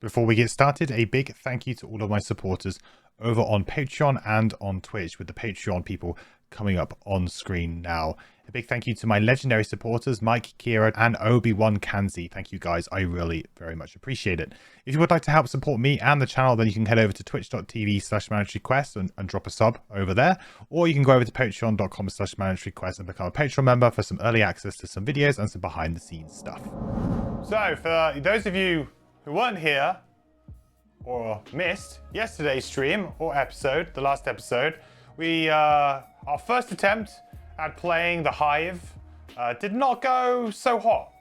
Before we get started, a big thank you to all of my supporters over on Patreon and on Twitch, with the Patreon people coming up on screen now. A big thank you to my legendary supporters, Mike, Kira, and Obi-Wan Kanzi. Thank you guys. I really very much appreciate it. If you would like to help support me and the channel, then you can head over to twitch.tv/mandatoryquest and drop a sub over there. Or you can go over to patreon.com/mandatoryquest and become a Patreon member for some early access to some videos and some behind the scenes stuff. So for those of you who weren't here or missed yesterday's stream or episode, the last episode, our first attempt at playing the Hive did not go so hot.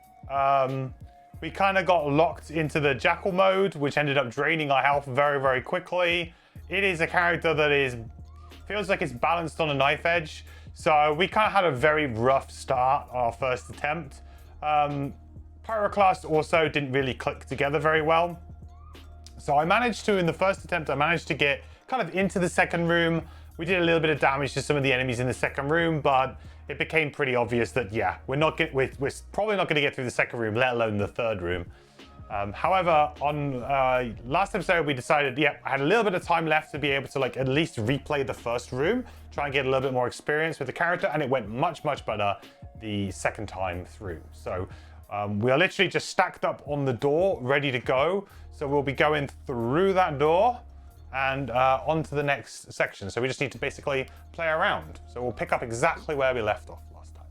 We kind of got locked into the Jackal mode, which ended up draining our health very, very quickly. It is a character that feels like it's balanced on a knife edge, so we kind of had a very rough start on our first attempt. Pyroclast also didn't really click together very well. So in the first attempt, I managed to get kind of into the second room. We did a little bit of damage to some of the enemies in the second room, but it became pretty obvious that, yeah, we're probably not going to get through the second room, let alone the third room. However, on last episode, we decided, yeah, I had a little bit of time left to be able to at least replay the first room, try and get a little bit more experience with the character, and it went much, much better the second time through. So we are literally just stacked up on the door, ready to go. So we'll be going through that door and on to the next section. So we just need to basically play around. So we'll pick up exactly where we left off last time.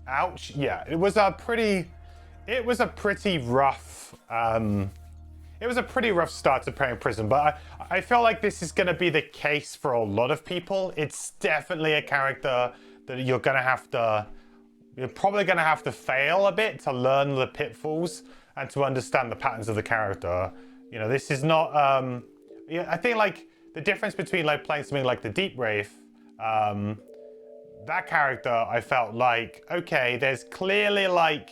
Ouch. Yeah, it was a pretty rough start to playing Prism, but I feel like this is going to be the case for a lot of people. It's definitely a character that you're probably going to have to fail a bit to learn the pitfalls and to understand the patterns of the character. You know, this is not, I think the difference between playing something like the Deep Wraith, that character, I felt like, okay, there's clearly a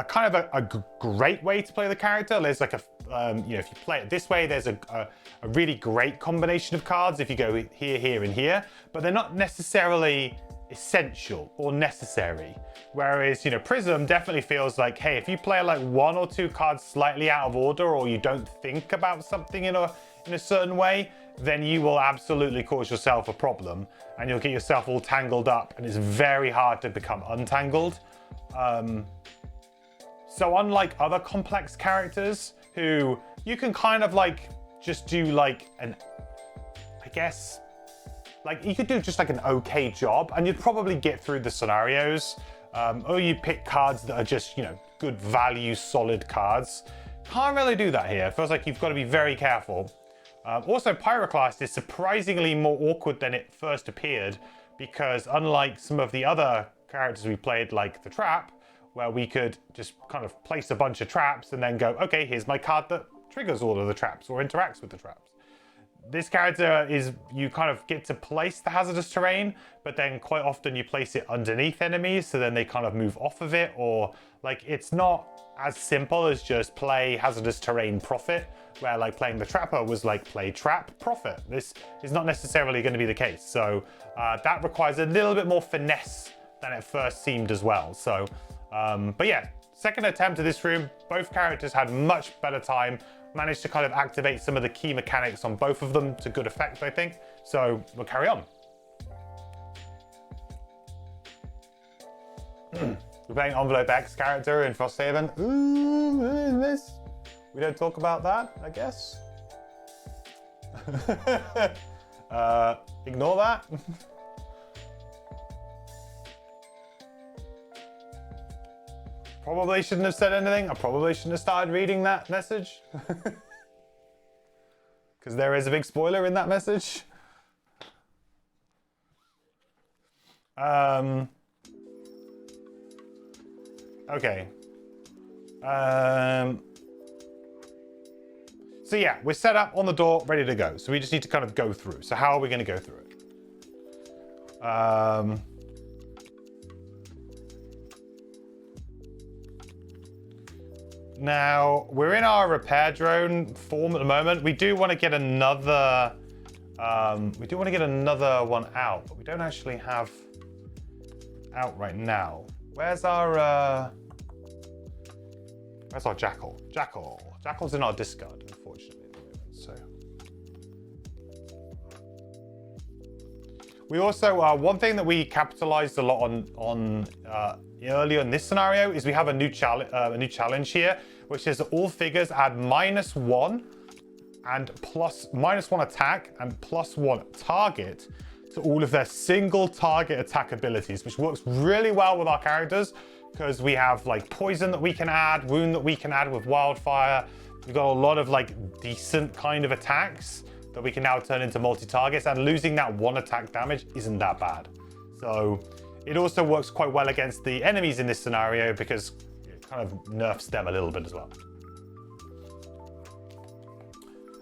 kind of a great way to play the character. There's if you play it this way, there's a really great combination of cards if you go here, here, and here, but they're not necessarily essential or necessary. Whereas, Prism definitely feels like, hey, if you play one or two cards slightly out of order, or you don't think about something in a certain way, then you will absolutely cause yourself a problem and you'll get yourself all tangled up, and it's very hard to become untangled. So unlike other complex characters who you can kind of just do you could do just an okay job and you'd probably get through the scenarios. Or you pick cards that are just, good value, solid cards. Can't really do that here. It feels like you've got to be very careful. Also, Pyroclast is surprisingly more awkward than it first appeared, because unlike some of the other characters we played, like the Trap, where we could just kind of place a bunch of traps and then go, okay, here's my card that triggers all of the traps or interacts with the traps. This character you kind of get to place the hazardous terrain, but then quite often you place it underneath enemies, so then they kind of move off of it, or it's not as simple as just play hazardous terrain profit, where playing the Trapper was play trap profit. This is not necessarily going to be the case, so that requires a little bit more finesse than it first seemed as well. So, but yeah, second attempt at this room, both characters had much better time. Managed to kind of activate some of the key mechanics on both of them to good effect, I think. So we'll carry on. We're playing Envelope X character in Frosthaven. Ooh, this. We don't talk about that, I guess. Ignore that. Probably shouldn't have said anything. I probably shouldn't have started reading that message. Because there is a big spoiler in that message. Okay. So yeah, we're set up on the door, ready to go. So we just need to kind of go through. So how are we going to go through it? Now, we're in our repair drone form at the moment. We do want to get another one out, but we don't actually have out right now. Where's our That's our Jackal. Jackal's in our discard, unfortunately, at the moment, so. We also, one thing that we capitalized a lot on earlier in this scenario is we have a new challenge here, which is that all figures add -1 and -1 attack and +1 target to all of their single target attack abilities, which works really well with our characters because we have like poison that we can add, wound that we can add with wildfire. We've got a lot of like decent kind of attacks that we can now turn into multi-targets, and losing that 1 attack damage isn't that bad. So it also works quite well against the enemies in this scenario because it kind of nerfs them a little bit as well.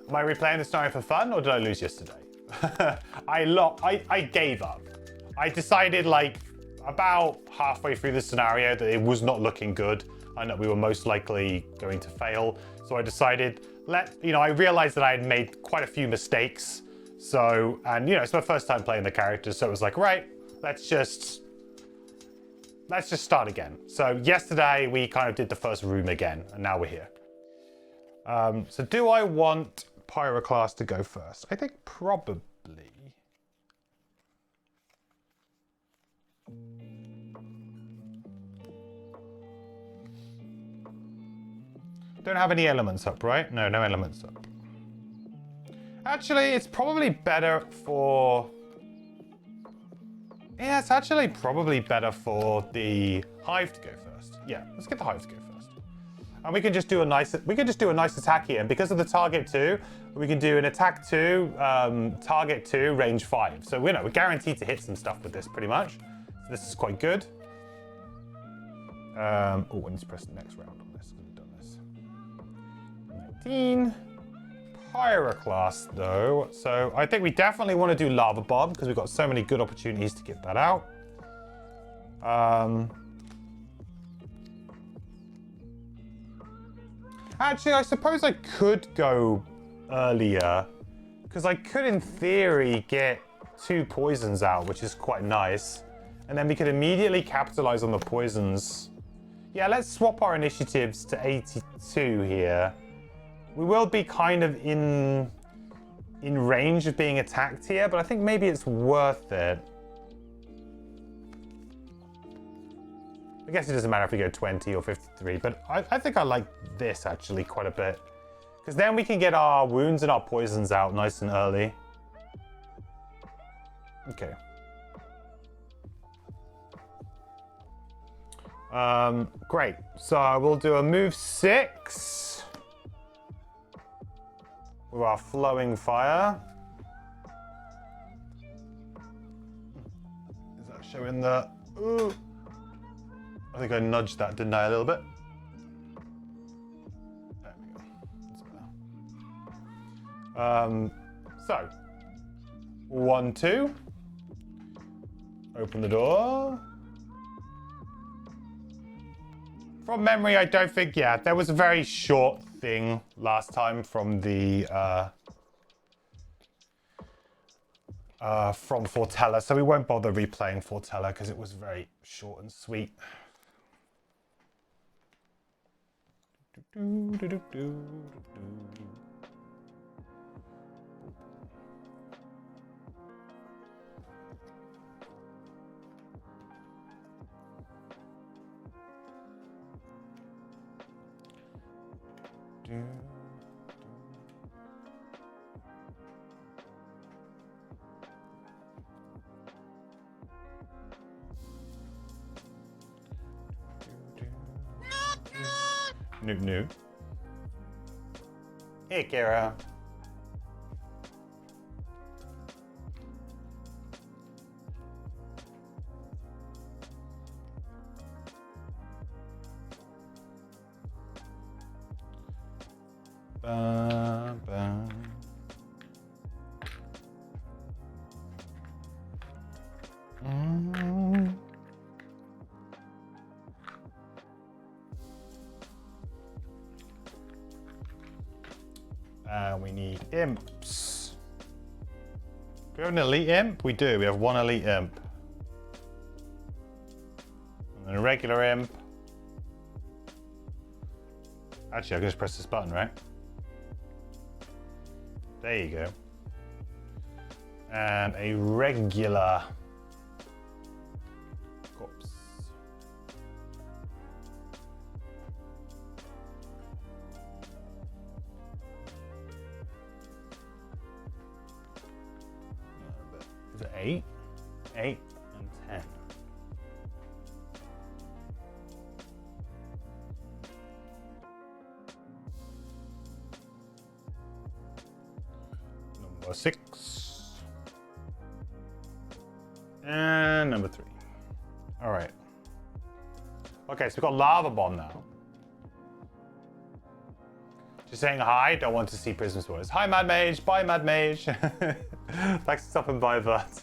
Am I replaying the scenario for fun, or did I lose yesterday? I gave up. I decided like about halfway through the scenario that it was not looking good and that we were most likely going to fail. So I decided, I realized that I had made quite a few mistakes. So, and it's my first time playing the characters. So it was like, right, let's just start again. So yesterday we kind of did the first room again, and now we're here. So do I want Pyroclast to go first? I think probably. Don't have any elements up, right? No elements up. Actually, it's probably better for... Yeah, it's actually probably better for the Hive to go first. Yeah, let's get the Hive to go first. And we can just do a nice attack here. And because of the target 2, we can do an attack 2, target 2, range 5. So we're guaranteed to hit some stuff with this pretty much. So this is quite good. I need to press the next round on this. 19. Pyroclast though. So I think we definitely want to do Lava Bomb because we've got so many good opportunities to get that out. Actually, I suppose I could go earlier because I could, in theory, get 2 poisons out, which is quite nice. And then we could immediately capitalize on the poisons. Yeah, let's swap our initiatives to 82 here. We will be kind of in range of being attacked here, but I think maybe it's worth it. I guess it doesn't matter if we go 20 or 53, but I think I like this actually quite a bit. Because then we can get our wounds and our poisons out nice and early. Okay. Great. So we'll do a move 6 with our flowing fire. Is that showing the... Ooh. I think I nudged that, didn't I, a little bit? There we go. That's better. So, 1, 2. Open the door. From memory, I don't think, yeah, there was a very short thing last time from the, from Fortella, so we won't bother replaying Fortella because it was very short and sweet. New. Hey, Kara. We need imps. Do we have an elite imp? We do. We have 1 elite imp. And then a regular imp. Actually, I can just press this button, right? There you go. And a regular corpse. Is it 8? 8 and 10. Number 6. And number 3. All right. Okay, so we've got Lava Bomb now. Just saying hi, don't want to see Prism spoilers. Hi, Mad Mage. Bye, Mad Mage. Thanks for stopping by, that.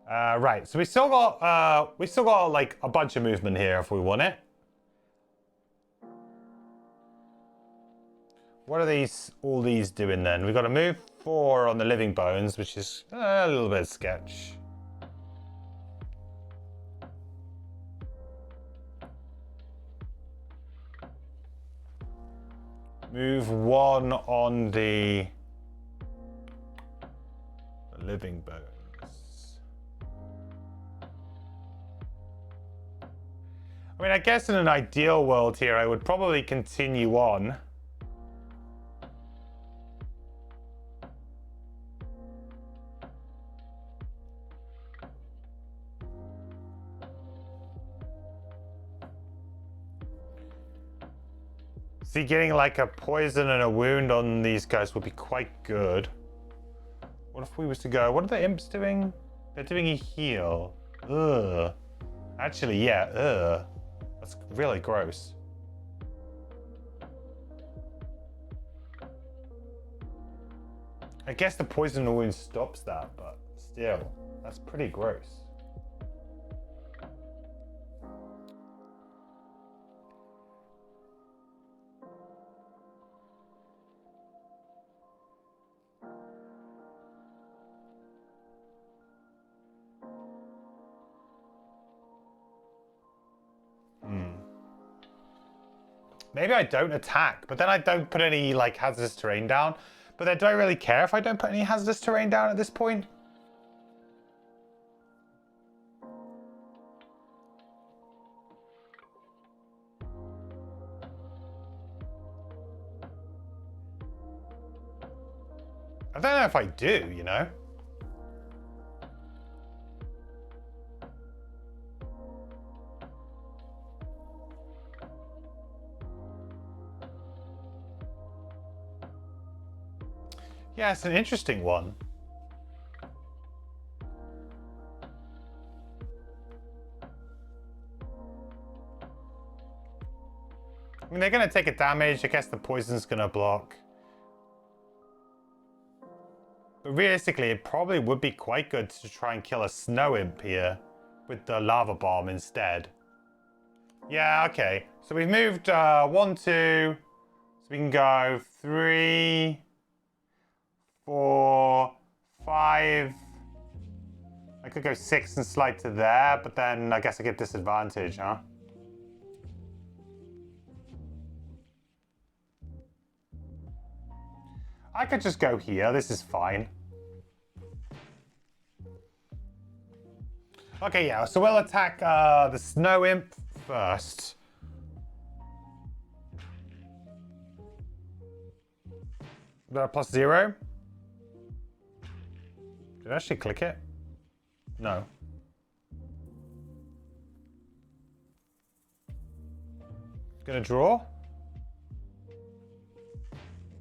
Right, so we still got like a bunch of movement here if we want it. What are all these doing then? We've got to move 4 on the Living Bones, which is a little bit sketch. Move 1 on the Living Bones. I mean, I guess in an ideal world here, I would probably continue on. See, getting like a poison and a wound on these guys would be quite good. What if we was to go, what are the imps doing? They're doing a heal. Ugh. Actually, yeah, ugh. That's really gross. I guess the poison wound stops that, but still, that's pretty gross. Maybe I don't attack, but then I don't put any like hazardous terrain down. But then do I really care if I don't put any hazardous terrain down at this point? I don't know if I do, you know? Yeah, it's an interesting one. I mean, they're going to take a damage. I guess the poison's going to block. But realistically, it probably would be quite good to try and kill a snow imp here with the lava bomb instead. Yeah, okay. So we've moved 1, 2. So we can go 3, 4, 5. I could go 6 and slide to there, but then I guess I get disadvantage, huh? I could just go here. This is fine. Okay, yeah. So we'll attack the snow imp first. +0. Did I actually click it? No. Gonna draw.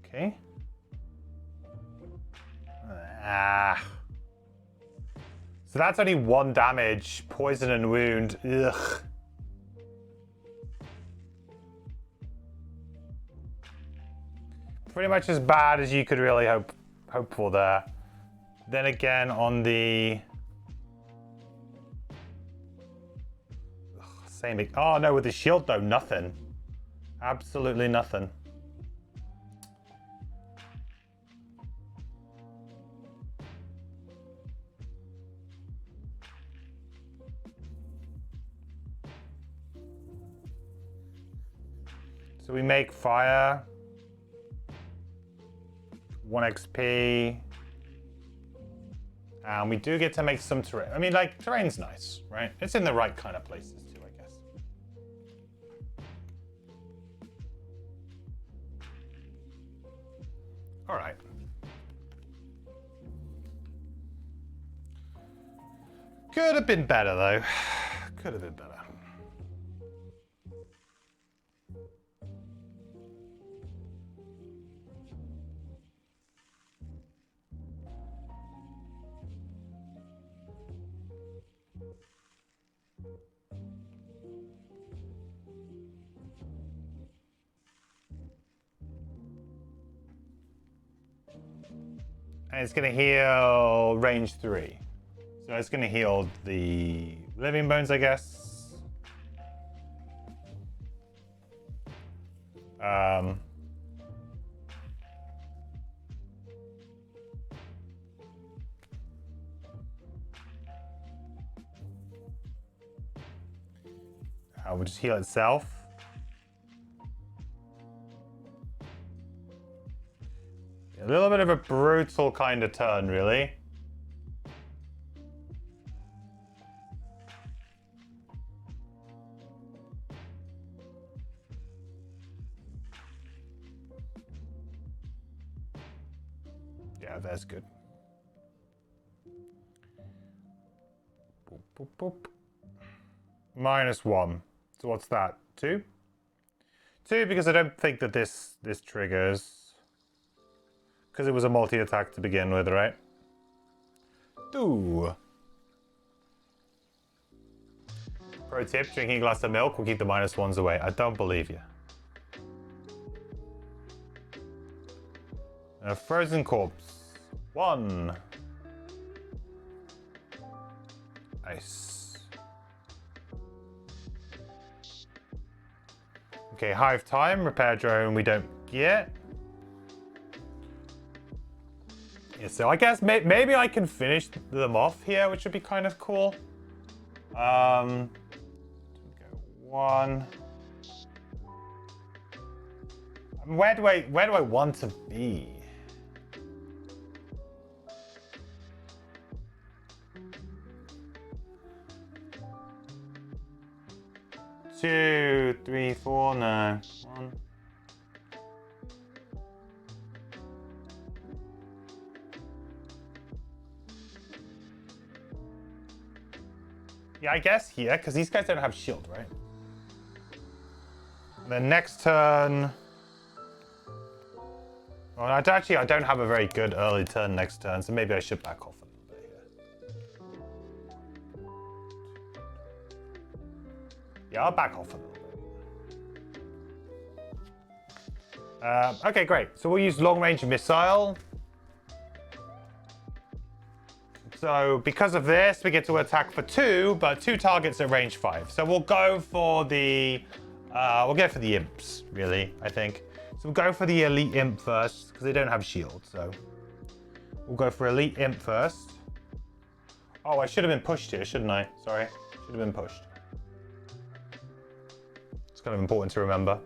Okay. So that's only 1 damage. Poison and wound. Ugh. Pretty much as bad as you could really hope for there. Then again on the same. Oh no, with the shield though, nothing. Absolutely nothing. So we make fire. 1 XP. And we do get to make some terrain. I mean, like, terrain's nice, right? It's in the right kind of places too, I guess. All right. Could have been better, though. Could have been better. And it's going to heal range 3. So it's going to heal the living bones, I guess. We'll just heal itself. A little bit of a brutal kind of turn, really. Yeah, that's good. Boop, boop, boop. -1. So what's that? 2? 2 because I don't think that this triggers. Because it was a multi-attack to begin with, right? 2. Pro tip, drinking a glass of milk will keep the -1s away. I don't believe you. A frozen corpse. 1. Nice. Okay, hive time, repair drone we don't get. Yeah, so I guess maybe I can finish them off here, which would be kind of cool. Go 1. Where do I want to be? Two, 3, 4, no. 1. Yeah, I guess here, because these guys don't have shield, right? And then next turn... Well, I don't have a very good early turn next turn, so maybe I should back off a little bit here. Yeah, I'll back off a little bit. Okay, great. So we'll use long-range missile. So because of this, we get to attack for 2, but 2 targets at range 5. So we'll go for the imps, really, I think. So we'll go for the elite imp first, because they don't have shield. So we'll go for elite imp first. Oh, I should have been pushed here, shouldn't I? Sorry, should have been pushed. It's kind of important to remember.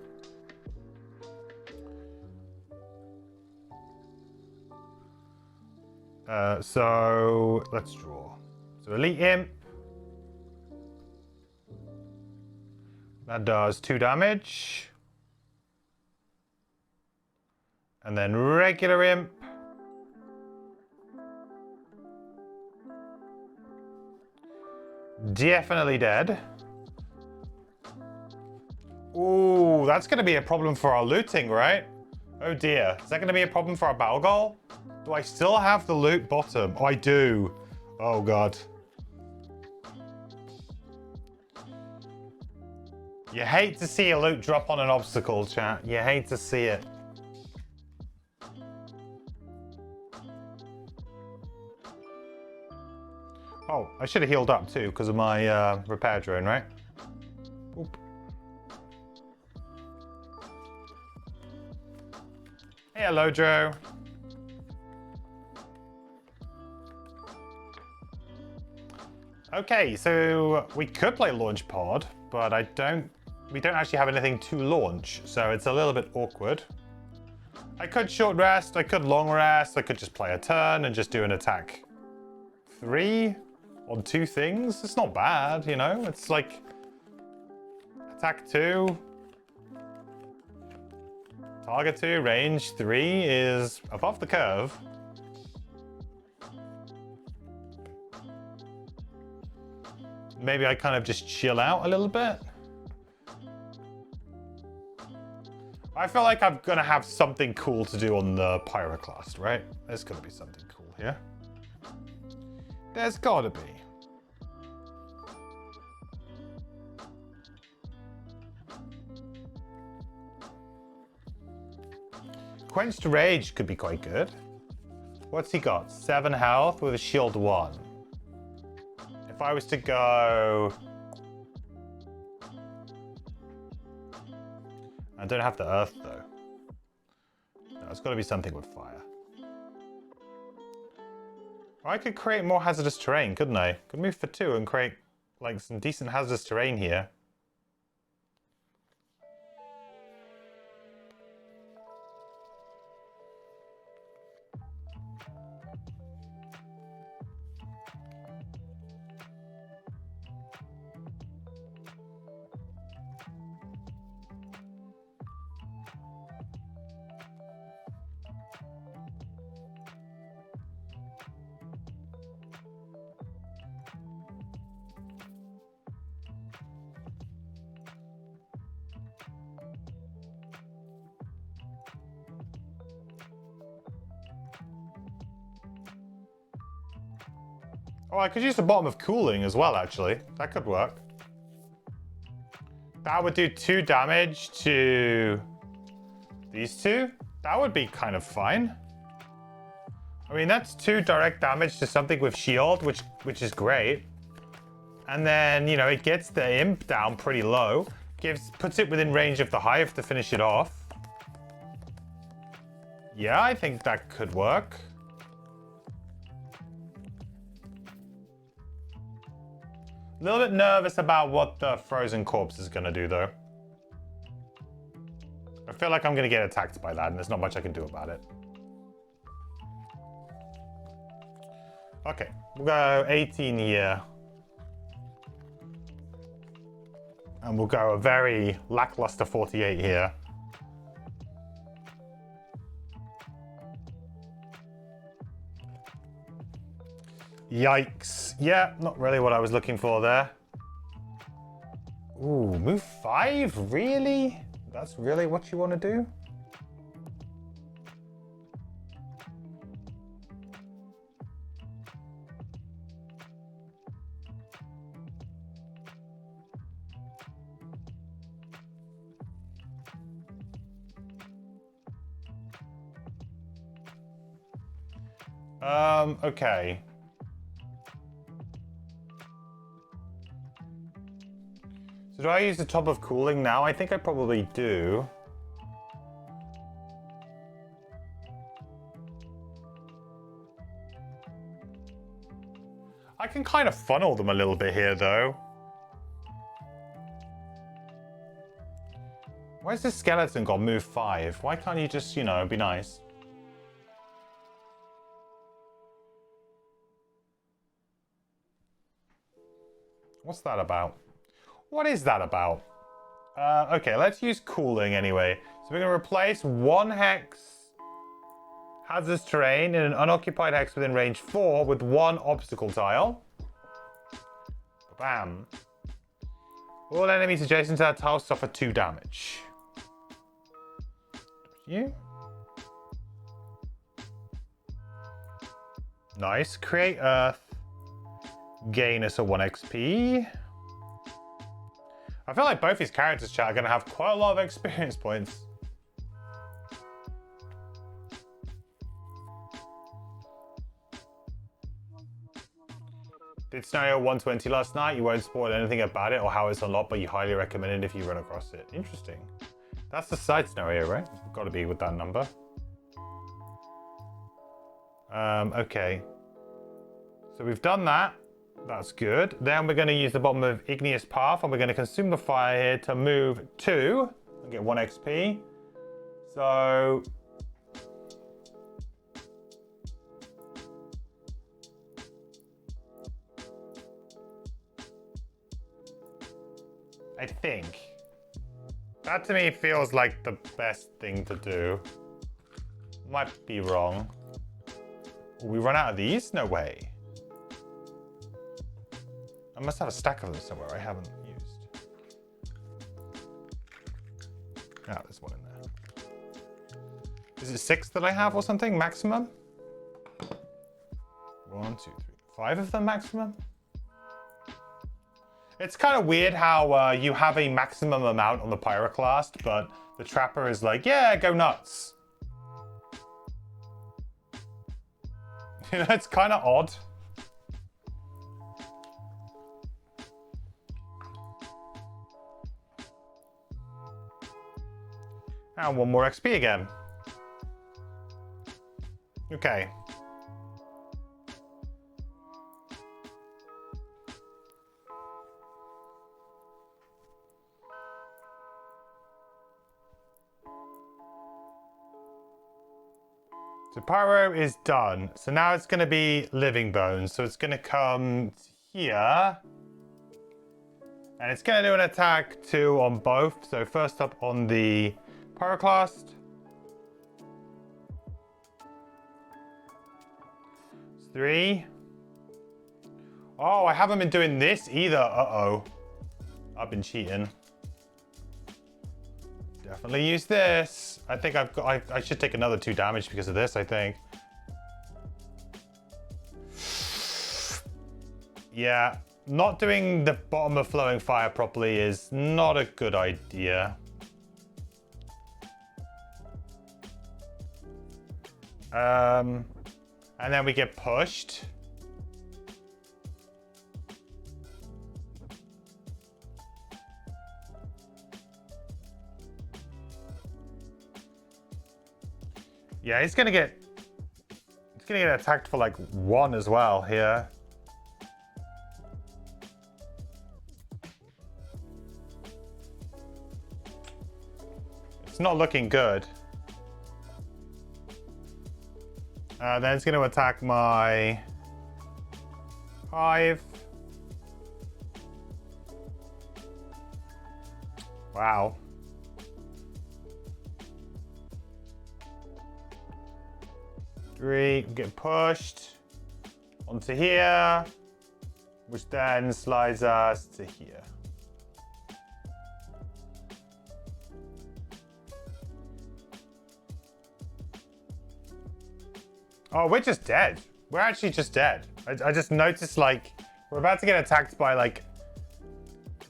So let's draw. So elite imp. That does 2 damage. And then regular imp. Definitely dead. Ooh, that's going to be a problem for our looting, right? Oh dear. Is that going to be a problem for our battle goal? Do I still have the loot bottom? Oh, I do. Oh, God. You hate to see a loot drop on an obstacle, chat. You hate to see it. Oh, I should have healed up, too, because of my repair drone, right? Oop. Hey, hello, Joe. Okay, so we could play Launch Pod, but I don't we don't actually have anything to launch, so it's a little bit awkward. I could short rest, I could long rest, I could just play a turn and just do an attack 3 on 2 things. It's not bad, you know? It's like attack 2, target 2, range 3 is above the curve. Maybe I kind of just chill out a little bit. I feel like I'm gonna have something cool to do on the Pyroclast, right? There's gonna be something cool here. There's gotta be. Quenched Rage could be quite good. What's he got? 7 health with a shield 1. If I was to go... I don't have the earth though. No, it's got to be something with fire. Or I could create more hazardous terrain, couldn't I? Could move for 2 and create like some decent hazardous terrain here. Oh, I could use the bottom of cooling as well, actually. That could work. That would do 2 damage to these 2. That would be kind of fine. I mean, that's 2 direct damage to something with shield, which is great. And then, you know, it gets the imp down pretty low. Puts it within range of the hive to finish it off. Yeah, I think that could work. A little bit nervous about what the frozen corpse is going to do, though. I feel like I'm going to get attacked by that, and there's not much I can do about it. Okay, we'll go 18 here. And we'll go a very lackluster 48 here. Yikes. Yeah, not really what I was looking for there. Ooh, move 5? Really? That's really what you want to do? Okay. So do I use the top of cooling now? I think I probably do. I can kind of funnel them a little bit here, though. Where's this skeleton got move 5? Why can't you just, you know, be nice? What's that about? What is that about? Okay, let's use cooling anyway. So we're going to replace 1 hex hazardous terrain in an unoccupied hex within range 4 with 1 obstacle tile. Bam. All enemies adjacent to that tile suffer 2 damage. You? Nice. Create earth. Gain us a 1 XP. I feel like both these characters, chat, are going to have quite a lot of experience points. Did scenario 120 last night. You won't spoil anything about it or how it's unlocked, but you highly recommend it if you run across it. Interesting. That's the side scenario, right? Got to be with that number. Okay. So we've done that. That's good. Then we're going to use the bottom of Igneous Path, and we're going to consume the fire here to move 2 and get 1 XP. So I think that to me feels like the best thing to do. Might be wrong. Will we run out of these? No way. I must have a stack of them somewhere I haven't used. Ah, there's one in there. Is it 6 that I have or something, maximum? 1, 2, 3, 5 of them maximum? It's kind of weird how you have a maximum amount on the Pyroclast, but the Trapper is like, yeah, go nuts. You know, it's kind of odd. And 1 more XP again. Okay. So Pyro is done. So now it's going to be Living Bones. So it's going to come here. And it's going to do an attack 2 on both. So first up on the Pyroclast. 3. Oh, I haven't been doing this either. Uh-oh. I've been cheating. Definitely use this. I think I should take another 2 damage because of this, I think. Yeah, not doing the bottom of Flowing Fire properly is not a good idea. And then we get pushed. Yeah, he's gonna get attacked for like 1 as well here. It's not looking good. Then it's gonna attack my 5. Wow. Get pushed onto here, which then slides us to here. Oh, we're just dead. We're actually just dead. I just noticed, like, we're about to get attacked by, like,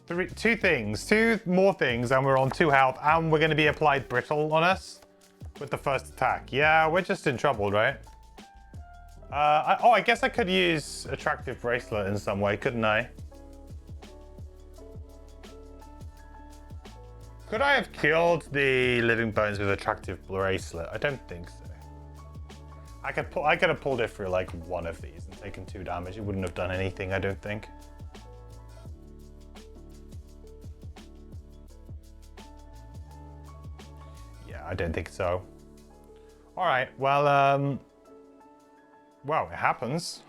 2 more things, and we're on 2 health, and we're going to be applied brittle on us with the first attack. Yeah, we're just in trouble, right? I guess I could use Attractive Bracelet in some way, couldn't I? Could I have killed the Living Bones with Attractive Bracelet? I don't think so. I could have pulled it through like 1 of these and taken 2 damage. It wouldn't have done anything, I don't think. Yeah, I don't think so. All right, well, well, it happens.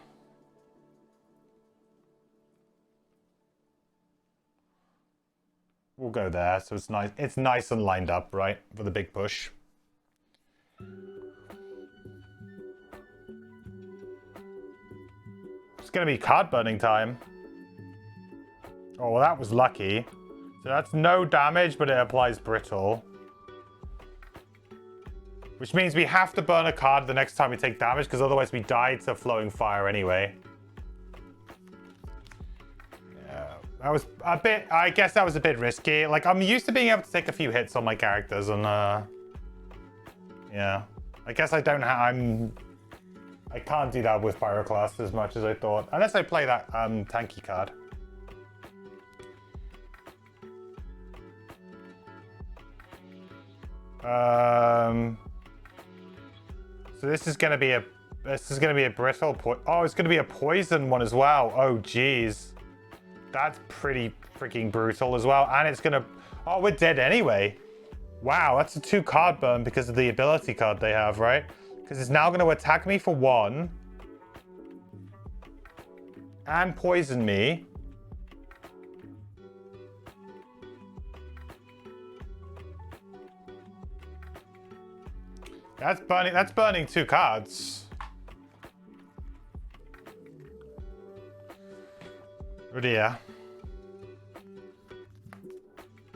We'll go there, so it's nice. It's nice and lined up, right, for the big push. It's gonna be card burning time. Oh, well, that was lucky. So that's no damage, but it applies brittle. Which means we have to burn a card the next time we take damage, because otherwise we die to Flowing Fire anyway. Yeah, that was a bit, I guess that was a bit risky. Like, I'm used to being able to take a few hits on my characters, and yeah. I guess I don't have, I can't do that with Pyroclast as much as I thought. Unless I play that tanky card. So this is going to be a This is going to be a brittle oh, it's going to be a poison one as well. Oh, geez. That's pretty freaking brutal as well. And it's going to... Oh, we're dead anyway. Wow, that's a 2-card burn because of the ability card they have, right? Because it's now going to attack me for 1. And poison me. That's burning 2 cards. Oh dear.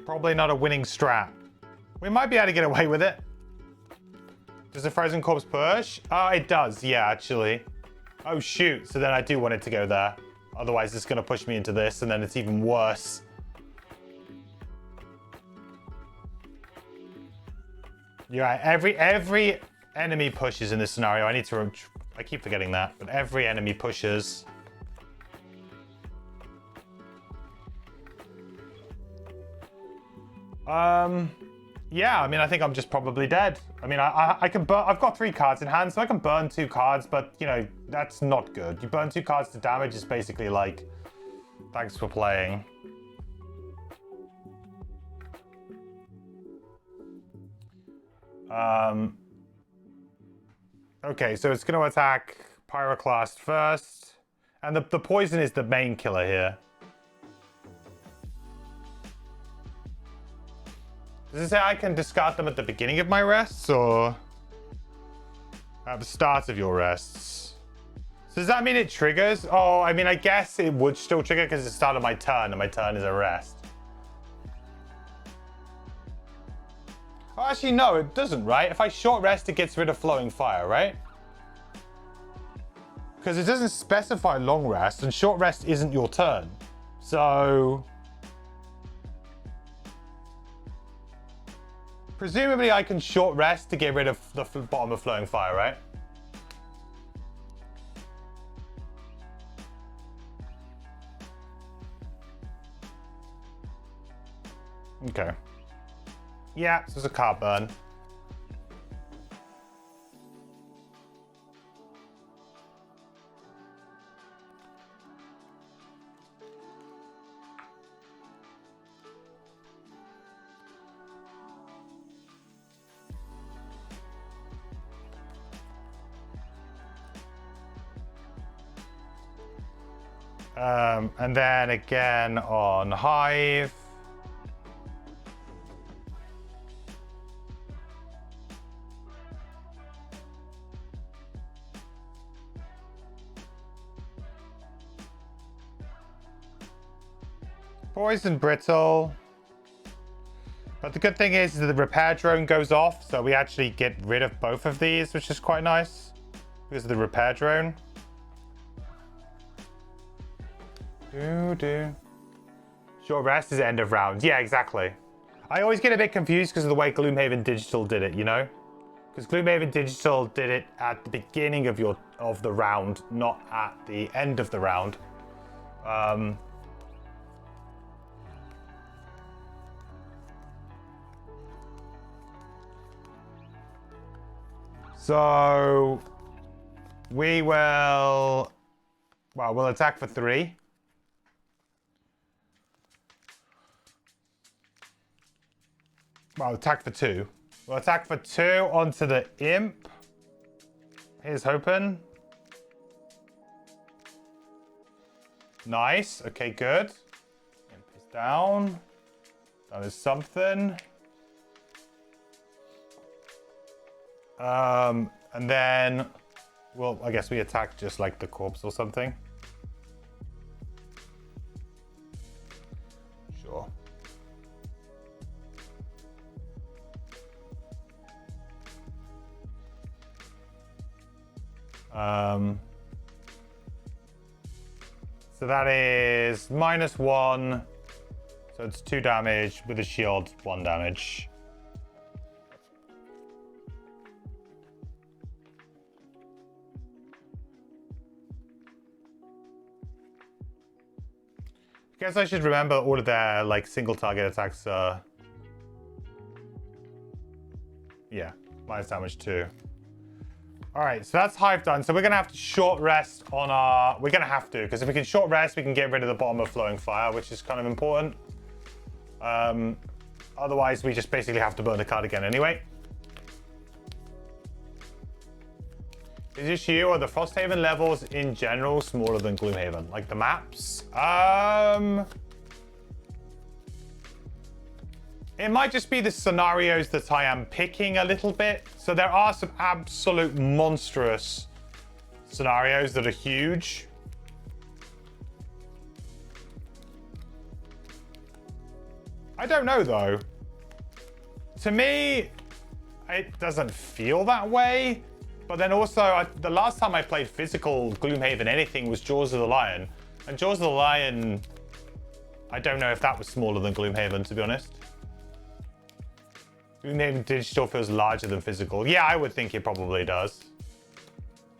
Probably not a winning strat. We might be able to get away with it. Does the Frozen Corpse push? Oh, it does. Yeah, actually. Oh, shoot. So then I do want it to go there. Otherwise, it's going to push me into this, and then it's even worse. Yeah, every enemy pushes in this scenario. I keep forgetting that, but every enemy pushes. Yeah, I mean, I think I'm just probably dead. I mean, I can burn. I've got 3 cards in hand, so I can burn 2 cards, but, you know, that's not good. You burn 2 cards to damage is basically like, thanks for playing. Okay, so it's going to attack Pyroclast first. And the poison is the main killer here. Does it say I can discard them at the beginning of my rests or at the start of your rests? So does that mean it triggers? Oh, I mean, I guess it would still trigger because it's the start of my turn and my turn is a rest. Oh, actually, no, it doesn't, right? If I short rest, it gets rid of flowing fire, right? Because it doesn't specify long rest and short rest isn't your turn. So... presumably I can short rest to get rid of the bottom of flowing fire, right? Okay. Yeah, so it's a card burn. And then again on Hive. Poison brittle. But the good thing is that the repair drone goes off, so we actually get rid of both of these, which is quite nice because of the repair drone. Short rest is end of round. Yeah, exactly. I always get a bit confused because of the way Gloomhaven Digital did it, you know? Because Gloomhaven Digital did it at the beginning of the round, not at the end of the round. So we will, well, we'll attack for 3. Well, attack for 2. We'll attack for 2 onto the imp. Here's hoping. Nice. Okay, good. Imp is down. That is something. And then, well, I guess we attack just like the corpse or something. Sure. So that is -1. So it's 2 damage with a shield, 1 damage. I guess I should remember all of their like single target attacks are yeah, minus damage 2. All right, so that's Hive done. So we're gonna have to short rest on our... We're gonna have to, because if we can short rest, we can get rid of the bottom of Flowing Fire, which is kind of important. Otherwise, we just basically have to burn the card again anyway. Is this you or the Frosthaven levels in general smaller than Gloomhaven? Like the maps? It might just be the scenarios that I am picking a little bit. So there are some absolute monstrous scenarios that are huge. I don't know though. To me, it doesn't feel that way. But then also, the last time I played physical Gloomhaven anything was Jaws of the Lion. And Jaws of the Lion, I don't know if that was smaller than Gloomhaven, to be honest. Gloomhaven digital feels larger than physical. Yeah, I would think it probably does.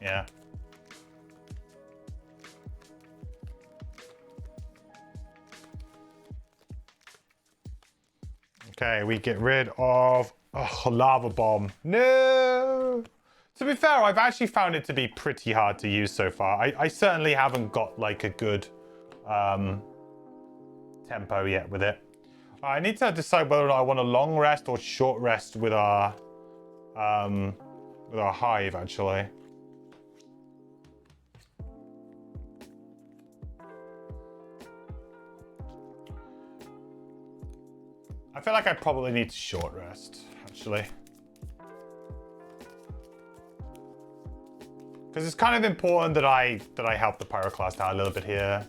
Yeah. Okay, we get rid of Lava Bomb. No! To be fair, I've actually found it to be pretty hard to use so far. I certainly haven't got like a good tempo yet with it. I need to decide whether or not I want a long rest or short rest with our hive, actually. I feel like I probably need to short rest, actually. Because it's kind of important that I help the Pyroclast out a little bit here.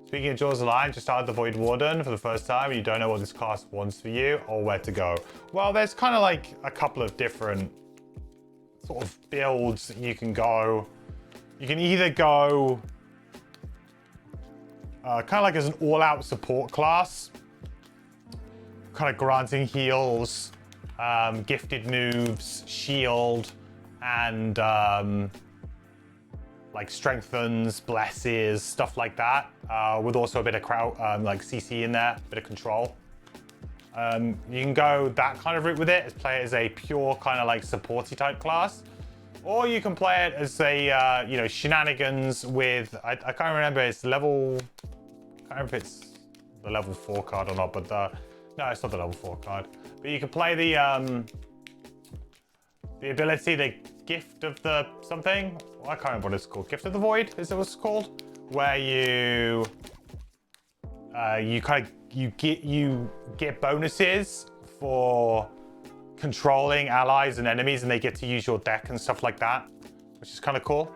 Speaking of Jaws of the Lion, just started the Void Warden for the first time and you don't know what this class wants for you or where to go. Well, there's kind of like a couple of different sort of builds that you can go. You can either go kind of like as an all-out support class, kind of granting heals, gifted moves, shield, and like strengthens, blesses, stuff like that, with also a bit of crowd, like CC in there, a bit of control. You can go that kind of route with it, play it as a pure kind of like supporty type class, or you can play it as a you know, shenanigans with I can't remember, it's level, I can't remember if it's the level 4 card or not, but no, it's not the level 4 card. But you can play the ability, the gift of the something. Well, I can't remember what it's called. Gift of the Void is what it's called, where you get bonuses for controlling allies and enemies, and they get to use your deck and stuff like that, which is kind of cool.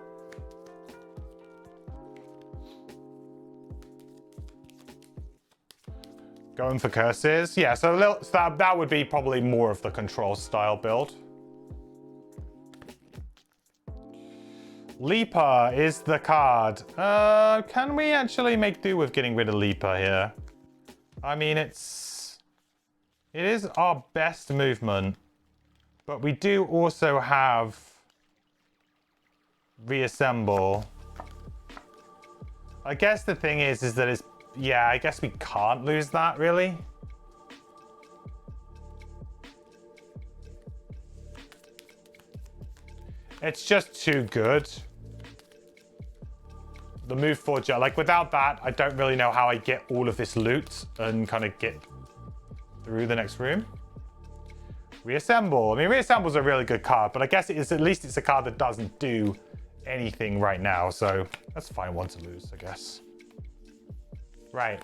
Going for curses, yeah. So that would be probably more of the control style build. Leaper is the card. Can we actually make do with getting rid of Leaper here? I mean, it is our best movement, but we do also have reassemble. I guess the thing is that it's, yeah, I guess we can't lose that really. It's just too good. The move forger, like without that, I don't really know how I get all of this loot and kind of get through the next room. Reassemble. I mean, Reassemble's a really good card, but I guess it is, at least it's a card that doesn't do anything right now, so that's a fine one to lose, I guess. Right.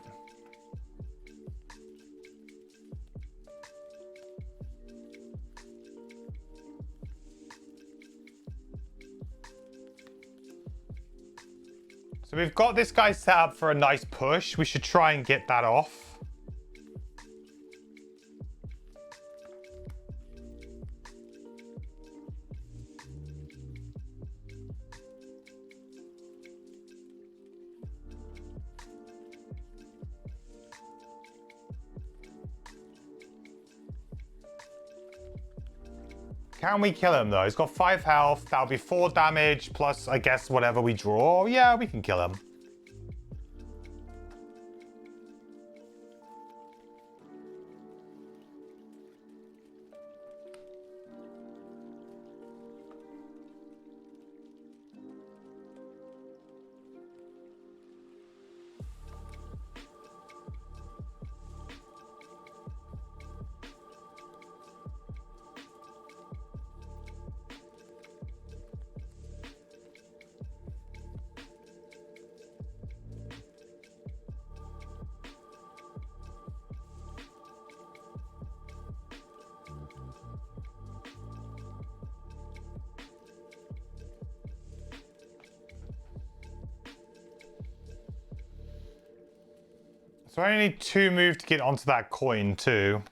So we've got this guy set up for a nice push. We should try and get that off. Can we kill him though? He's got 5 health. That'll be 4 damage plus, I guess, whatever we draw. Yeah, we can kill him. So I only need 2 moves to get onto that coin too.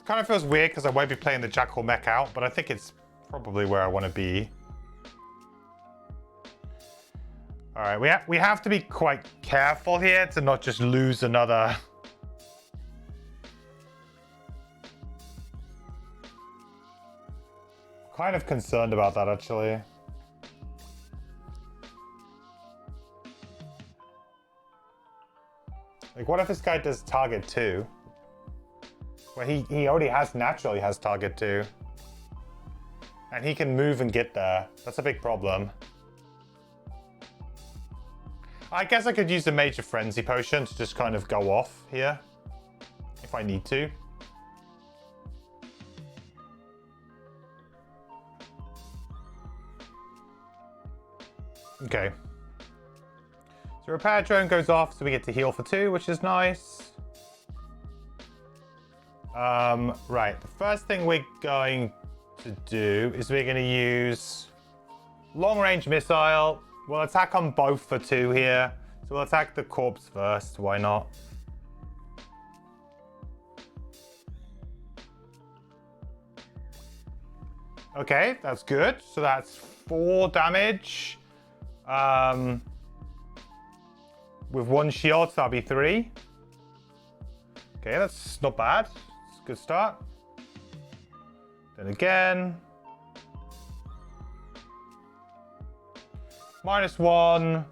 Kind of feels weird because I won't be playing the Jackal mech out, but I think it's probably where I want to be. All right, we have to be quite careful here to not just lose another. Kind of concerned about that actually. Like, what if this guy does target 2? Well, he already naturally has target 2. And he can move and get there. That's a big problem. I guess I could use the Major Frenzy Potion to just kind of go off here. If I need to. Okay. So Repair Drone goes off, so we get to heal for 2, which is nice. Right, the first thing we're going to do is we're going to use long range missile. We'll attack on both for 2 here. So we'll attack the corpse first, why not? Okay, that's good. So that's 4 damage. With 1 shield, so that'll be 3. Okay, that's not bad. It's a good start. Then again. -1.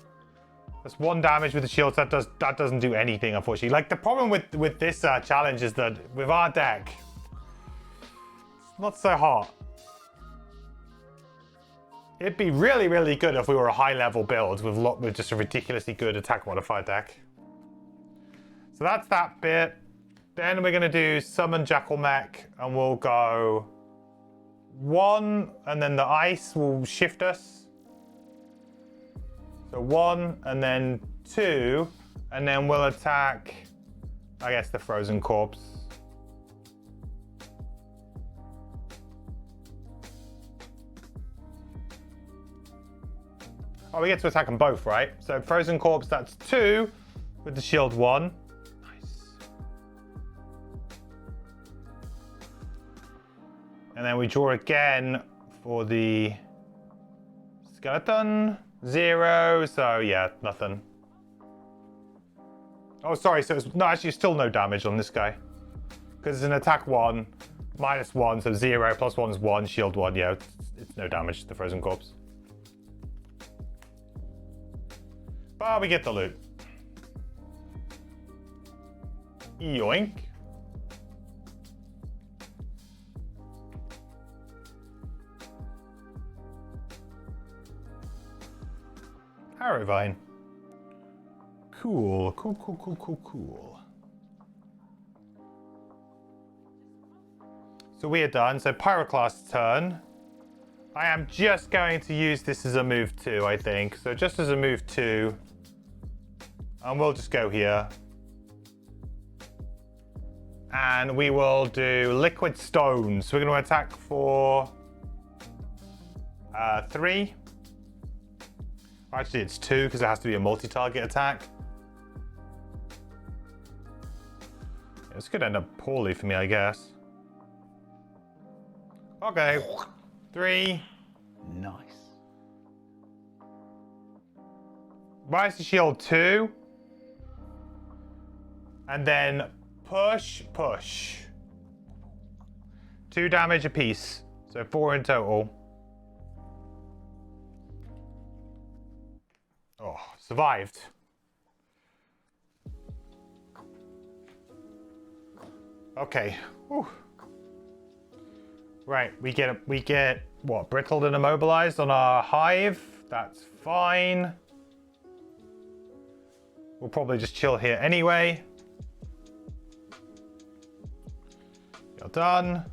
That's 1 damage with the shields. That doesn't do anything, unfortunately. Like, the problem with this challenge is that with our deck, it's not so hot. It'd be really, really good if we were a high-level build with just a ridiculously good attack modifier deck. So that's that bit. Then we're going to do Summon Jackal Mech, and we'll go 1, and then the ice will shift us. So 1, and then 2, and then we'll attack, I guess, the Frozen Corpse. Oh, we get to attack them both, right? So Frozen Corpse, that's 2 with the shield 1. Nice. And then we draw again for the skeleton. 0, so yeah, nothing. Oh, sorry, so it's, no, actually still no damage on this guy. Because it's an attack 1, -1, so 0, +1 is 1, shield 1, yeah, it's no damage to the Frozen Corpse. But we get the loot. Yoink. Arrowvine. Cool, cool, cool, cool, cool, cool. So we are done. So Pyroclast's turn. I am just going to use this as a move 2, I think. So just as a move 2. And we'll just go here. And we will do Liquid Stones. So we're going to attack for 3. Actually, it's 2 because it has to be a multi-target attack. Yeah, this could end up poorly for me, I guess. Okay. 3. Nice. Rise to shield 2. And then push, push. 2 damage apiece. So 4 in total. Oh, survived. Okay. Whew. Right, we get what, brittled and immobilized on our hive. That's fine. We'll probably just chill here anyway. You're done.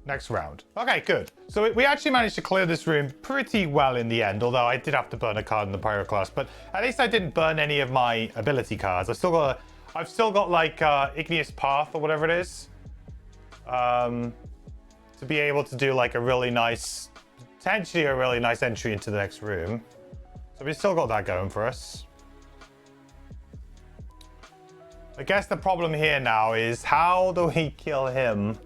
next round. Okay, good. So we actually managed to clear this room pretty well in the end, although I did have to burn a card in the Pyro class, but at least I didn't burn any of my ability cards. I've still got like Igneous Path or whatever it is, to be able to do like a really nice, potentially a really nice entry into the next room. So we've still got that going for us. I guess the problem here now is how do we kill him?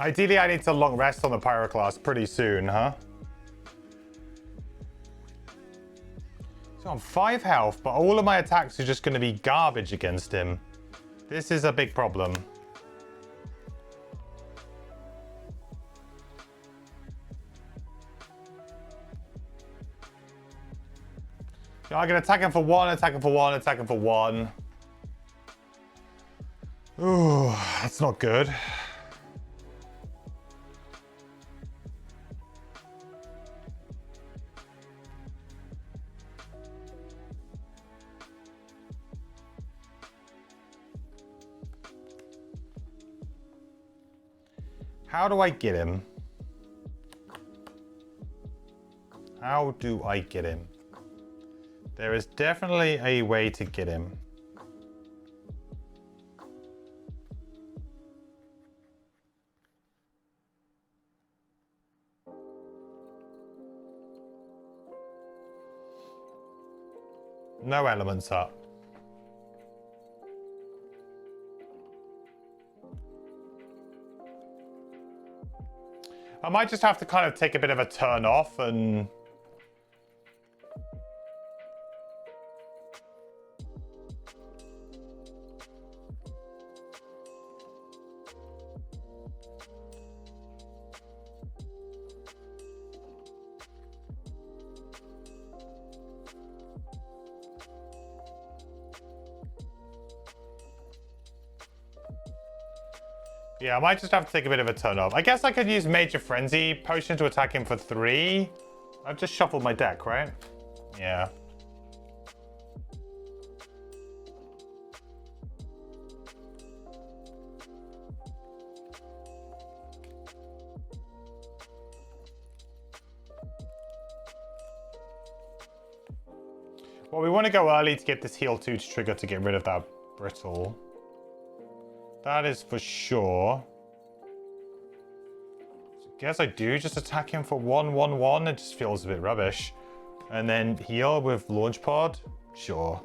Ideally, I need to long rest on the Pyro class pretty soon, huh? So I'm 5 health, but all of my attacks are just going to be garbage against him. This is a big problem. I'm going to attack him for 1, attack him for 1, attack him for 1. Ooh, that's not good. How do I get him? How do I get him? There is definitely a way to get him. No elements up. I might just have to kind of take a bit of a turn off and... Yeah, I might just have to take a bit of a turn off. I guess I could use Major Frenzy Potion to attack him for 3. I've just shuffled my deck, right? Yeah. Well, we want to go early to get this heal 2 to trigger to get rid of that brittle. That is for sure. So I guess I do just attack him for 1/1/1. It just feels a bit rubbish. And then heal with Launch Pod. Sure.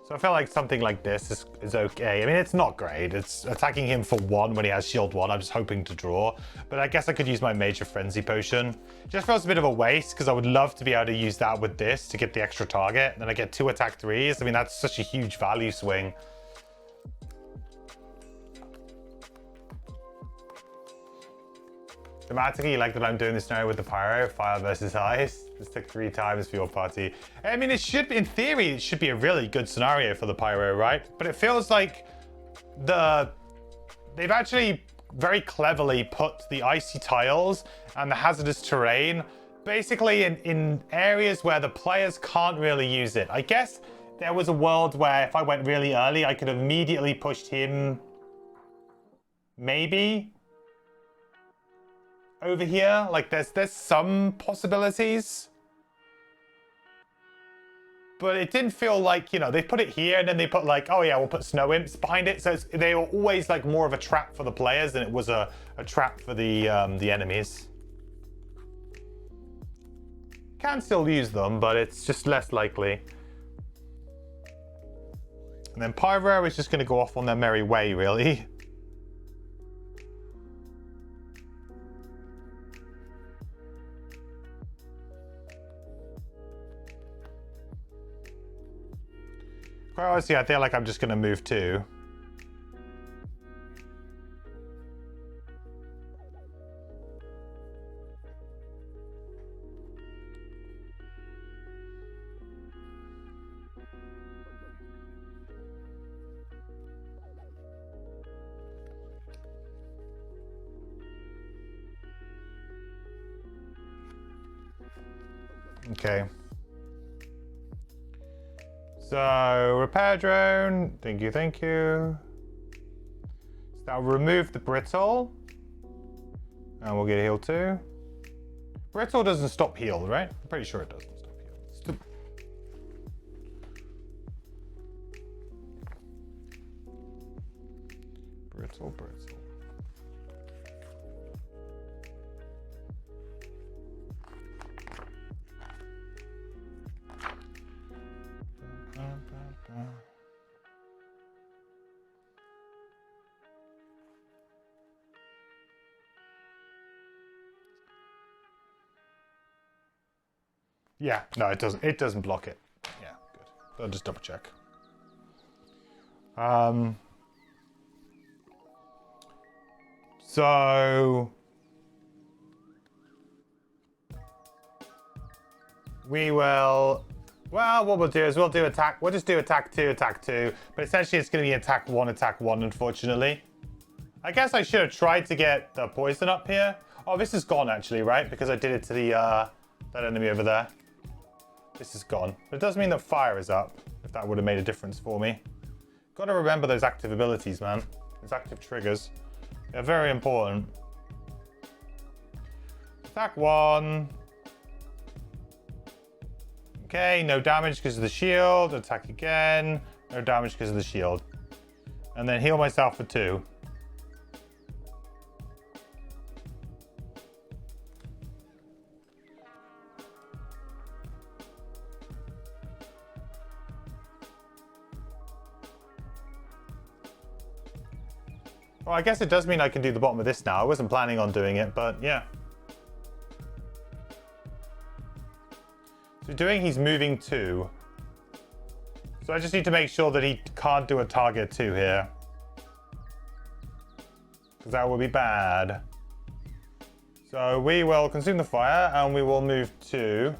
So I feel like something like this is okay. I mean, it's not great. It's attacking him for 1 when he has shield 1. I'm just hoping to draw. But I guess I could use my Major Frenzy Potion. It just feels a bit of a waste because I would love to be able to use that with this to get the extra target. Then I get 2 attack 3s. I mean, that's such a huge value swing. Thematically, you like that I'm doing this scenario with the Pyro, Fire versus Ice. This took 3 times for your party. I mean, it should be, in theory, it should be a really good scenario for the Pyro, right? But it feels like they've actually very cleverly put the icy tiles and the hazardous terrain basically in areas where the players can't really use it. I guess there was a world where if I went really early, I could have immediately pushed him, maybe, over here. Like there's some possibilities, but it didn't feel like, you know, they put it here and then they put like, oh yeah, we'll put snow imps behind it. So they were always like more of a trap for the players than it was a trap for the enemies. Can still use them, but it's just less likely. And then Pyro is just going to go off on their merry way, really. Quite honestly, I feel like I'm just going to move 2. Okay. So, repair drone. Thank you, thank you. So now remove the brittle. And we'll get healed too. Brittle doesn't stop heal, right? I'm pretty sure it doesn't stop heal. Brittle. Yeah, no, it doesn't. It doesn't block it. Yeah, good. I'll just double check. So we will. Well, what we'll do is we'll do attack. We'll just do attack 2, but essentially it's going to be attack 1, unfortunately. I guess I should have tried to get the poison up here. Oh, this is gone actually, right? Because I did it to the that enemy over there. This is gone. But it does mean that fire is up, if that would have made a difference for me. Got to remember those active abilities, man. Those active triggers. They're very important. Attack 1. Okay, no damage because of the shield. Attack again. No damage because of the shield. And then heal myself for 2. Well, I guess it does mean I can do the bottom of this now. I wasn't planning on doing it, but yeah. So he's moving 2. So I just need to make sure that he can't do a target 2 here. Because that would be bad. So we will consume the fire and we will move 2.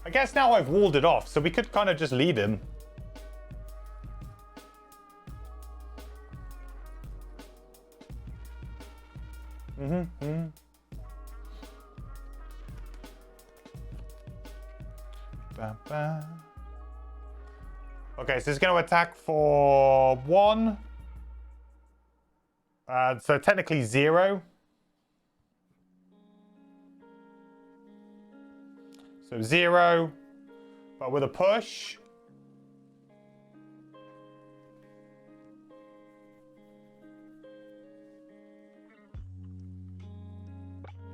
I guess now I've walled it off, so we could kind of just leave him. Okay, so he's going to attack for 1. So technically 0. So 0, but with a push.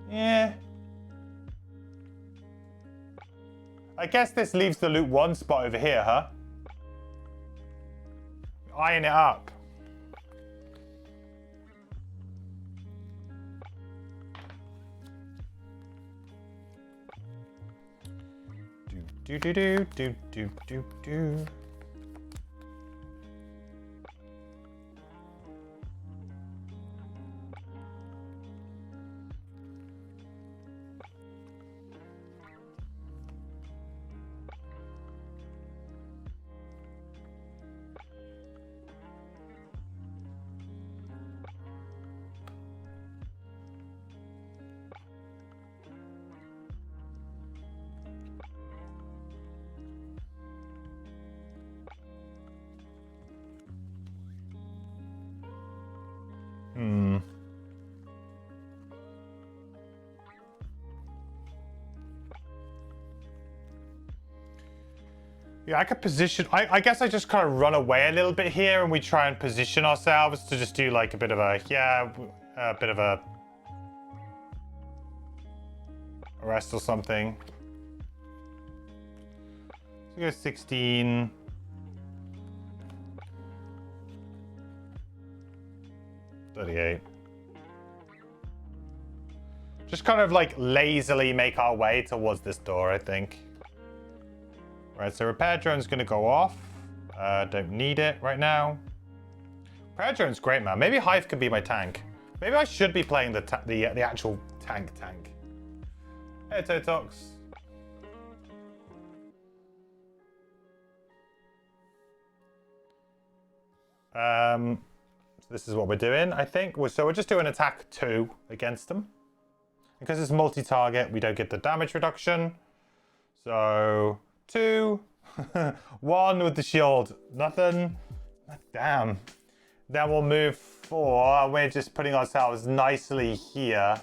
Yeah. I guess this leaves the loot 1 spot over here, huh? Iron it up. Do. Yeah, I could position... I guess I just kind of run away a little bit here and we try and position ourselves to just do like a bit of a... Yeah, a bit of a... arrest or something. So we go 16... 38. Just kind of like lazily make our way towards this door, I think. Right, so repair drone's gonna go off. Don't need it right now. Repair drone's great, man. Maybe Hive could be my tank. Maybe I should be playing the actual tank. Hey, Totox. So this is what we're doing, I think. So we're just doing attack 2 against them. Because it's multi-target, we don't get the damage reduction. So 2, 1 with the shield, nothing. Damn. Then we'll move 4. We're just putting ourselves nicely here.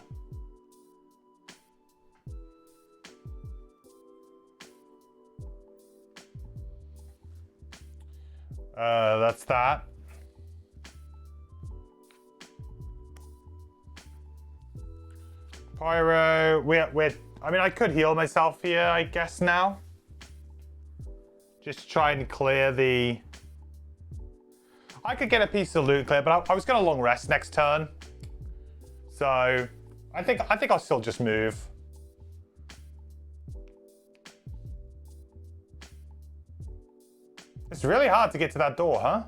That's that. Pyro, I mean, I could heal myself here, I guess, now. Just try and clear the... I could get a piece of loot clear, but I was going to long rest next turn. So, I think I'll still just move. It's really hard to get to that door, huh?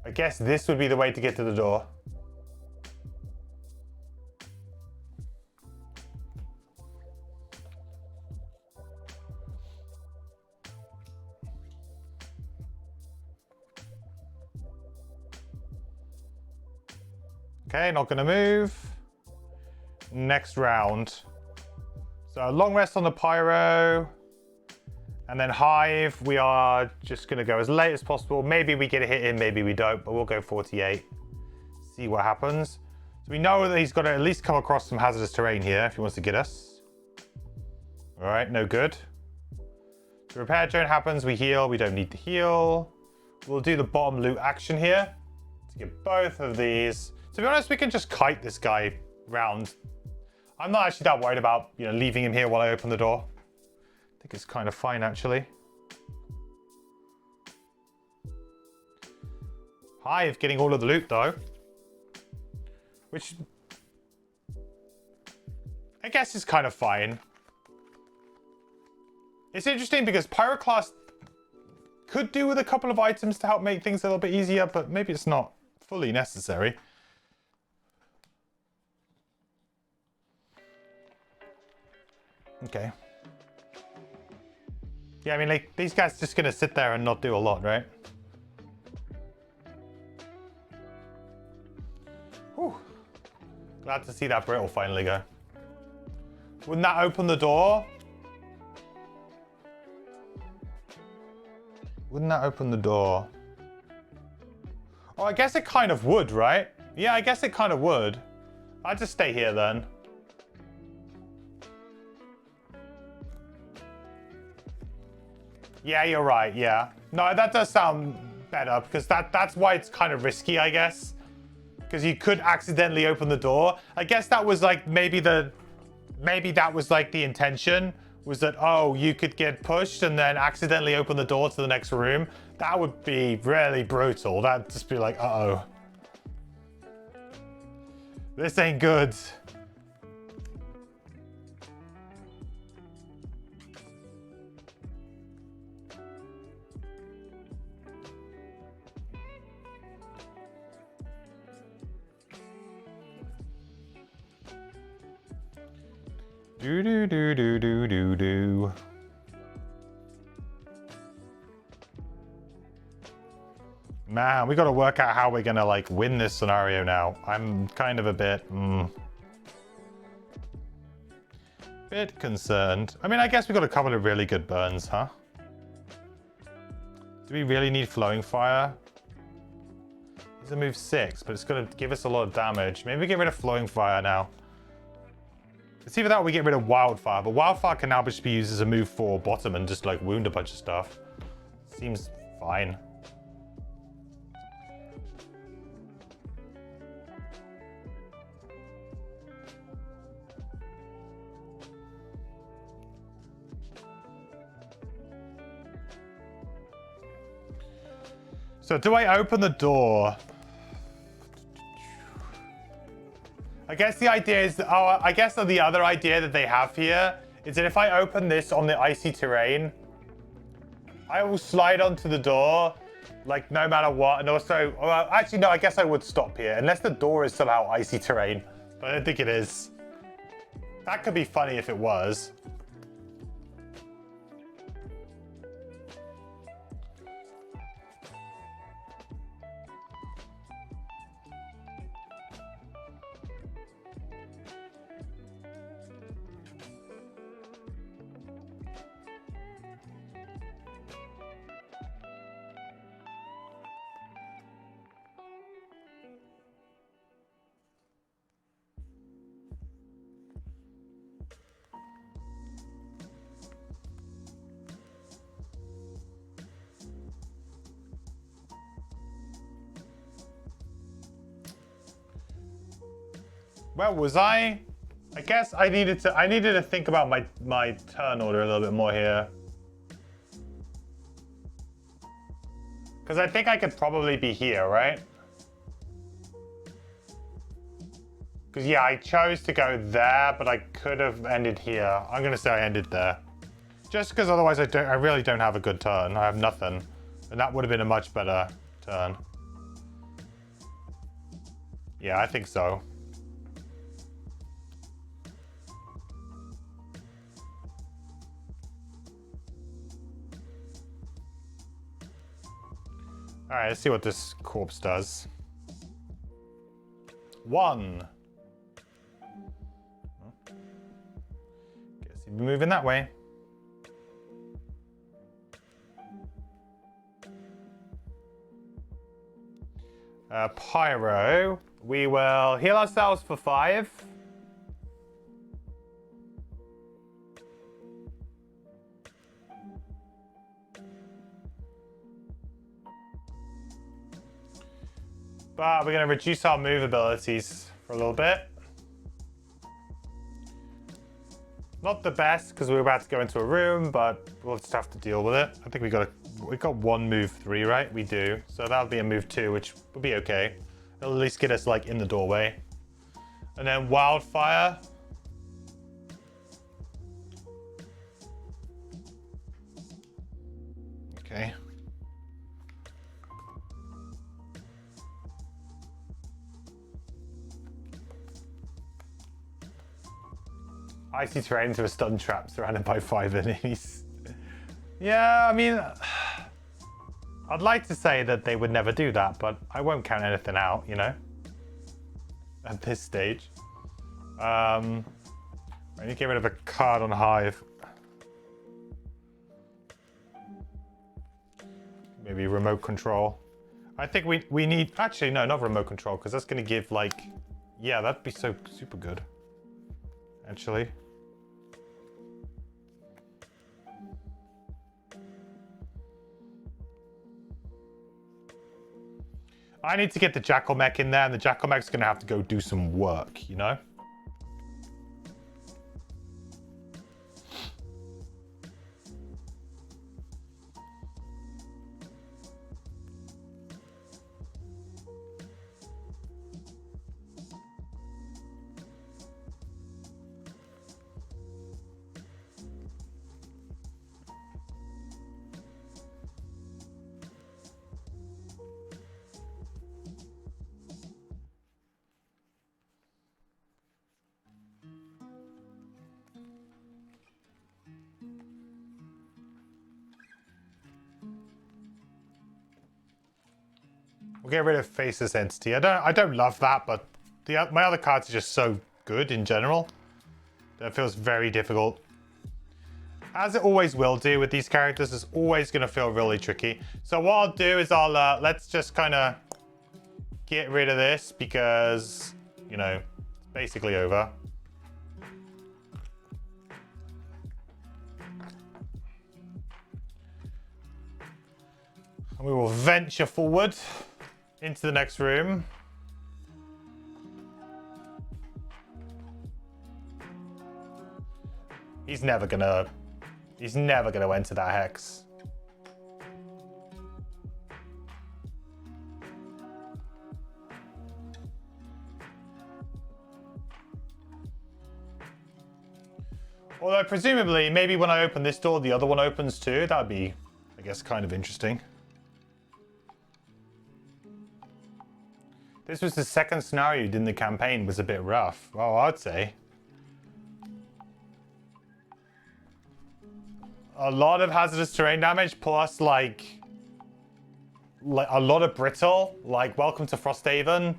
I guess this would be the way to get to the door. Okay, not gonna move. Next round. So long rest on the pyro. And then hive, we are just gonna go as late as possible. Maybe we get a hit in, maybe we don't, but we'll go 48. See what happens. So we know that he's got to at least come across some hazardous terrain here if he wants to get us. All right, no good. The repair drone happens, we heal, we don't need to heal. We'll do the bottom loot action here to get both of these. To be honest, we can just kite this guy round. I'm not actually that worried about, leaving him here while I open the door. I think it's kind of fine, actually. Hive getting all of the loot, though. Which I guess is kind of fine. It's interesting because Pyroclast could do with a couple of items to help make things a little bit easier, but maybe it's not fully necessary. Okay. Yeah, I mean, these guys just gonna sit there and not do a lot, right? Whew. Glad to see that brittle finally go. Wouldn't that open the door? Wouldn't that open the door? Oh, I guess it kind of would, right? Yeah, I guess it kind of would. I'd just stay here then. Yeah, you're right, yeah. No, that does sound better because that's why it's kind of risky, I guess. Because you could accidentally open the door. I guess that was like maybe that was like the intention was that, oh, you could get pushed and then accidentally open the door to the next room. That would be really brutal. That'd just be like, uh-oh. This ain't good. Do do do do do do do. Man, we got to work out how we're gonna like win this scenario now. I'm kind of a bit concerned. I mean, I guess we got a couple of really good burns, huh? Do we really need flowing fire? It's a move 6, but it's gonna give us a lot of damage. Maybe we get rid of flowing fire now. It's either that or we get rid of wildfire, but wildfire can now just be used as a move 4 bottom and just like wound a bunch of stuff. Seems fine. So do I open the door? I guess the idea is, I guess the other idea that they have here is that if I open this on the icy terrain, I will slide onto the door, like no matter what. And also, well, actually, no, I guess I would stop here unless the door is somehow icy terrain. But I don't think it is. That could be funny if it was. Where was I? I guess I needed to think about my turn order a little bit more here. Because I think I could probably be here, right? Because yeah, I chose to go there, but I could have ended here. I'm gonna say I ended there. Just because otherwise I really don't have a good turn. I have nothing. And that would have been a much better turn. Yeah, I think so. All right, let's see what this corpse does. 1. Guess he'd be moving that way. Pyro. We will heal ourselves for 5. But we're going to reduce our move abilities for a little bit. Not the best because we're about to go into a room, but we'll just have to deal with it. I think we got 1 move 3, right? We do. So that'll be a move 2, which will be okay. It'll at least get us like in the doorway. And then wildfire. Okay. Icy terrain to a stun trap surrounded by 5 enemies. Yeah, I mean, I'd like to say that they would never do that, but I won't count anything out, you know, at this stage. I need to get rid of a card on Hive. Maybe remote control. I think we need, actually, no, not remote control, because that's going to give, like, yeah, that'd be so super good, actually. I need to get the Jackal Mech in there, and the Jackal Mech's going to have to go do some work, you know? We'll get rid of Faceless Entity. I don't love that, but my other cards are just so good in general that it feels very difficult. As it always will do with these characters, it's always going to feel really tricky. So what I'll do is let's just kind of get rid of this because, you know, it's basically over. And we will venture forward into the next room. He's never gonna enter that hex. Although presumably, maybe when I open this door, the other one opens too. That'd be, I guess, kind of interesting. This was the second scenario you did in the campaign, was a bit rough. Well, I'd say. A lot of hazardous terrain damage, plus like a lot of brittle. Like, welcome to Frosthaven.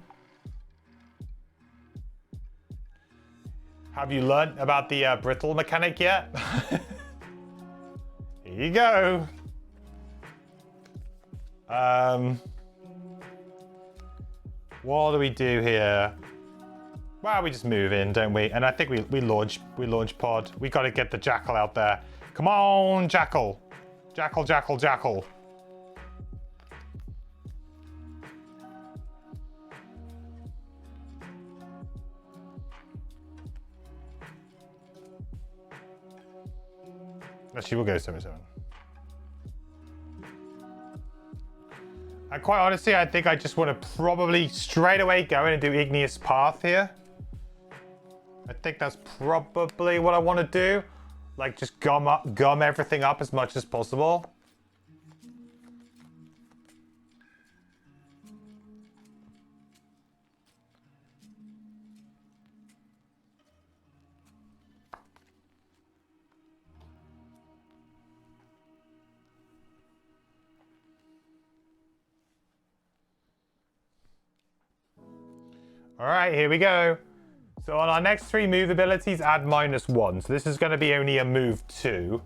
Have you learnt about the brittle mechanic yet? Here you go. What do we do here? Well, we just move in, don't we? And I think we launch pod. We got to get the Jackal out there. Come on, Jackal. Jackal, Jackal, Jackal. Actually, we'll go 77. And quite honestly, I think I just want to probably straight away go in and do Igneous Path here. I think that's probably what I want to do. Like, just gum everything up as much as possible. All right, here we go. So on our next 3 move abilities, add -1. So this is going to be only a move 2.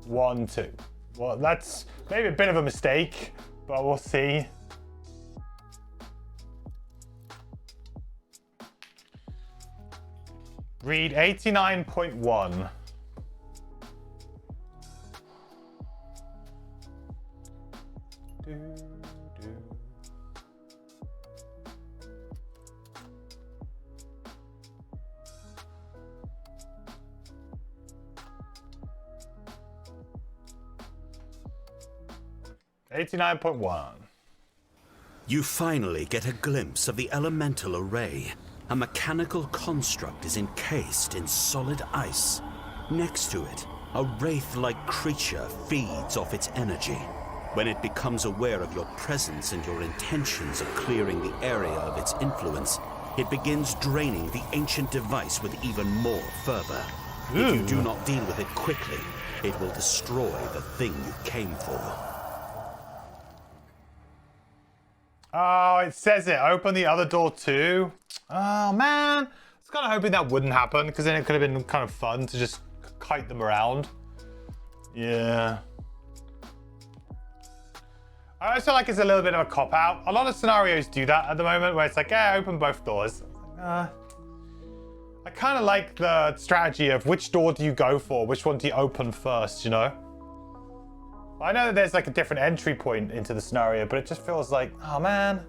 1, 2. Well, that's maybe a bit of a mistake, but we'll see. Read 89.1. $89.1. You finally get a glimpse of the elemental array. A mechanical construct is encased in solid ice. Next to it, a wraith-like creature feeds off its energy. When it becomes aware of your presence and your intentions of clearing the area of its influence, it begins draining the ancient device with even more fervor. If you do not deal with it quickly, it will destroy the thing you came for. Oh, it says it. Open the other door too. Oh, man. I was kind of hoping that wouldn't happen, because then it could have been kind of fun to just kite them around. Yeah. I always feel like it's a little bit of a cop-out. A lot of scenarios do that at the moment, where it's like, yeah, open both doors. I kind of like the strategy of which door do you go for? Which one do you open first, you know? I know that there's like a different entry point into the scenario, but it just feels like, oh man.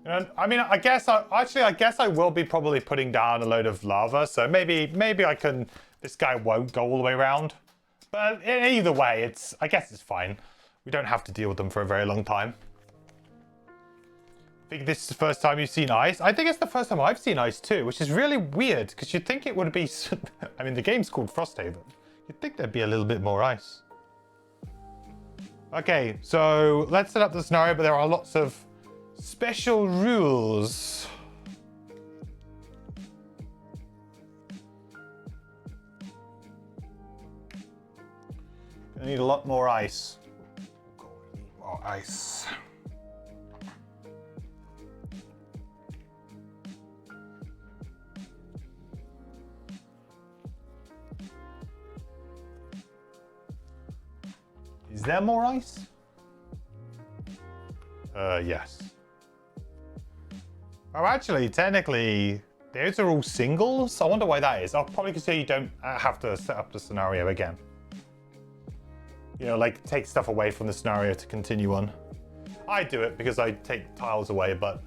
And I mean, I guess I will be probably putting down a load of lava, so maybe I can. This guy won't go all the way around, but either way, I guess it's fine. We don't have to deal with them for a very long time. I think this is the first time you've seen ice. I think it's the first time I've seen ice too, which is really weird because you'd think it would be. I mean, the game's called Frosthaven. You'd think there'd be a little bit more ice. Okay, so let's set up the scenario, but there are lots of special rules. Gonna need a lot more ice. More ice. Is there more ice? Yes. Oh, actually, technically, those are all singles. I wonder why that is. Oh, probably because you don't have to set up the scenario again. You know, like take stuff away from the scenario to continue on. I do it because I take tiles away, but...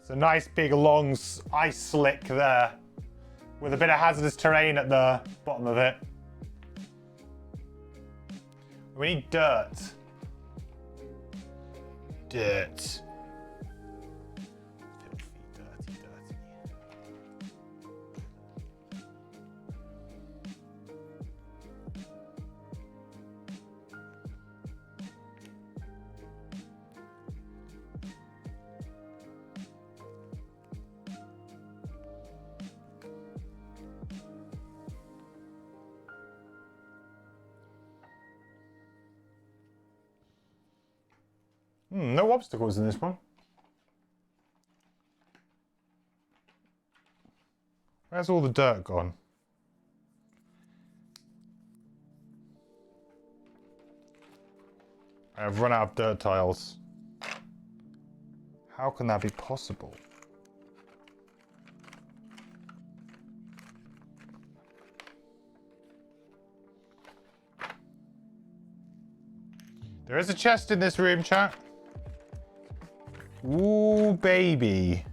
It's a nice big long ice slick there with a bit of hazardous terrain at the bottom of it. We need dirt. Dirt. Filthy, dirty, dirty. No obstacles in this one. Where's all the dirt gone? I've run out of dirt tiles. How can that be possible? There is a chest in this room, chat. Ooh, baby.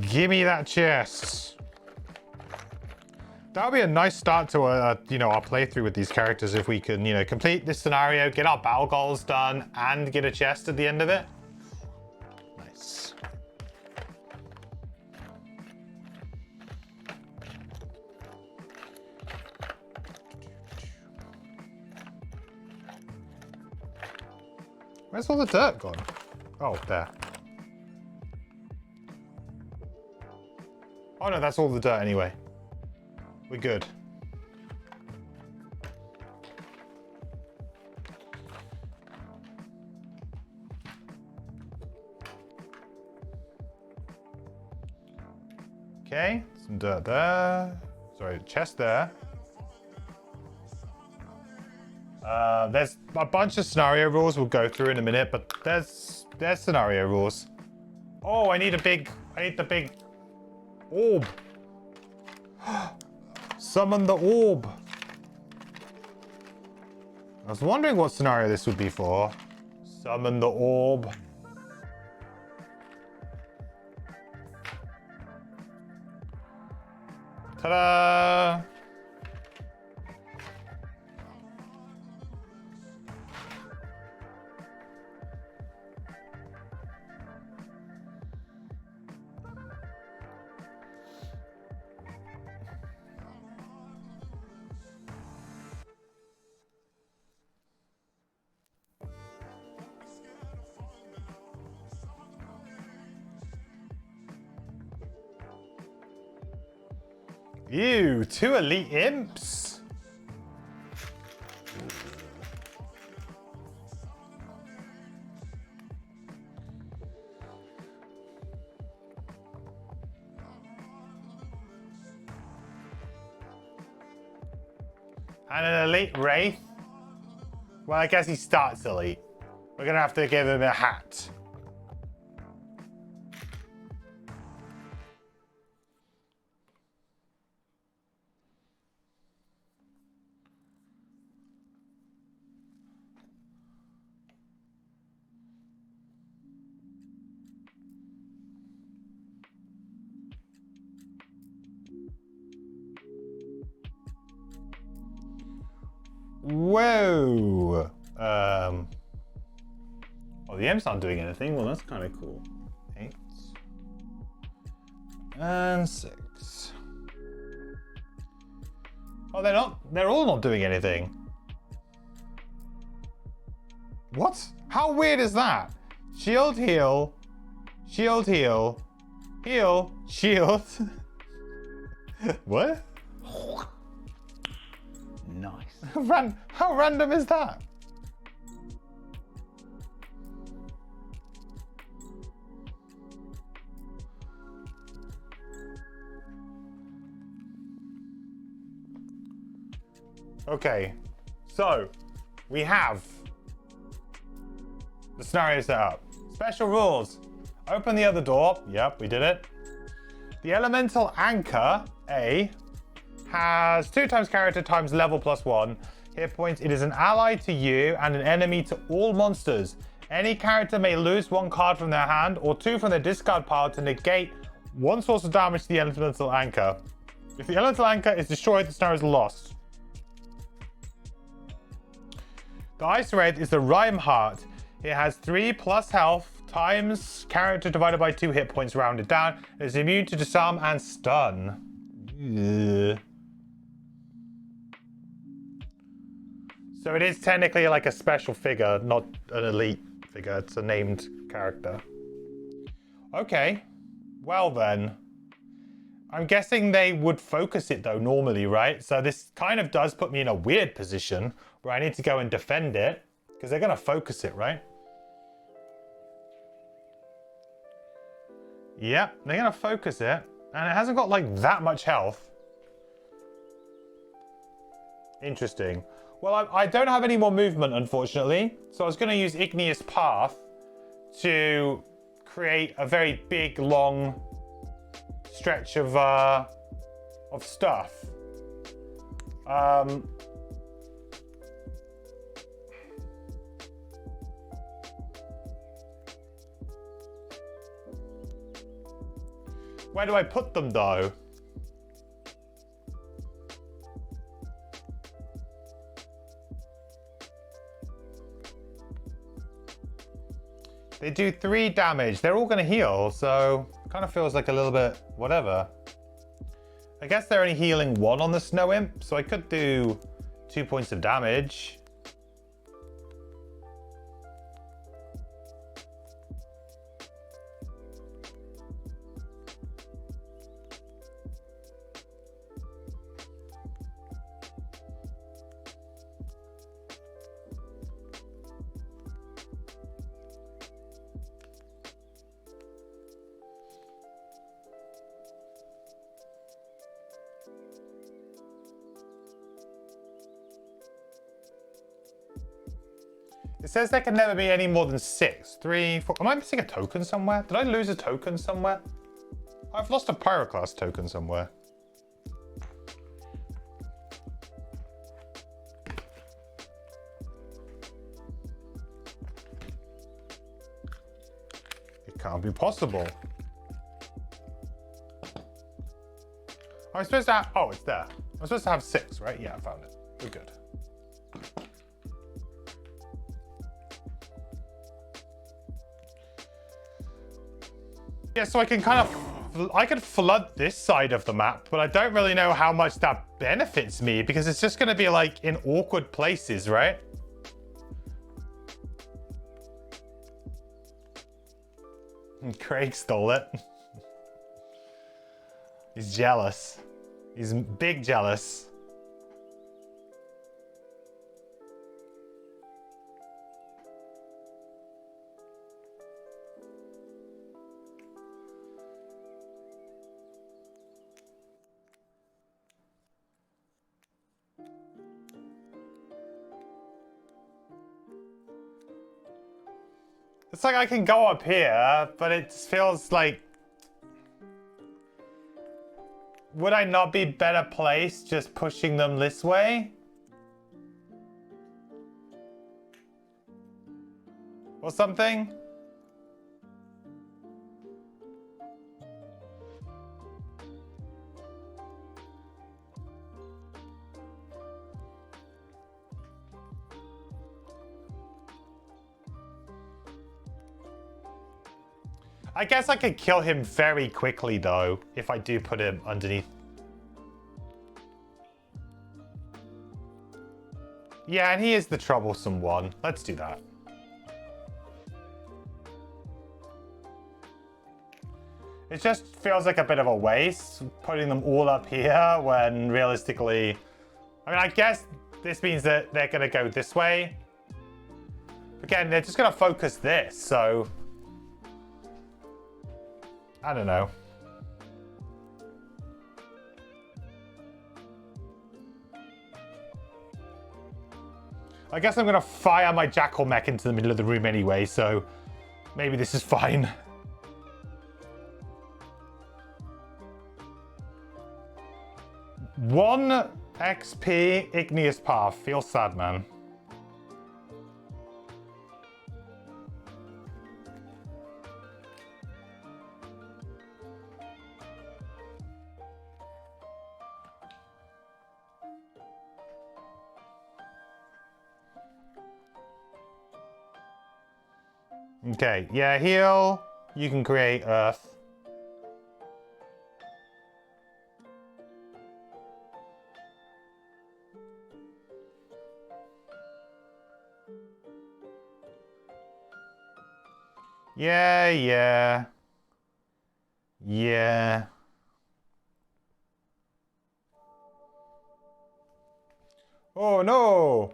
Gimme that chest. That would be a nice start to our playthrough with these characters if we can, complete this scenario, get our battle goals done, and get a chest at the end of it. Nice. Where's all the dirt gone? Oh, there. Oh no, that's all the dirt anyway. We're good. Okay, some dirt there. Sorry, chest there. There's a bunch of scenario rules we'll go through in a minute, but there's scenario rules. Oh, I need the big orb. Summon the orb. I was wondering what scenario this would be for. Summon the orb. Ta-da! Ew, 2 elite imps. And an elite wraith. Well, I guess he starts elite. We're gonna have to give him a hat. Whoa! Oh, the imps aren't doing anything. Well, that's kind of cool. 8 and 6. Oh, they're not. They're all not doing anything. What? How weird is that? Shield, heal. Shield, heal. Heal, shield. What? Nice. How random is that? Okay, so we have the scenario set up. Special rules. Open the other door. Yep, we did it. The elemental anchor, A, has 2 times character times level +1 hit points. It is an ally to you and an enemy to all monsters. Any character may lose 1 card from their hand or 2 from their discard pile to negate 1 source of damage to the elemental anchor. If the elemental anchor is destroyed, the scenario is lost. The Ice Wraith is the Rhyme Heart. It has 3+ health times character divided by 2 hit points rounded down. It is immune to disarm and stun. Ugh. So it is technically like a special figure, not an elite figure. It's a named character. Okay. Well then. I'm guessing they would focus it though normally, right? So this kind of does put me in a weird position where I need to go and defend it because they're going to focus it, right? Yep, they're going to focus it. And it hasn't got like that much health. Interesting. Well, I don't have any more movement, unfortunately. So I was going to use Igneous Path to create a very big, long stretch of stuff. Where do I put them, though? They do 3 damage. They're all going to heal, so kind of feels like a little bit whatever. I guess they're only healing 1 on the Snow Imp, so I could do 2 points of damage. It says there can never be any more than 6. 3, 4. Am I missing a token somewhere? Did I lose a token somewhere? I've lost a Pyroclast token somewhere. It can't be possible. I'm supposed to have... Oh, it's there. I'm supposed to have 6, right? Yeah, I found it. We're good. Yeah, so I can kind of, I could flood this side of the map, but I don't really know how much that benefits me because it's just going to be like in awkward places, right? Craig stole it. He's jealous. He's big jealous. It's like I can go up here, but it feels like... Would I not be better placed just pushing them this way? Or something? I guess I could kill him very quickly, though, if I do put him underneath. Yeah, and he is the troublesome one. Let's do that. It just feels like a bit of a waste, putting them all up here when realistically... I mean, I guess this means that they're going to go this way. Again, they're just going to focus this, so... I don't know. I guess I'm going to fire my Jackal mech into the middle of the room anyway, so maybe this is fine. One XP Igneous Path. Feels sad, man. Okay, yeah, heal. You can create Earth. Yeah. Oh no!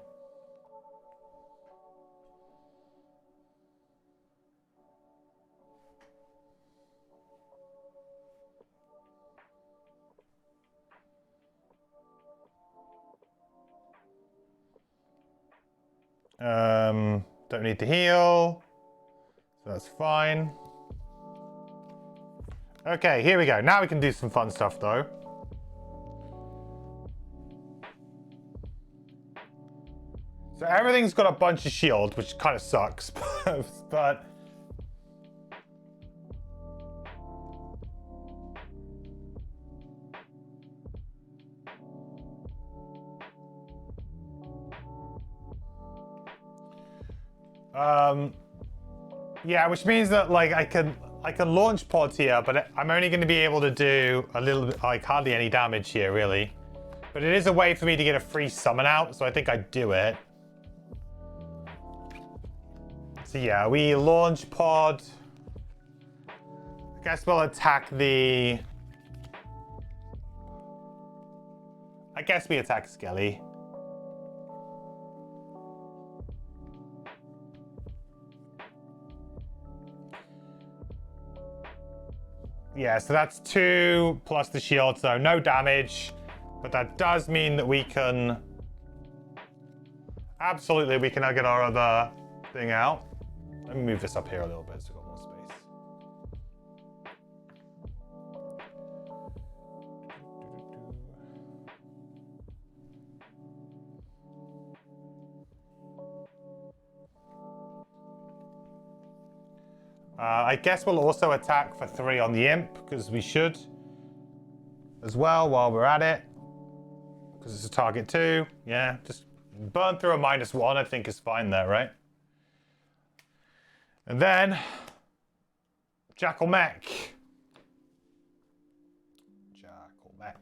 Don't need to heal. So that's fine. Okay, here we go. Now we can do some fun stuff though. So everything's got a bunch of shield, which kind of sucks, but yeah, which means that like I can launch pods here, but I'm only going to be able to do a little bit, like hardly any damage here really. But it is a way for me to get a free summon out, so I think I'd do it. So yeah, we launch pod. I guess we'll attack the... I guess we attack Skelly. Yeah, so that's 2 plus the shield, so no damage. But that does mean that we can... Absolutely, we can now get our other thing out. Let me move this up here a little bit so we've got more space. I guess we'll also attack for 3 on the imp, because we should as well while we're at it. Because it's a target 2. Yeah, just burn through a -1, I think is fine there, right? And then Jackal Mech. Jackal Mech.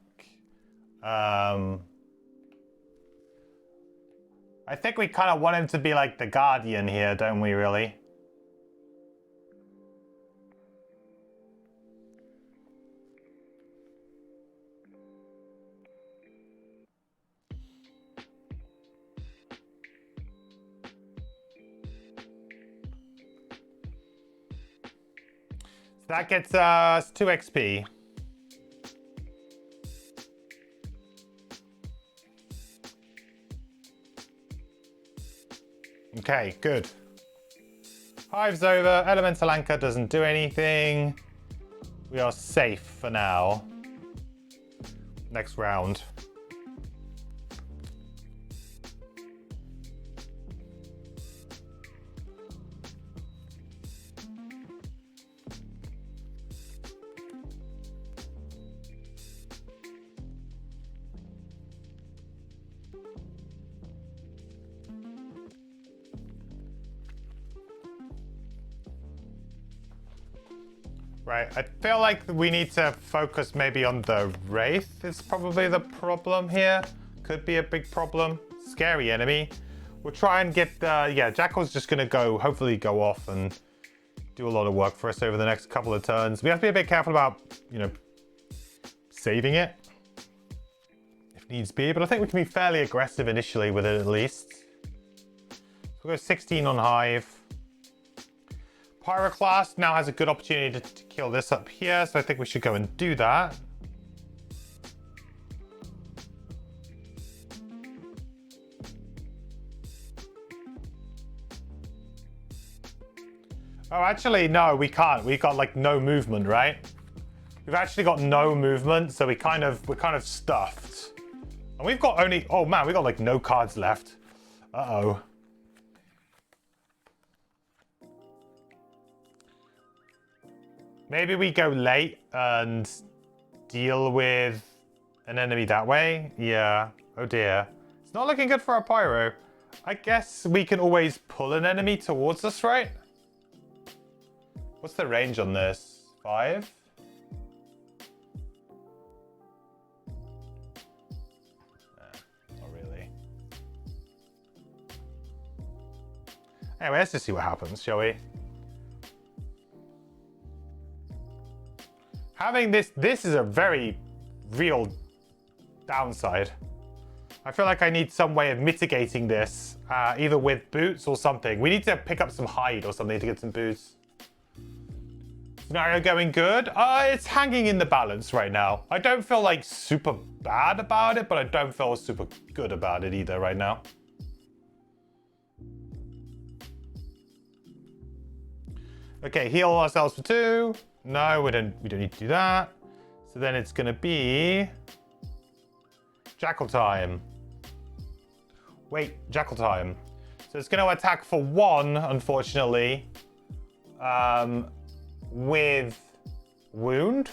I think we kind of want him to be like the Guardian here, don't we, really? That gets us 2 XP. Okay, good. Hive's over. Elemental Anchor doesn't do anything. We are safe for now. Next round. Right, I feel like we need to focus maybe on the Wraith is probably the problem here. Could be a big problem. Scary enemy. We'll try and get the... Yeah, Jackal's just going to go, hopefully go off and do a lot of work for us over the next couple of turns. We have to be a bit careful about, you know, saving it. If needs be. But I think we can be fairly aggressive initially with it at least. So we'll go 16 on Hive. Pyroclast now has a good opportunity to kill this up here, so I think we should go and do that. Oh, actually, no, we can't. We've got like no movement, right? We've actually got no movement, so we're kind of stuffed. And we've got only... Oh man, we've got like no cards left. Uh-oh. Maybe we go late and deal with an enemy that way. Yeah. Oh dear. It's not looking good for our Pyro. I guess we can always pull an enemy towards us, right? What's the range on this? 5? Not really. Anyway, let's just see what happens, shall we? Having this is a very real downside. I feel like I need some way of mitigating this, either with boots or something. We need to pick up some hide or something to get some boots. Scenario going good? It's hanging in the balance right now. I don't feel like super bad about it, but I don't feel super good about it either right now. Okay, heal ourselves for 2. No, we don't need to do that. So then it's gonna be Jackal time. Wait, Jackal time. So it's gonna attack for 1, unfortunately. With wound.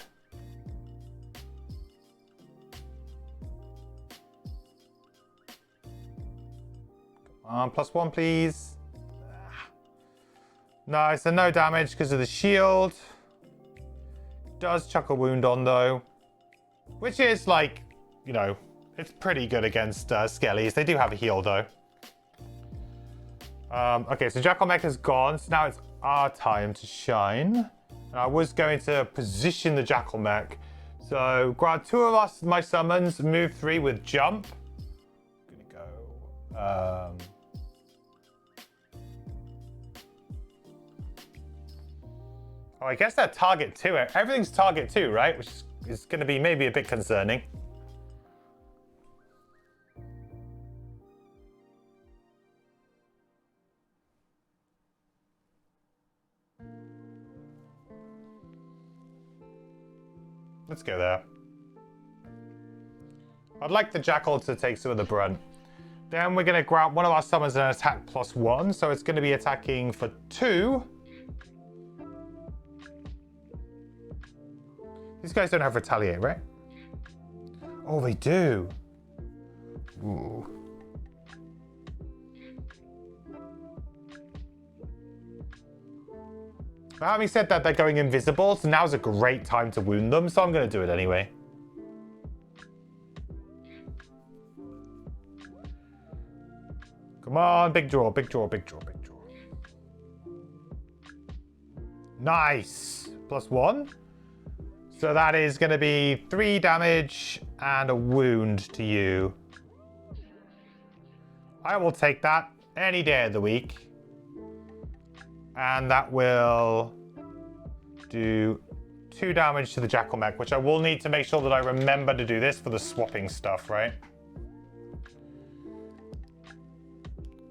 Come on, +1, please. No, so no damage because of the shield. Does chuck a wound on though, which is like, you know, it's pretty good against skellies. They do have a heal though. Okay, so Jackal Mech is gone, so now it's our time to shine. And I was going to position the Jackal Mech. So grab 2 of my summons, move 3 with jump. I'm gonna go. Oh, I guess they're target 2. Everything's target 2, right? Which is going to be maybe a bit concerning. Let's go there. I'd like the Jackal to take some of the brunt. Then we're going to grab one of our summons and attack +1. So it's going to be attacking for 2. These guys don't have retaliate, right? Oh, they do. Ooh. But having said that, they're going invisible, so now's a great time to wound them, so I'm going to do it anyway. Come on, big draw, big draw, big draw, big draw. Nice. +1. So that is going to be 3 damage and a wound to you. I will take that any day of the week. And that will do 2 damage to the Jackal Mech, which I will need to make sure that I remember to do this for the swapping stuff, right?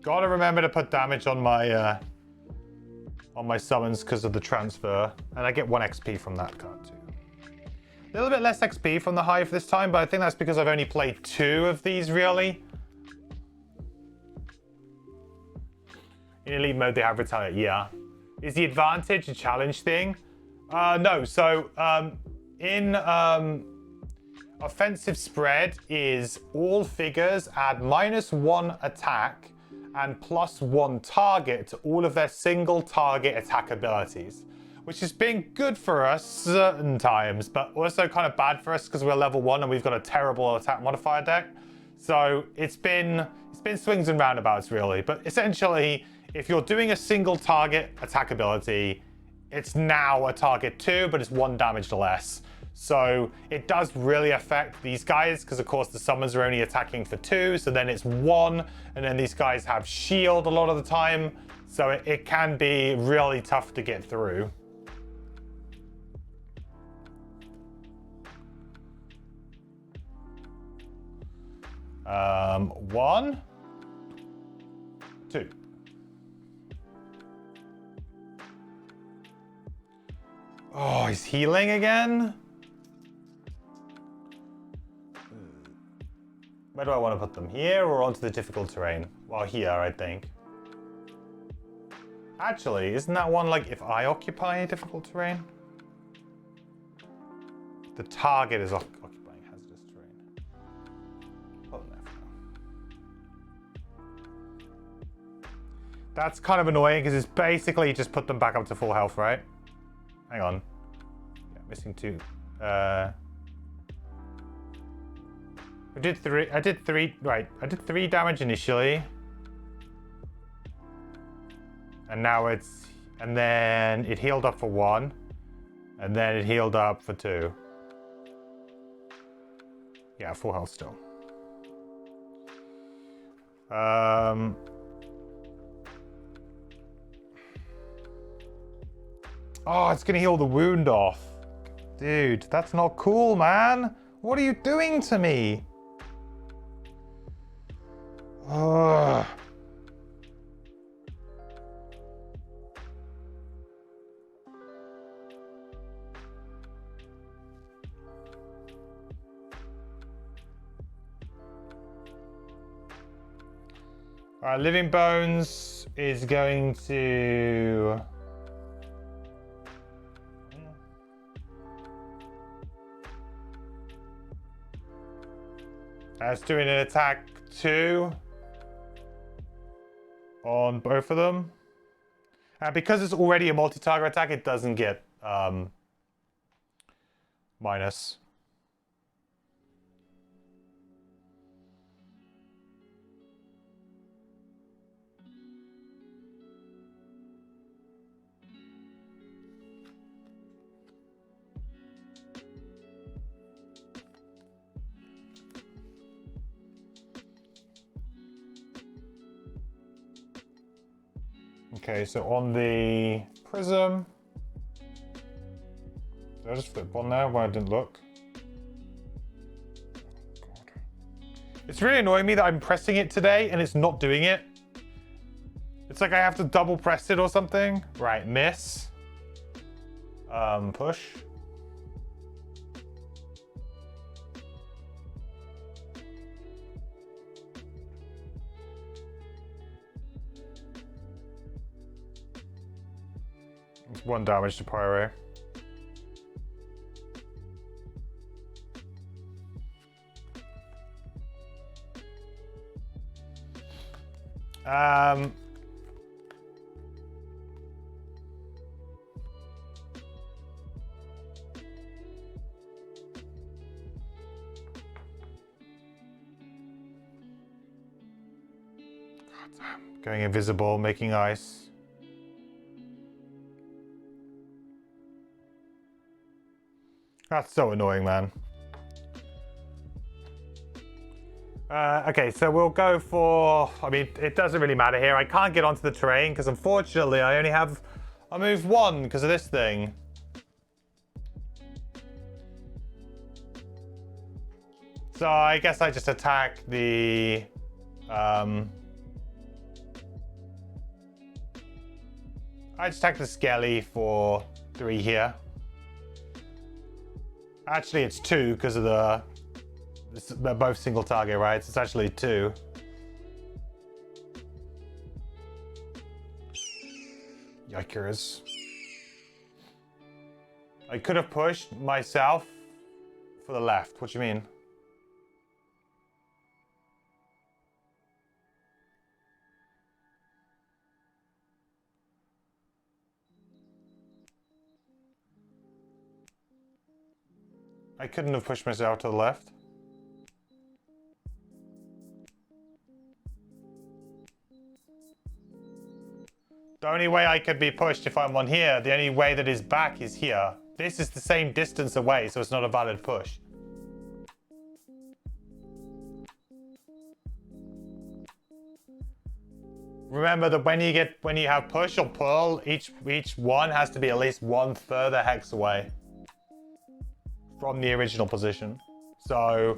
Gotta remember to put damage on my summons because of the transfer. And I get 1 XP from that card too. A little bit less XP from the hive this time, but I think that's because I've only played 2 of these, really. In elite mode, they have retaliate, yeah. Is the advantage a challenge thing? No, so in offensive spread is all figures add -1 attack and +1 target to all of their single target attack abilities. Which has been good for us certain times, but also kind of bad for us because we're level 1 and we've got a terrible attack modifier deck. So it's been swings and roundabouts really. But essentially, if you're doing a single target attack ability, it's now a target 2, but it's 1 damage less. So it does really affect these guys because of course the summons are only attacking for 2, so then it's 1, and then these guys have shield a lot of the time. So it can be really tough to get through. One, 2. Oh, he's healing again? Where do I want to put them? Here or onto the difficult terrain? Well, here, I think. Actually, isn't that one like if I occupy a difficult terrain? The target is occupying hazardous terrain. Oh, no. That's kind of annoying because it's basically just put them back up to full health, right? Hang on. Yeah, missing 2. I did 3, right. I did 3 damage initially. And now and then it healed up for 1. And then it healed up for 2. Yeah, full health still. Oh, it's gonna heal the wound off. Dude, that's not cool, man. What are you doing to me? Ugh. Alright, Living Bones is going to... It's doing an attack 2 on both of them. And because it's already a multi-target attack, it doesn't get minus. Okay, so on the Prism, did I just flip on there when I didn't look? Oh, God. It's really annoying me that I'm pressing it today and it's not doing it. It's like I have to double press it or something. Right, miss. Push. It's 1 damage to Pyro. Going invisible, making ice. That's so annoying, man. Okay, so we'll go for... I mean, it doesn't really matter here. I can't get onto the terrain because unfortunately I only have... I moved 1 because of this thing. So I guess I just attack the... I just attack the Skelly for 3 here. Actually, it's 2 because of the... They're both single target, right? It's actually 2. Yikers. I could have pushed myself for the left. What do you mean? I couldn't have pushed myself to the left. The only way I could be pushed if I'm on here, the only way that his back is here. This is the same distance away, so it's not a valid push. Remember that when you have push or pull, each one has to be at least 1 further hex away from the original position. So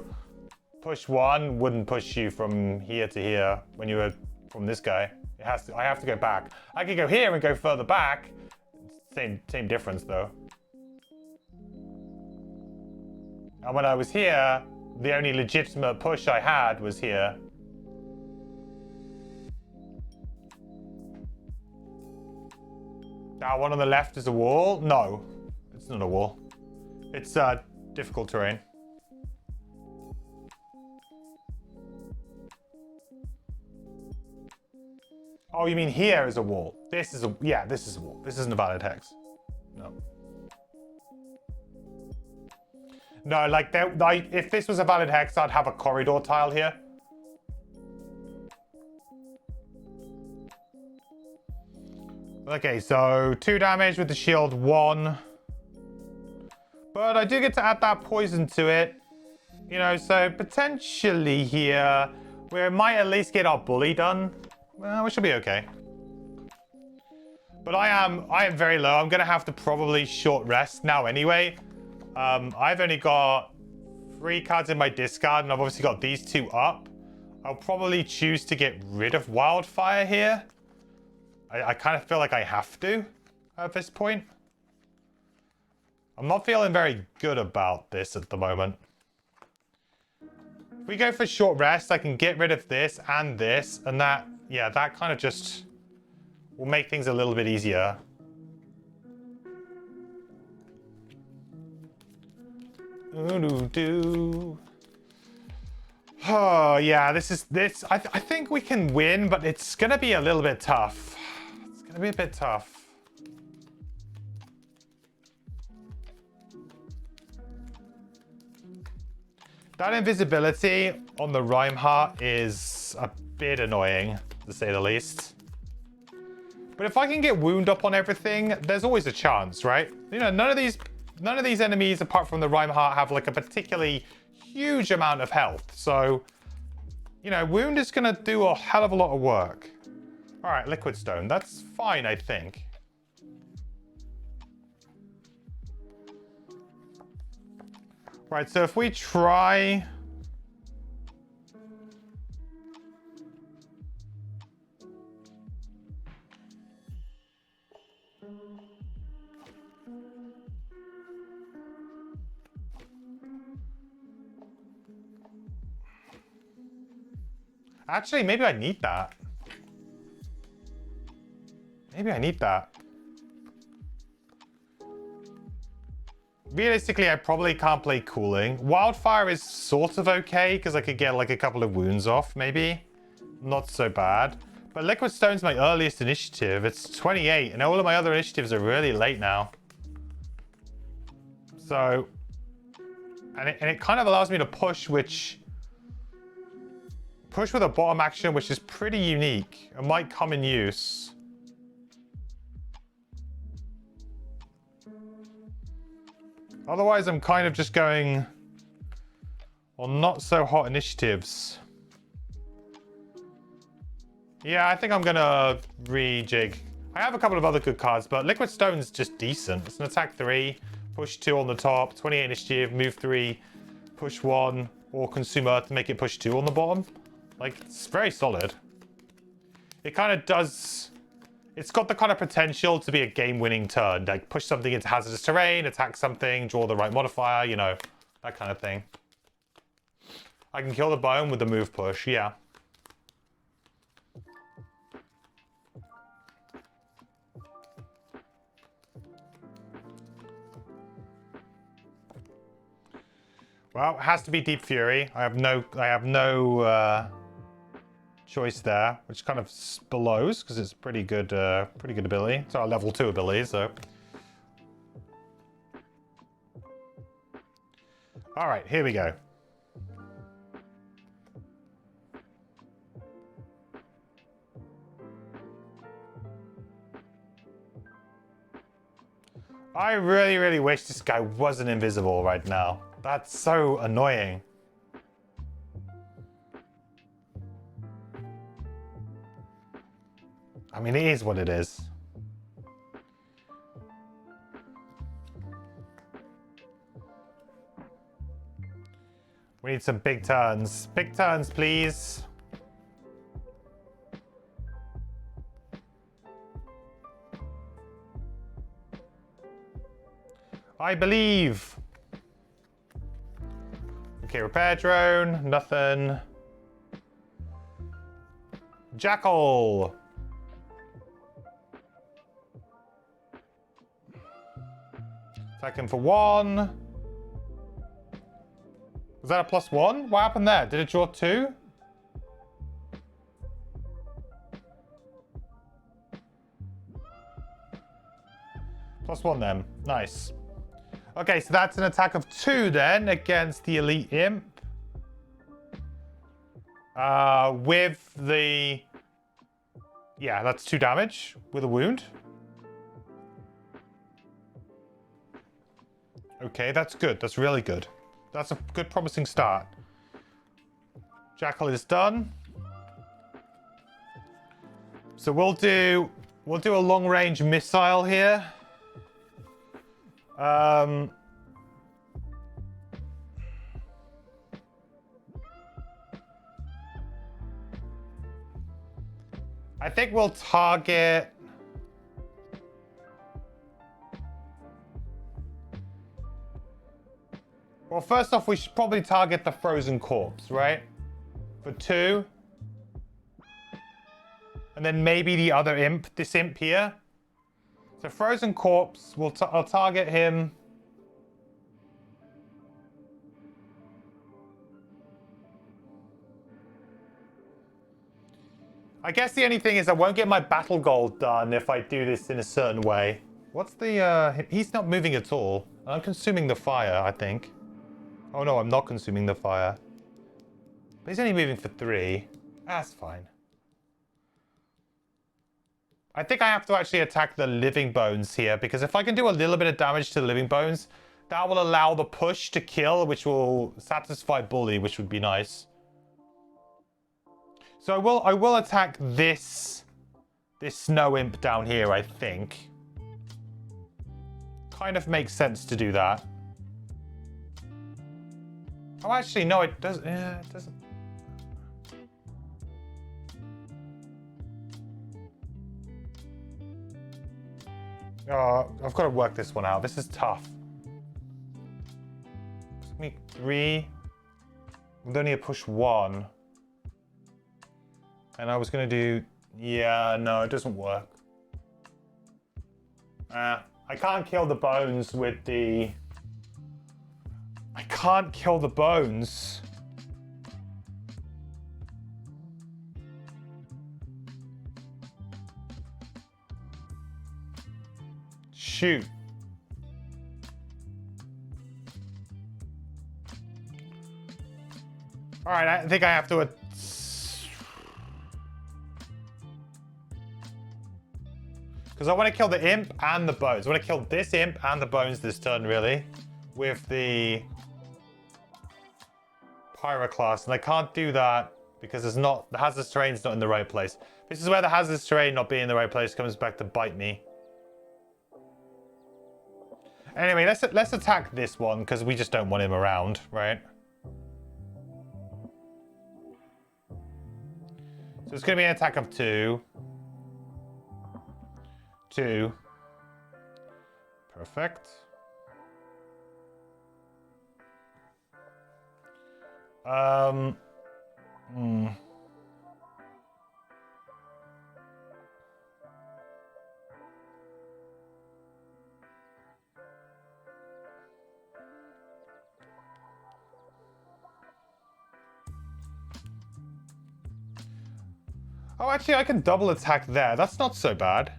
push 1 wouldn't push you from here to here when you were from this guy. I have to go back. I could go here and go further back. Same difference though. And when I was here, the only legitimate push I had was here. Now one on the left is a wall? No, it's not a wall. It's difficult terrain. Oh, you mean here is a wall? This is a... Yeah, this is a wall. This isn't a valid hex. No. No, like, if this was a valid hex, I'd have a corridor tile here. Okay, so 2 damage with the shield, 1. But I do get to add that poison to it. You know, so potentially here, We might at least get our bully done. Well, we should be okay. But I am very low. I'm going to have to probably short rest now anyway. I've only got 3 cards in my discard, and I've obviously got these 2 up. I'll probably choose to get rid of Wildfire here. I kind of feel like I have to at this point. I'm not feeling very good about this at the moment. If we go for short rest, I can get rid of this and this, and that, yeah, that kind of just will make things a little bit easier. Oh, yeah, I think we can win, but it's going to be a little bit tough. It's going to be a bit tough. That invisibility on the Reinhardt is a bit annoying, to say the least. But if I can get wound up on everything, there's always a chance, right? You know, none of these enemies, apart from the Reinhardt, have like a particularly huge amount of health. So, you know, wound is going to do a hell of a lot of work. All right, Liquid Stone. That's fine, I think. Right, so if we try... Actually, maybe I need that. Maybe I need that. Realistically, I probably can't play Cooling. Wildfire is sort of okay, because I could get like a couple of wounds off, maybe. Not so bad. But Liquid Stone's my earliest initiative. It's 28, and all of my other initiatives are really late now. So... And it kind of allows me to push, which... Push with a bottom action, which is pretty unique. It might come in use. Otherwise, I'm kind of just going on not so hot initiatives. Yeah, I think I'm gonna rejig. I have a couple of other good cards, but Liquid Stone's just decent. It's an attack 3, push 2 on the top, 28 initiative, move 3, push 1, or consume Earth to make it push 2 on the bottom. Like, it's very solid. It kind of does... It's got the kind of potential to be a game-winning turn. Like, push something into hazardous terrain, attack something, draw the right modifier, you know, that kind of thing. I can kill the bone with the move push, yeah. Well, it has to be Deep Fury. I have no choice there, which kind of blows because it's pretty good ability. It's our level 2 ability, so. All right, here we go. I really, really wish this guy wasn't invisible right now. That's so annoying. I mean, it is what it is. We need some big turns. Big turns, please. I believe. Okay, repair drone, nothing. Jackal. Attack him for 1. Was that a +1? What happened there? Did it draw 2? +1 then. Nice. Okay, so that's an attack of 2 then against the Elite Imp. With the... Yeah, that's 2 damage with a wound. Okay, that's good. That's really good. That's a good promising start. Jackal is done. So we'll do a long range missile here. I think we'll target. Well, first off, we should probably target the frozen corpse, right? For 2. And then maybe the other imp, this imp here. So frozen corpse, I'll target him. I guess the only thing is I won't get my battle gold done if I do this in a certain way. What's the, he's not moving at all. I'm consuming the fire, I think. Oh no, I'm not consuming the fire. But he's only moving for 3. That's fine. I think I have to actually attack the living bones here, because if I can do a little bit of damage to the living bones, that will allow the push to kill, which will satisfy bully, which would be nice. So I will attack this snow imp down here, I think. Kind of makes sense to do that. Oh, actually, no, it doesn't. Yeah, it doesn't. Oh, I've got to work this one out. This is tough. Took me 3. With only a push 1. And I was going to do... Yeah, no, it doesn't work. I can't kill the bones with the... I can't kill the bones. Shoot. All right, I think I have to... Because I want to kill the imp and the bones. I want to kill this imp and the bones this turn, really. With the Pyroclast. And I can't do that because it's not... The hazardous terrain's not in the right place. This is where the hazardous terrain not being in the right place comes back to bite me. Anyway, let's attack this one because we just don't want him around, right? So it's going to be an attack of 2. 2. Perfect. Oh, actually, I can double attack there. That's not so bad.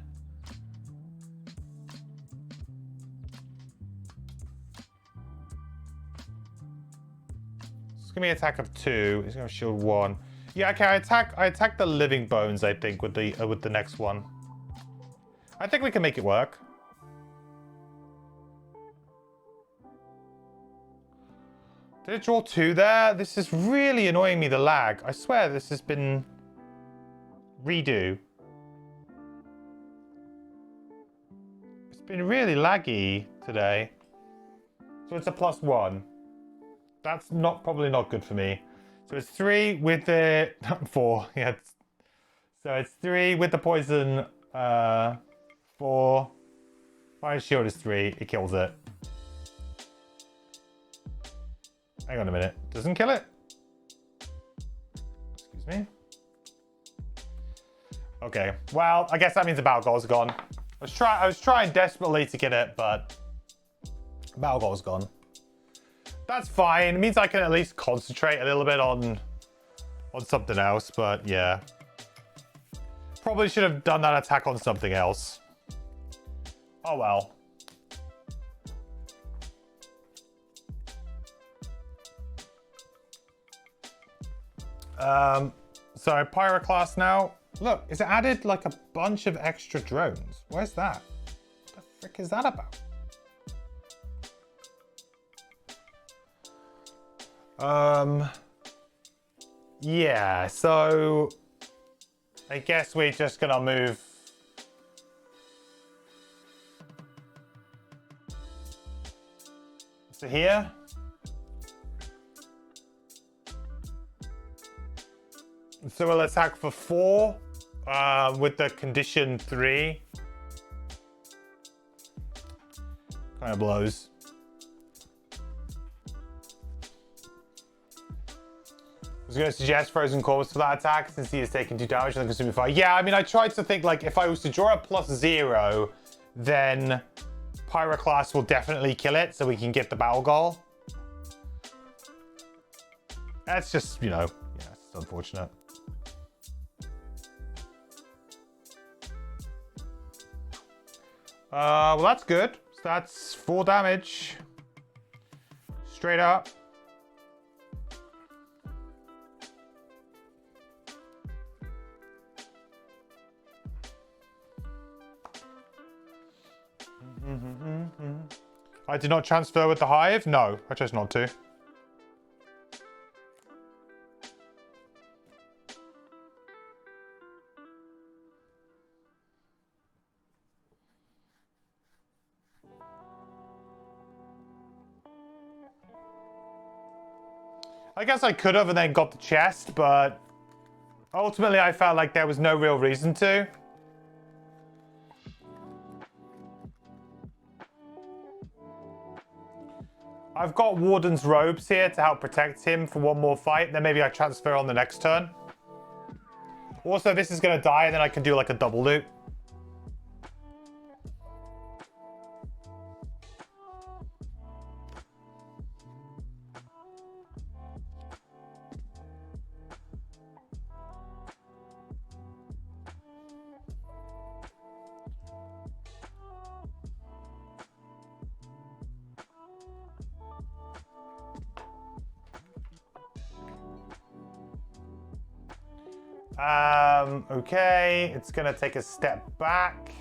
It's gonna be an attack of 2. He's gonna shield 1. Yeah, okay. I attack the living bones. I think with the next one. I think we can make it work. Did it draw 2 there? This is really annoying me. The lag. I swear this has been. Redo. It's been really laggy today. So it's a +1. That's probably not good for me. So it's 3 with the 4. Yeah. So it's 3 with the poison. 4. Fire shield is 3. It kills it. Hang on a minute. Doesn't kill it. Excuse me. Okay, well, I guess that means the battle goal's gone. I was trying desperately to get it, but battle goal's gone. That's fine. It means I can at least concentrate a little bit on something else, but yeah. Probably should have done that attack on something else. Oh well. So Pyroclast now. Look, it's added like a bunch of extra drones. Where's that? What the frick is that about? Yeah, so I guess we're just gonna move. To here. So we'll attack for 4 with the condition 3. Kind of blows. I was going to suggest Frozen Corpse for that attack since he is taking 2 damage and consuming fire. Yeah, I mean, I tried to think like if I was to draw a +0, then Pyroclast will definitely kill it so we can get the battle goal. That's just, you know, yeah, it's unfortunate. Well, that's good. So that's 4 damage. Straight up. I did not transfer with the hive? No, I chose not to. I guess I could have and then got the chest, but ultimately I felt like there was no real reason to. I've got Warden's robes here to help protect him for 1 more fight. Then maybe I transfer on the next turn. Also, this is going to die and then I can do like a double loop. Okay, it's gonna take a step back.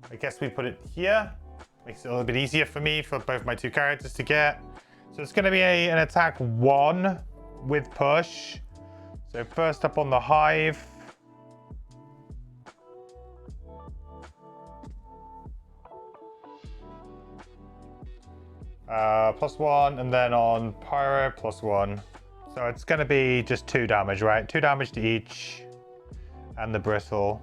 I guess we put it here. Makes it a little bit easier for me for both my 2 characters to get. So it's gonna be an attack 1 with push. So first up on the hive. +1, and then on Pyro +1. So it's going to be just 2 damage, right? 2 damage to each. And the bristle.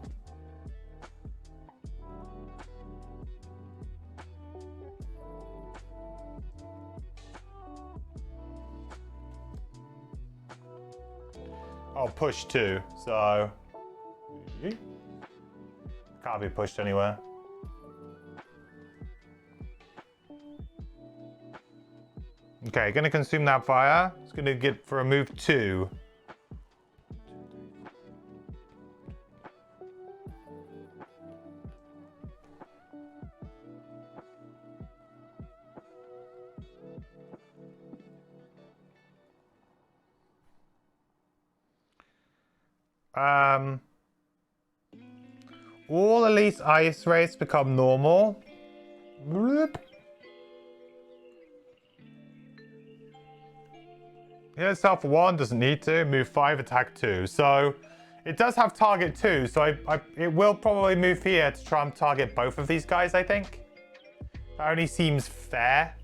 Oh, push 2. So... can't be pushed anywhere. Okay, gonna consume that fire. It's gonna get for a move 2. All elite ice rates become normal. Heal itself for 1, doesn't need to. Move 5, attack 2. So it does have target 2, so it will probably move here to try and target both of these guys, I think. That only seems fair.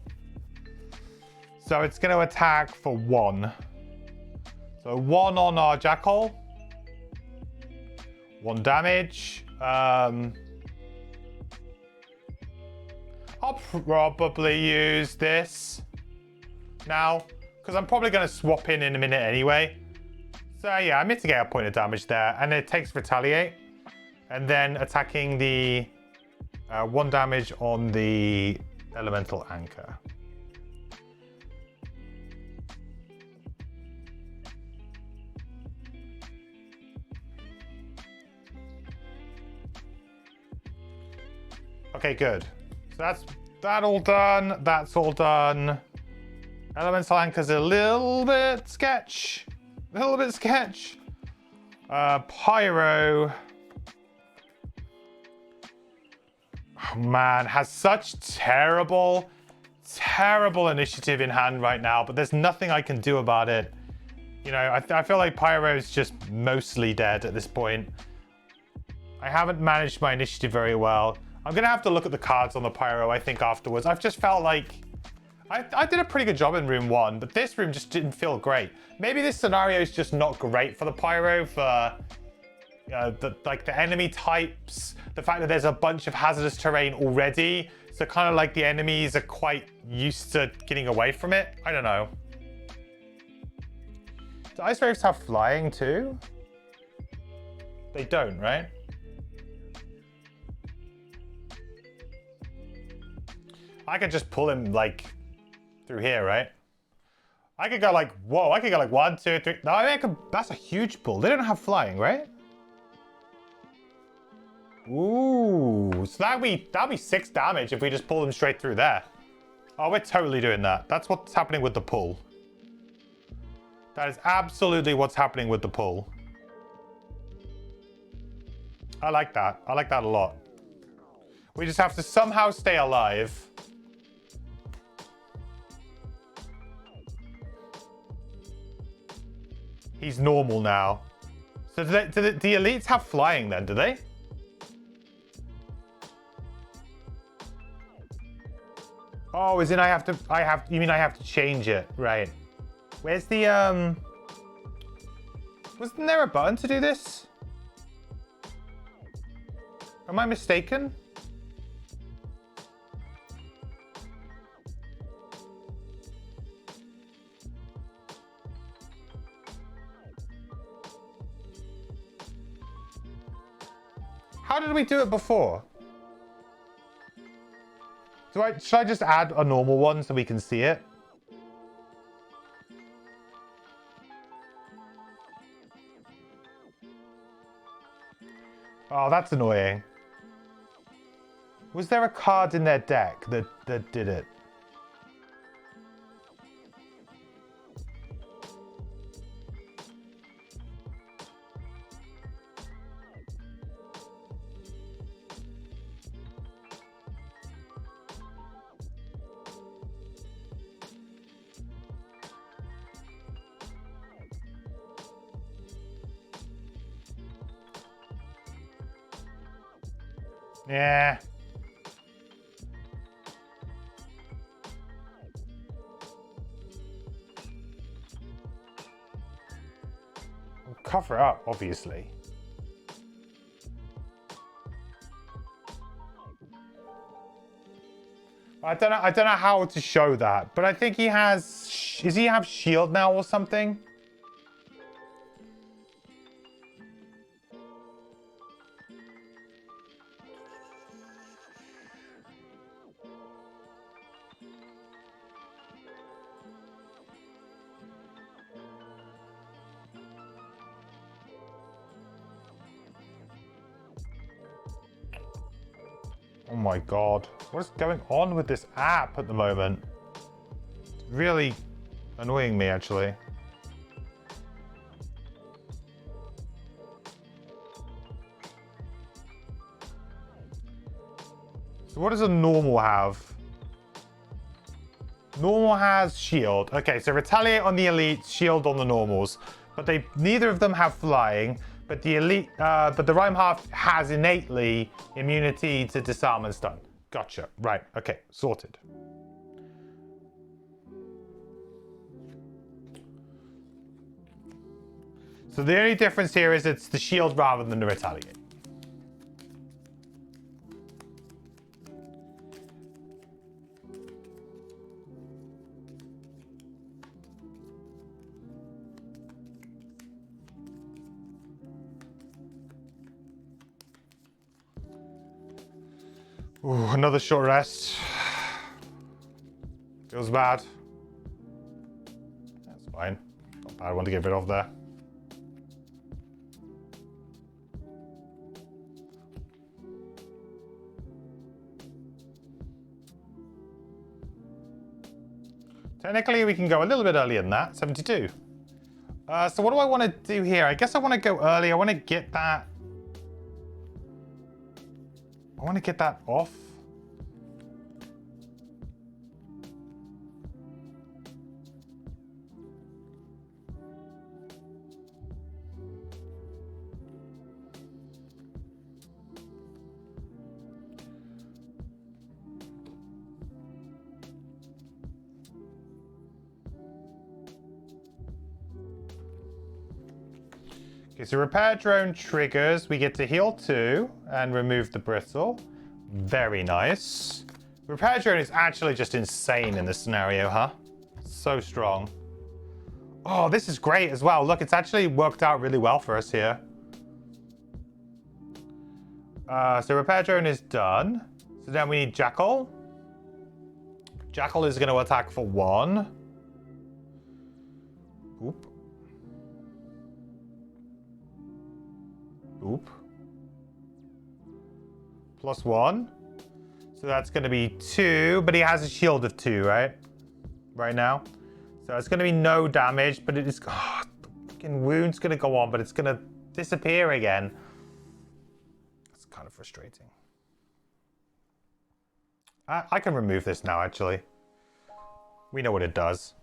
So it's going to attack for 1. So 1 on our Jackal. 1 damage. I'll probably use this now, because I'm probably going to swap in a minute anyway. So yeah, I mitigate a point of damage there, and it takes Retaliate. And then attacking the 1 damage on the Elemental Anchor. Okay, good. So that's that all done. That's all done. Elemental Anchor's a little bit sketch. A little bit sketch. Pyro. Oh, man, has such terrible initiative in hand right now, but there's nothing I can do about it. You know, I feel like Pyro is just mostly dead at this point. I haven't managed my initiative very well. I'm going to have to look at the cards on the Pyro, I think, afterwards. I've just felt like... I did a pretty good job in room 1, but this room just didn't feel great. Maybe this scenario is just not great for the Pyro, for the enemy types, the fact that there's a bunch of hazardous terrain already, so kind of like the enemies are quite used to getting away from it. I don't know. Do Ice Wraiths have flying too? They don't, right? I could just pull him like through here, right? I could go like, whoa, I could go like 1, 2, 3. No, I mean, that's a huge pull. They don't have flying, right? Ooh, so that'd be 6 damage if we just pull them straight through there. Oh, we're totally doing that. That's what's happening with the pull. That is absolutely what's happening with the pull. I like that. I like that a lot. We just have to somehow stay alive. He's normal now. So do the elites have flying then, do they? Oh, as in you mean I have to change it, right? Where's the, wasn't there a button to do this? Am I mistaken? How did we do it before? Should I just add a normal one so we can see it? Oh, that's annoying. Was there a card in their deck that did it? Yeah. We'll cover it up, obviously. I don't know how to show that, but I think he has. Does he have shield now or something? Oh my god. What is going on with this app at the moment? It's really annoying me, actually. So what does a normal have? Normal has shield. Okay, so retaliate on the elites, shield on the normals. But neither of them have flying. But the elite, but the Reinhardt has innately immunity to disarm and stun. Gotcha. Right. Okay. Sorted. So the only difference here is it's the shield rather than the retaliate. Ooh, another short rest. Feels bad. That's fine. Not bad one to get rid of there. Technically, we can go a little bit earlier than that, 72. So what do I want to do here? I guess I want to go early. I want to get that. I want to get that off. Okay, so repair drone triggers. We get to heal 2 and remove the brittle. Very nice. Repair drone is actually just insane in this scenario, huh? So strong. Oh, this is great as well. Look, it's actually worked out really well for us here. So repair drone is done. So then we need Jackal. Jackal is going to attack for 1. Oop. Oop. +1. So that's going to be 2, but he has a shield of 2, right? Right now. So it's going to be no damage, but it is... Oh, the fucking wound's going to go on, but it's going to disappear again. It's kind of frustrating. I can remove this now, actually. We know what it does.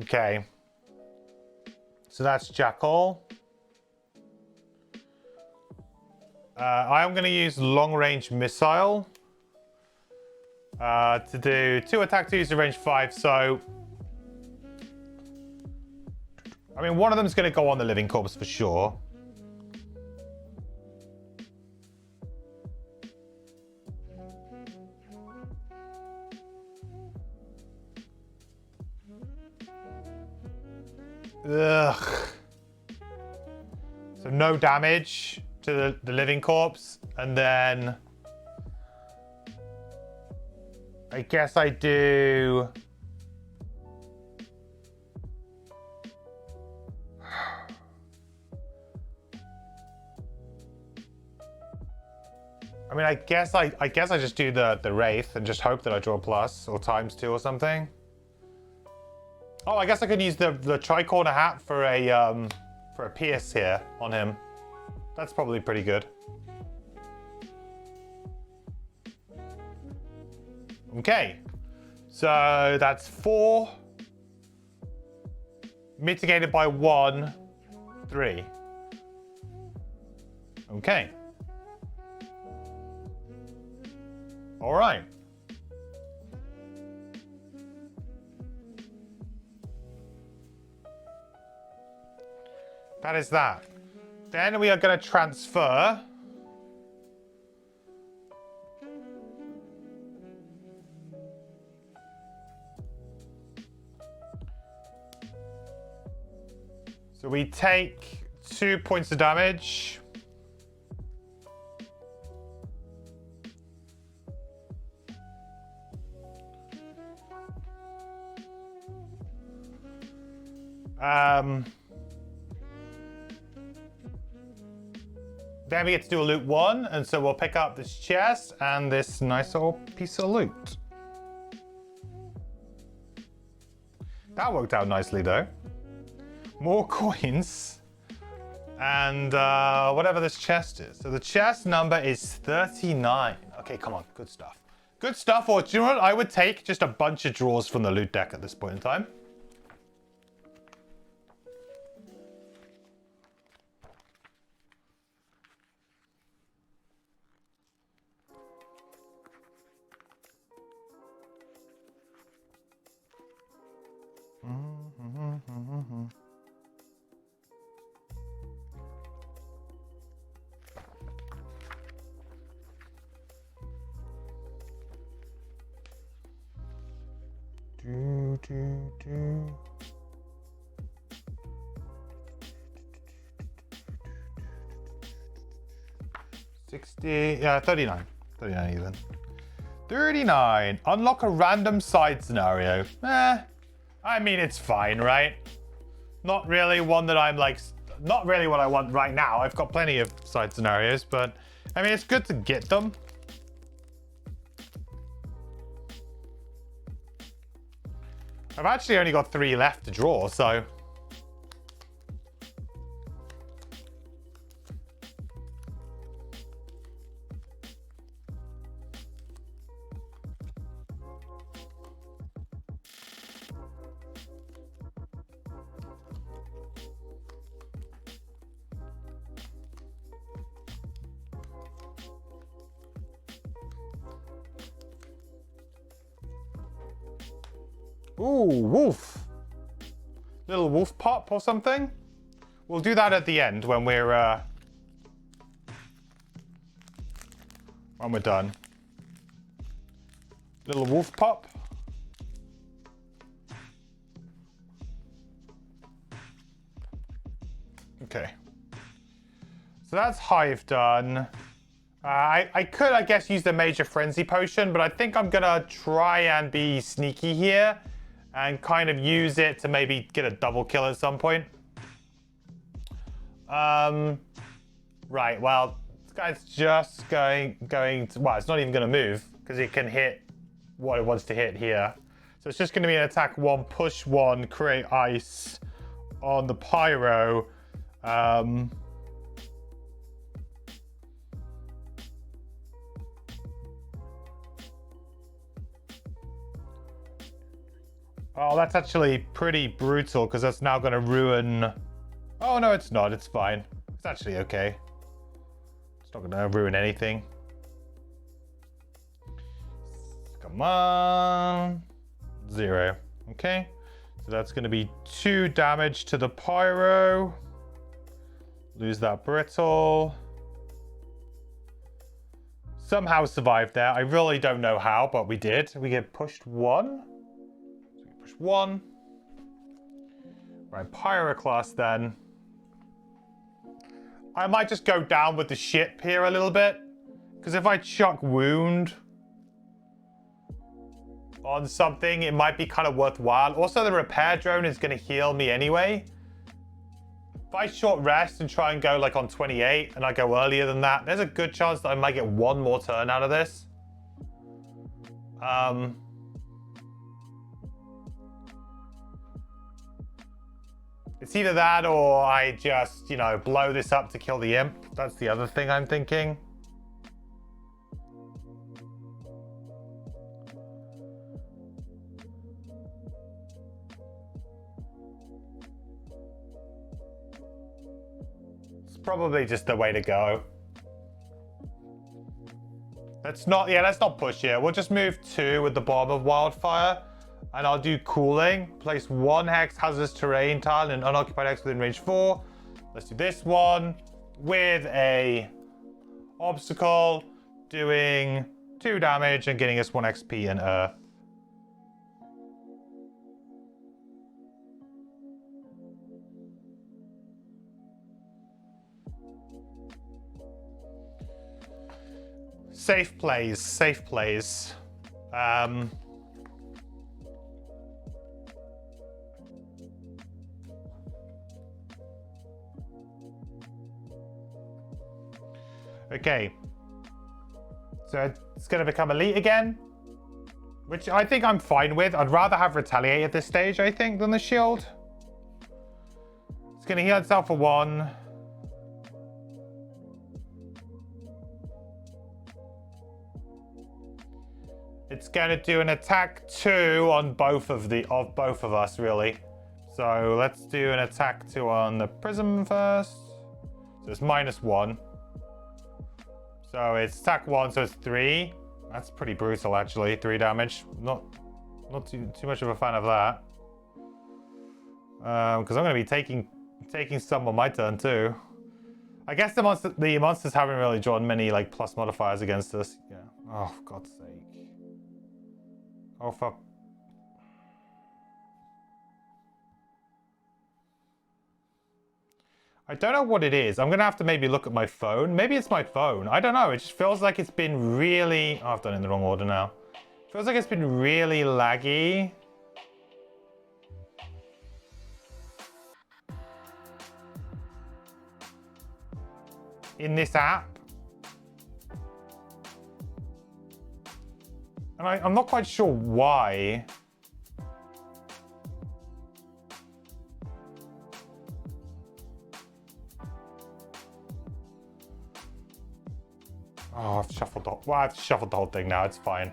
Okay. So that's Jackal. I'm going to use long-range missile to do 2 attack, 2 to range 5. So, I mean, one of them is going to go on the living corpse for sure. Ugh. So no damage to the living corpse. And then I guess I do... I mean, I guess I just do the Wraith and just hope that I draw plus or ×2 or something. Oh, I guess I could use the tricorner hat for a pierce here on him. That's probably pretty good. Okay, so that's 4 mitigated by 1, 3. Okay. All right. That is that. Then we are going to transfer. So we take 2 points of damage. Then we get to do a loot 1, and so we'll pick up this chest and this nice little piece of loot. That worked out nicely though. More coins and whatever this chest is. So the chest number is 39. Okay, come on, good stuff. Good stuff, or do you know what? I would take just a bunch of draws from the loot deck at this point in time. Do. 60, yeah, 39. 39 even. 39. Unlock a random side scenario. I mean, it's fine, right? Not really one that I'm like, not really what I want right now. I've got plenty of side scenarios, but I mean, it's good to get them. I've actually only got 3 left to draw, so. Ooh, wolf. Little wolf pop or something. We'll do that at the end when we're done. Little wolf pop. Okay. So that's hive done. I could, I guess, use the major frenzy potion, but I think I'm gonna try and be sneaky here and kind of use it to maybe get a double kill at some point. Right, well, this guy's just going to, well, it's not even gonna move because it can hit what it wants to hit here. So it's just gonna be an attack 1, push 1, create ice on the pyro. Oh, that's actually pretty brutal because that's now going to ruin... Oh, no, it's not. It's fine. It's actually okay. It's not going to ruin anything. Come on. 0. Okay. So that's going to be 2 damage to the pyro. Lose that brittle. Somehow survived there. I really don't know how, but we did. We get pushed 1. 1. Right, pyroclast then. I might just go down with the ship here a little bit. Because if I chuck wound on something, it might be kind of worthwhile. Also, the repair drone is going to heal me anyway. If I short rest and try and go like on 28 and I go earlier than that, there's a good chance that I might get 1 more turn out of this. It's either that or I just, you know, blow this up to kill the imp. That's the other thing I'm thinking. It's probably just the way to go. Let's not push here. We'll just move 2 with the Bomb of Wildfire. And I'll do cooling. Place 1 hex hazardous terrain tile and unoccupied hex within range 4. Let's do this one with a obstacle, doing 2 damage and getting us 1 XP and earth. Safe plays, safe plays. Okay, so it's going to become elite again, which I think I'm fine with. I'd rather have retaliate at this stage, I think, than the shield. It's going to heal itself for 1. It's going to do an attack 2 on both of us, really. So let's do an attack 2 on the prism first. So it's -1. So it's attack 1, so it's 3. That's pretty brutal, actually. 3 damage. Not too much of a fan of that. Because I'm going to be taking some on my turn too. I guess the monsters haven't really drawn many like plus modifiers against us. Yeah. Oh, for God's sake. Oh, fuck. I don't know what it is. I'm going to have to maybe look at my phone. Maybe it's my phone. I don't know. It just feels like it's been really... Oh, I've done it in the wrong order now. It feels like it's been really laggy. In this app. And I'm not quite sure why. Oh, I've shuffled the whole thing now. It's fine.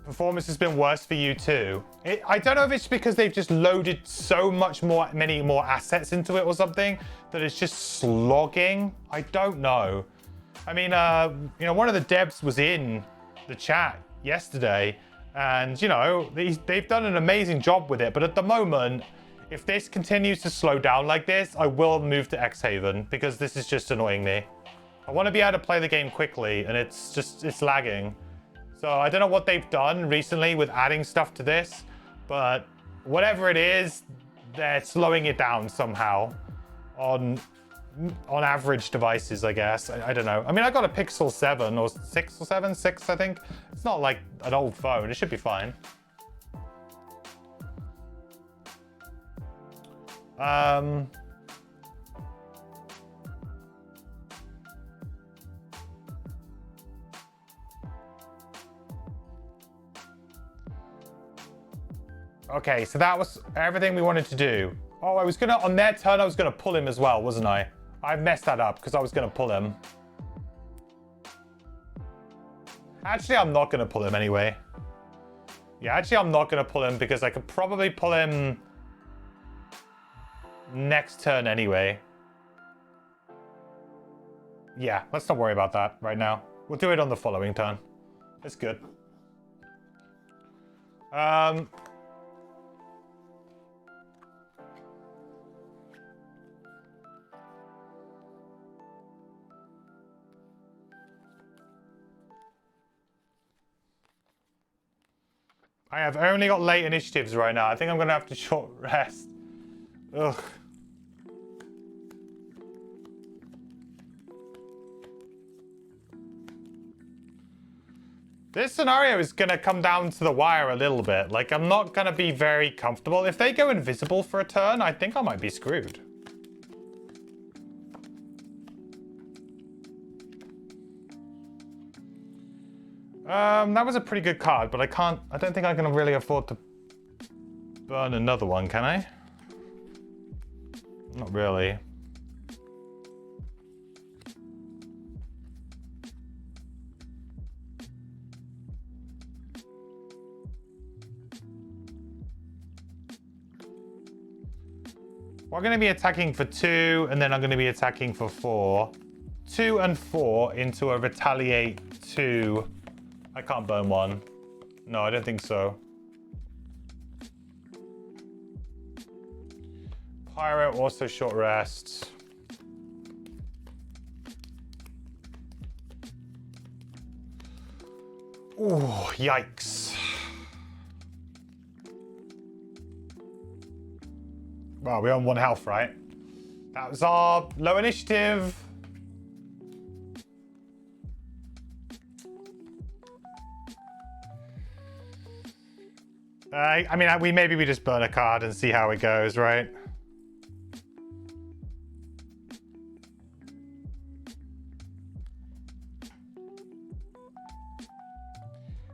performance has been worse for you too. I don't know if it's because they've just loaded so many more assets into it or something that it's just slogging. I don't know. I mean, you know, one of the devs was in the chat yesterday, and you know, they've done an amazing job with it. But at the moment, if this continues to slow down like this, I will move to Xhaven because this is just annoying me. I want to be able to play the game quickly, and it's lagging. So I don't know what they've done recently with adding stuff to this, but whatever it is, they're slowing it down somehow on average devices, I guess. I don't know. I mean, I got a Pixel 7 or 6 or 7, 6, I think. It's not like an old phone. It should be fine. Okay, so that was everything we wanted to do. Oh, on their turn, I was gonna pull him as well, wasn't I? I messed that up because I was gonna pull him. Actually, I'm not gonna pull him anyway. Yeah, actually, I'm not gonna pull him because I could probably pull him next turn anyway. Yeah, let's not worry about that right now. We'll do it on the following turn. It's good. I have only got late initiatives right now. I think I'm going to have to short rest. Ugh. This scenario is going to come down to the wire a little bit. Like, I'm not going to be very comfortable. If they go invisible for a turn, I think I might be screwed. That was a pretty good card, but I don't think I can really afford to burn another one, can I? Not really. We're going to be attacking for 2, and then I'm going to be attacking for 4. 2 and 4 into a retaliate 2. I can't burn 1. No, I don't think so. Pyro, also short rest. Ooh, yikes. Well, we're on 1 health, right? That was our low initiative. I mean, maybe we just burn a card and see how it goes, right?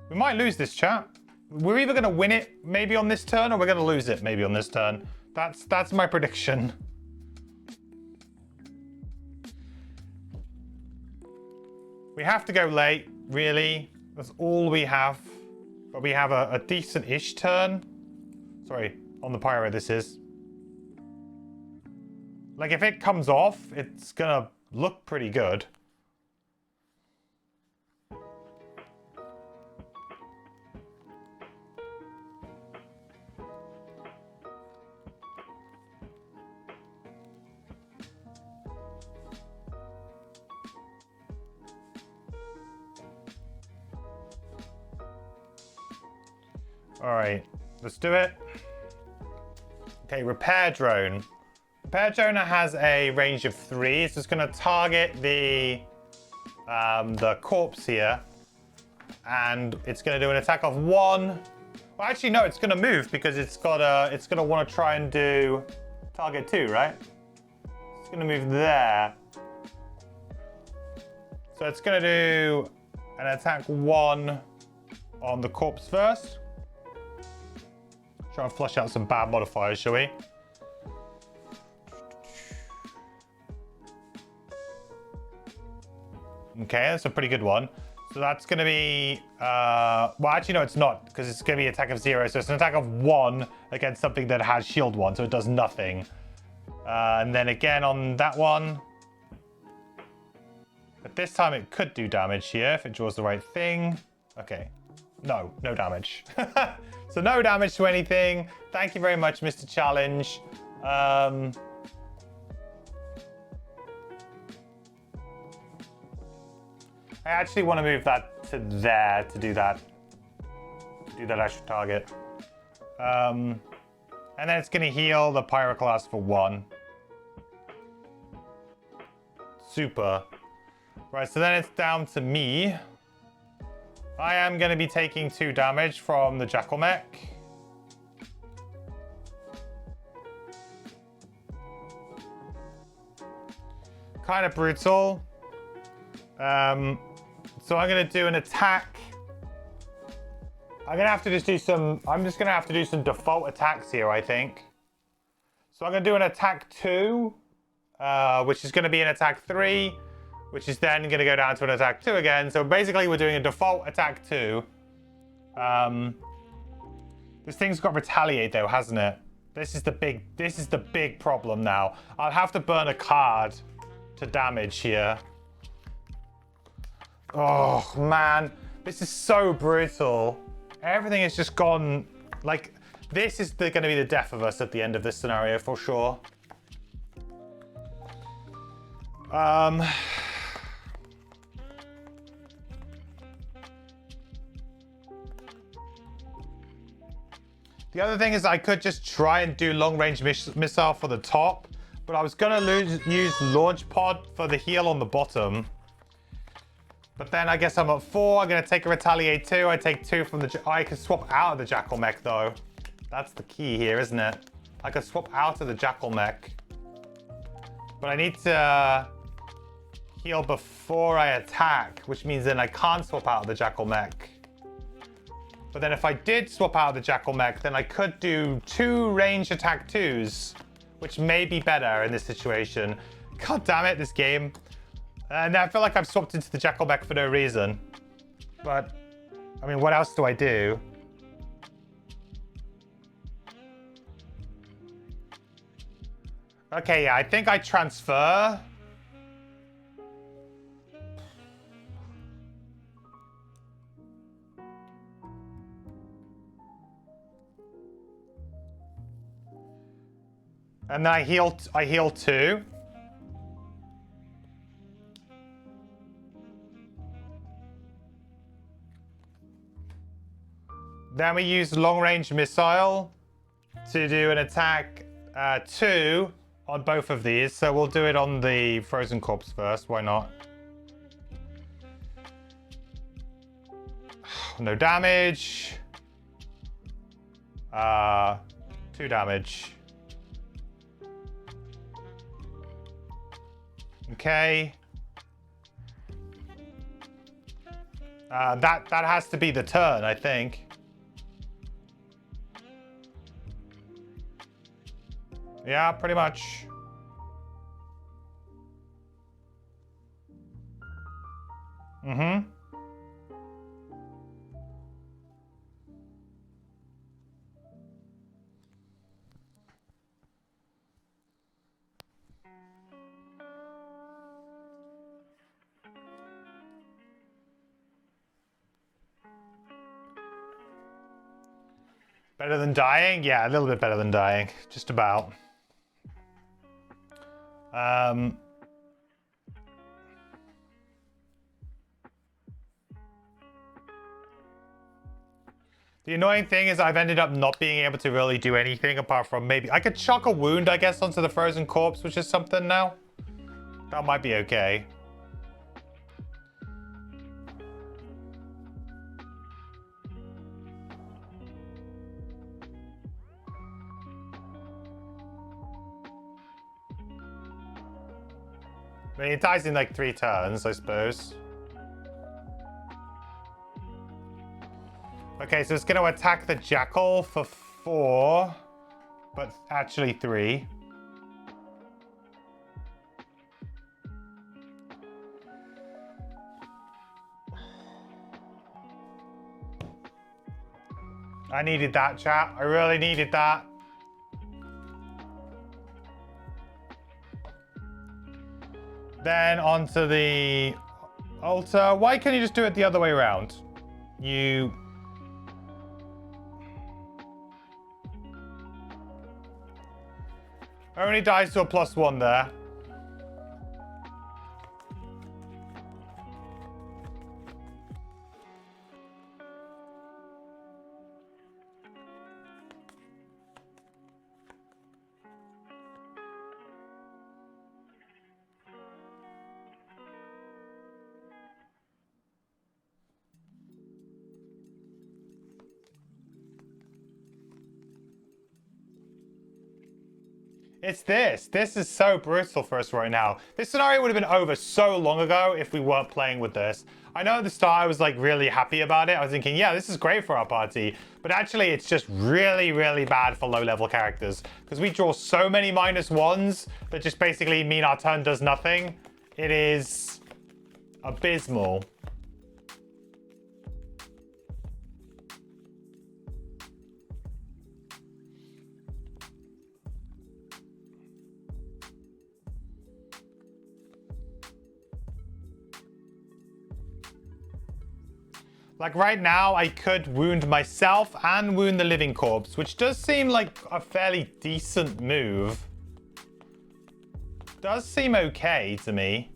We might lose this, chat. We're either going to win it maybe on this turn, or we're going to lose it maybe on this turn. That's my prediction. We have to go late, really. That's all we have. But we have a decent-ish turn. Sorry, on the pyro this is. Like, if it comes off, it's gonna look pretty good. All right, let's do it. Okay, repair drone. Repair drone has a range of 3. It's just going to target the corpse here, and it's going to do an attack of 1. Well, actually, no, it's going to move because it's going to want to try and do target 2, right? It's going to move there. So it's going to do an attack 1 on the corpse first. Try and flush out some bad modifiers, shall we? Okay, that's a pretty good one. So that's going to be, well, actually, no, it's not, because it's going to be attack of 0. So it's an attack of 1 against something that has shield 1, so it does nothing. And then again on that one. But this time it could do damage here if it draws the right thing. Okay. No damage. So no damage to anything. Thank you very much, Mr. Challenge. I actually want to move that to there to do that. Do that extra target. And then it's going to heal the Pyroclast for 1. Super. Right, so then it's down to me. I am going to be taking 2 damage from the Jackal Mech. Kind of brutal. So I'm going to do an attack. I'm going to have to just do some... I'm just going to have to do some default attacks here, I think. So I'm going to do an attack 2, which is going to be an attack 3, which is then going to go down to an attack 2 again. So basically, we're doing a default attack 2. This thing's got retaliate, though, hasn't it? This is the big problem now. I'll have to burn a card to damage here. Oh, man. This is so brutal. Everything has just gone... Like, this is going to be the death of us at the end of this scenario, for sure. The other thing is I could just try and do long-range missile for the top, but I was going to use launch pod for the heal on the bottom. But then I guess I'm at 4. I'm going to take a retaliate 2. I take 2 from the... I can swap out of the Jackal Mech, though. That's the key here, isn't it? I can swap out of the Jackal Mech. But I need to heal before I attack, which means then I can't swap out of the Jackal Mech. But then if I did swap out of the Jackal Mech, then I could do 2 range attack 2s, which may be better in this situation. God damn it, this game. And I feel like I've swapped into the Jackal Mech for no reason. But, I mean, what else do I do? Okay, yeah, I think I transfer. And then I heal 2. Then we use long-range missile to do an attack 2 on both of these. So we'll do it on the frozen corpse first. Why not? No damage. 2 damage. Okay. That has to be the turn, I think. Yeah, pretty much. Mm-hmm. Better than dying? Yeah, a little bit better than dying. Just about. The annoying thing is I've ended up not being able to really do anything apart from maybe... I could chuck a wound, I guess, onto the frozen corpse, which is something now. That might be okay. I mean, it dies in like 3 turns, I suppose. Okay, so it's going to attack the Jackal for 4, but actually 3. I needed that, chat. I really needed that. Then onto the altar. Why can't you just do it the other way around? You... Only dies to a +1 there. It's this. This is so brutal for us right now. This scenario would have been over so long ago if we weren't playing with this. I know at the start I was like really happy about it. I was thinking, yeah, this is great for our party. But actually it's just really, really bad for low level characters. Because we draw so many -1s that just basically mean our turn does nothing. It is abysmal. Like right now, I could wound myself and wound the living corpse, which does seem like a fairly decent move. Does seem okay to me.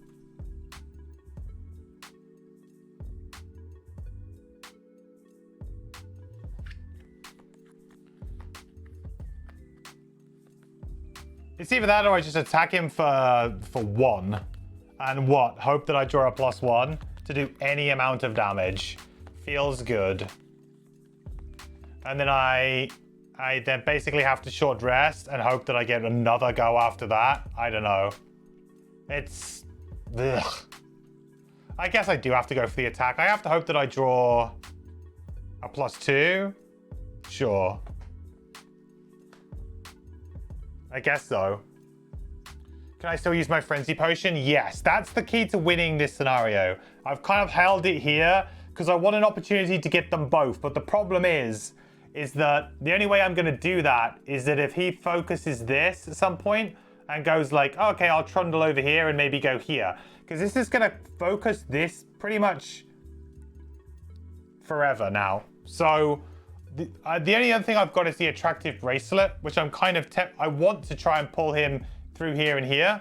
It's either that or I just attack him for 1. And what? Hope that I draw a +1 to do any amount of damage. Feels good. And then I then basically have to short rest and hope that I get another go after that. I don't know. It's... Ugh. I guess I do have to go for the attack. I have to hope that I draw a +2. Sure. I guess so. Can I still use my Frenzy Potion? Yes, that's the key to winning this scenario. I've kind of held it here because I want an opportunity to get them both. But the problem is that the only way I'm going to do that is that if he focuses this at some point and goes like, oh, okay, I'll trundle over here and maybe go here. Because this is going to focus this pretty much forever now. So the only other thing I've got is the attractive bracelet, which I'm kind of... I want to try and pull him through here and here.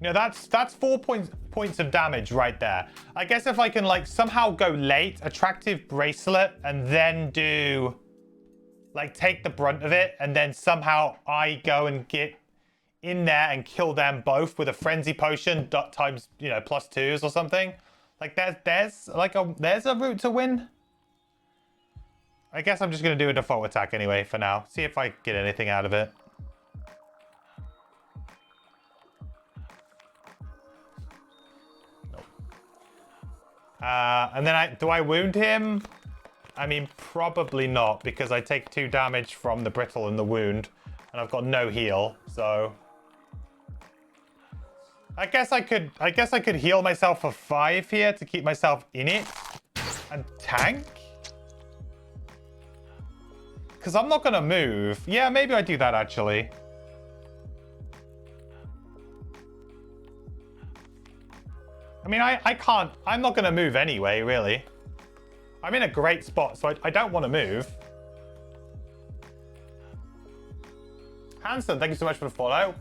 You know, that's 4 points of damage right there. I guess if I can like somehow go late, attractive bracelet, and then do like take the brunt of it, and then somehow I go and get in there and kill them both with a frenzy potion times, you know, +2s or something. Like there's a route to win. I guess I'm just gonna do a default attack anyway for now. See if I get anything out of it. And then do I wound him? I mean, probably not, because I take 2 damage from the brittle and the wound, and I've got no heal, so I guess I could heal myself for 5 here to keep myself in it and tank. Because I'm not gonna move. Yeah, maybe I do that actually. I mean, I can't... I'm not going to move anyway, really. I'm in a great spot, so I don't want to move. Hanson, thank you so much for the follow.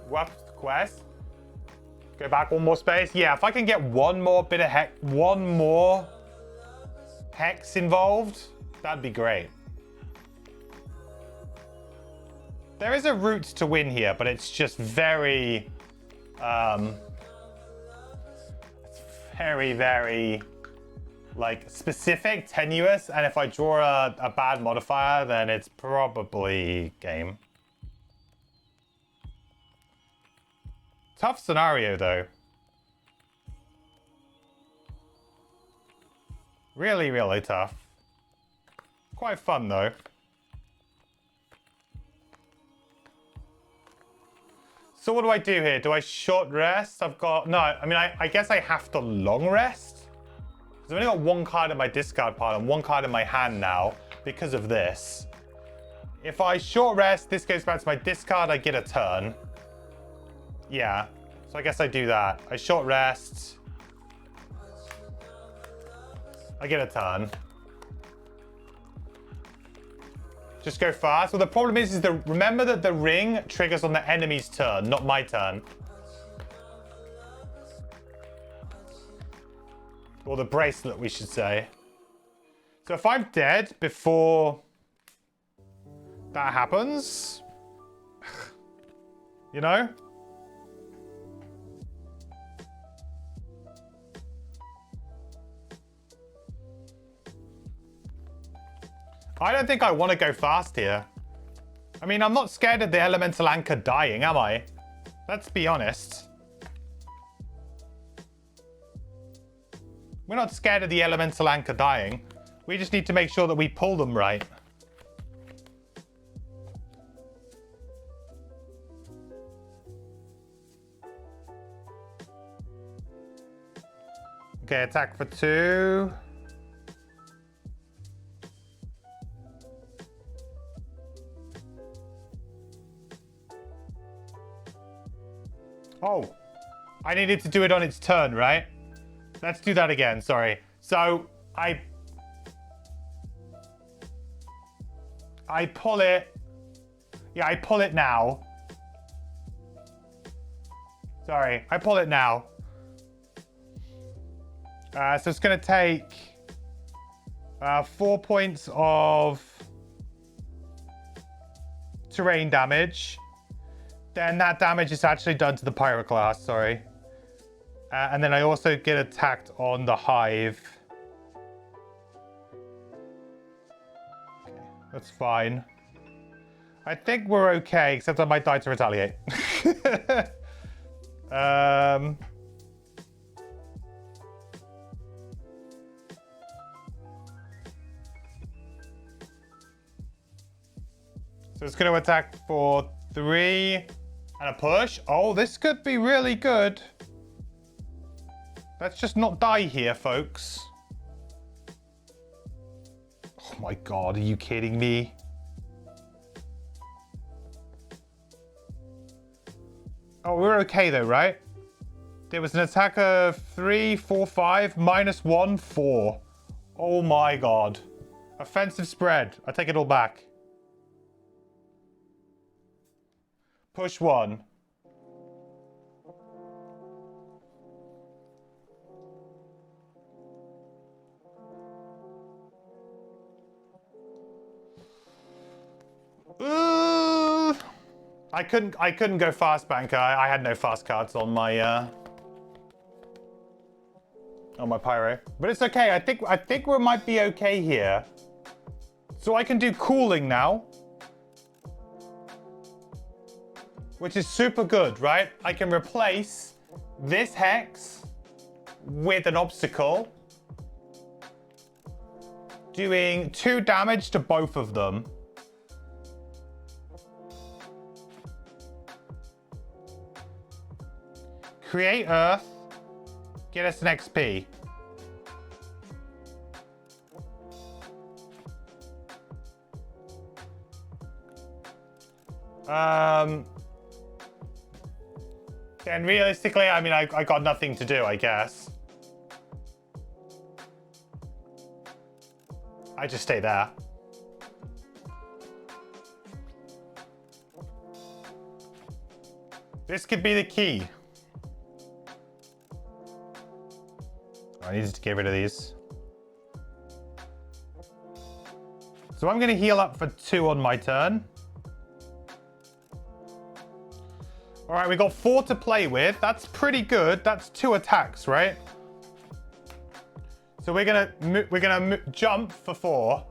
What's the quest? Go back 1 more space. Yeah, if I can get 1 more bit of one more hex involved, that'd be great. There is a route to win here, but it's just very... very like specific, tenuous, and if I draw a bad modifier, then it's probably game. Tough scenario though. Really, really tough. Quite fun though. So what do I do here? Do I short rest? I've got... No, I mean, I guess I have to long rest. Because I've only got one card in my discard pile and one card in my hand now because of this. If I short rest, this goes back to my discard, I get a turn. Yeah, so I guess I do that. I short rest. I get a turn. Just go fast. Well, the problem is remember that the ring triggers on the enemy's turn, not my turn. Or the bracelet, we should say. So if I'm dead before that happens, you know? I don't think I want to go fast here. I mean, I'm not scared of the elemental anchor dying, am I? Let's be honest. We're not scared of the elemental anchor dying. We just need to make sure that we pull them right. Okay, attack for 2. Oh, I needed to do it on its turn, right? Let's do that again, sorry. So, I pull it. Yeah, I pull it now. Sorry, I pull it now. So it's going to take 4 points of terrain damage. Then that damage is actually done to the pyroclast, sorry. And then I also get attacked on the hive. Okay, that's fine. I think we're okay, except I might die to retaliate. So it's going to attack for 3 and a push. Oh, this could be really good. Let's just not die here, folks. Oh my god, are you kidding me? Oh, we're okay though, right? There was an attack of 3, 4, 5, -1, 4. Oh my god. Offensive spread. I take it all back. Push 1. I couldn't go fast, banker. I had no fast cards on my pyro. But it's okay. I think we might be okay here. So I can do cooling now. Which is super good, right? I can replace this hex with an obstacle, doing 2 damage to both of them. Create Earth, get us an XP. And realistically, I mean, I got nothing to do, I guess. I just stay there. This could be the key. I needed to get rid of these. So I'm going to heal up for 2 on my turn. All right, we got 4 to play with. That's pretty good. That's 2 attacks, right? So we're gonna jump for 4.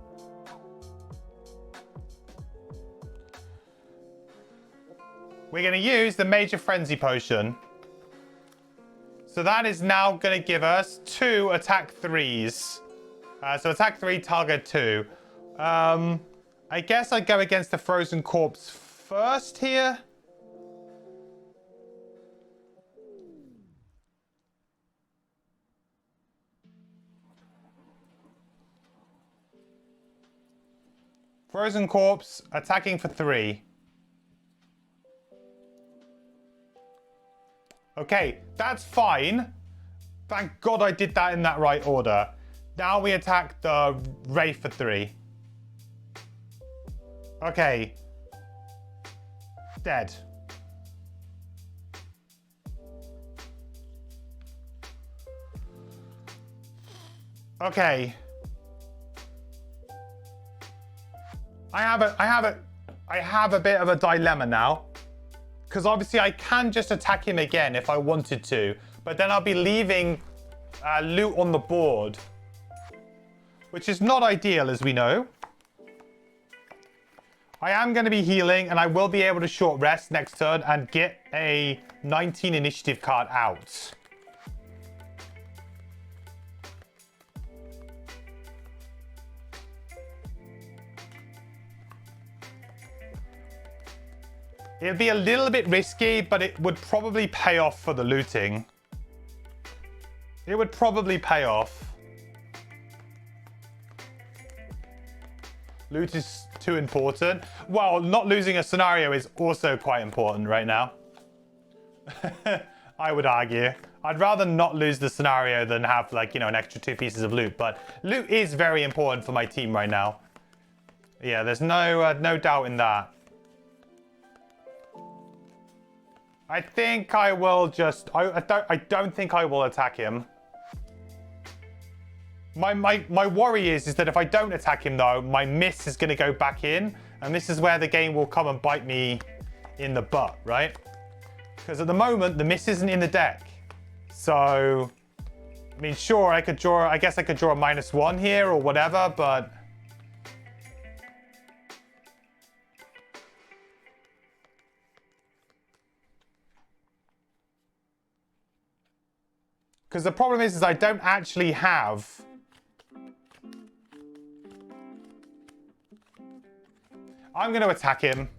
We're gonna use the Major Frenzy Potion. So that is now gonna give us 2 attack 3s. So attack 3, target 2. I guess I'd go against the Frozen Corpse first here. Frozen corpse attacking for 3. Okay, that's fine. Thank God I did that in that right order. Now we attack the Wraith for 3. Okay. Dead. Okay. I have a bit of a dilemma now. Because obviously I can just attack him again if I wanted to. But then I'll be leaving loot on the board. Which is not ideal, as we know. I am going to be healing, and I will be able to short rest next turn and get a 19 initiative card out. It'd be a little bit risky, but it would probably pay off for the looting. It would probably pay off. Loot is too important. Well, not losing a scenario is also quite important right now. I would argue. I'd rather not lose the scenario than have, like, you know, an extra 2 pieces of loot. But loot is very important for my team right now. Yeah, there's no doubt in that. I think I will just... I don't think I will attack him. My worry is that if I don't attack him, though, my miss is going to go back in. And this is where the game will come and bite me in the butt, right? Because at the moment, the miss isn't in the deck. So, I mean, sure, I guess I could draw a -1 here or whatever, but... Because the problem is I don't actually have... I'm going to attack him.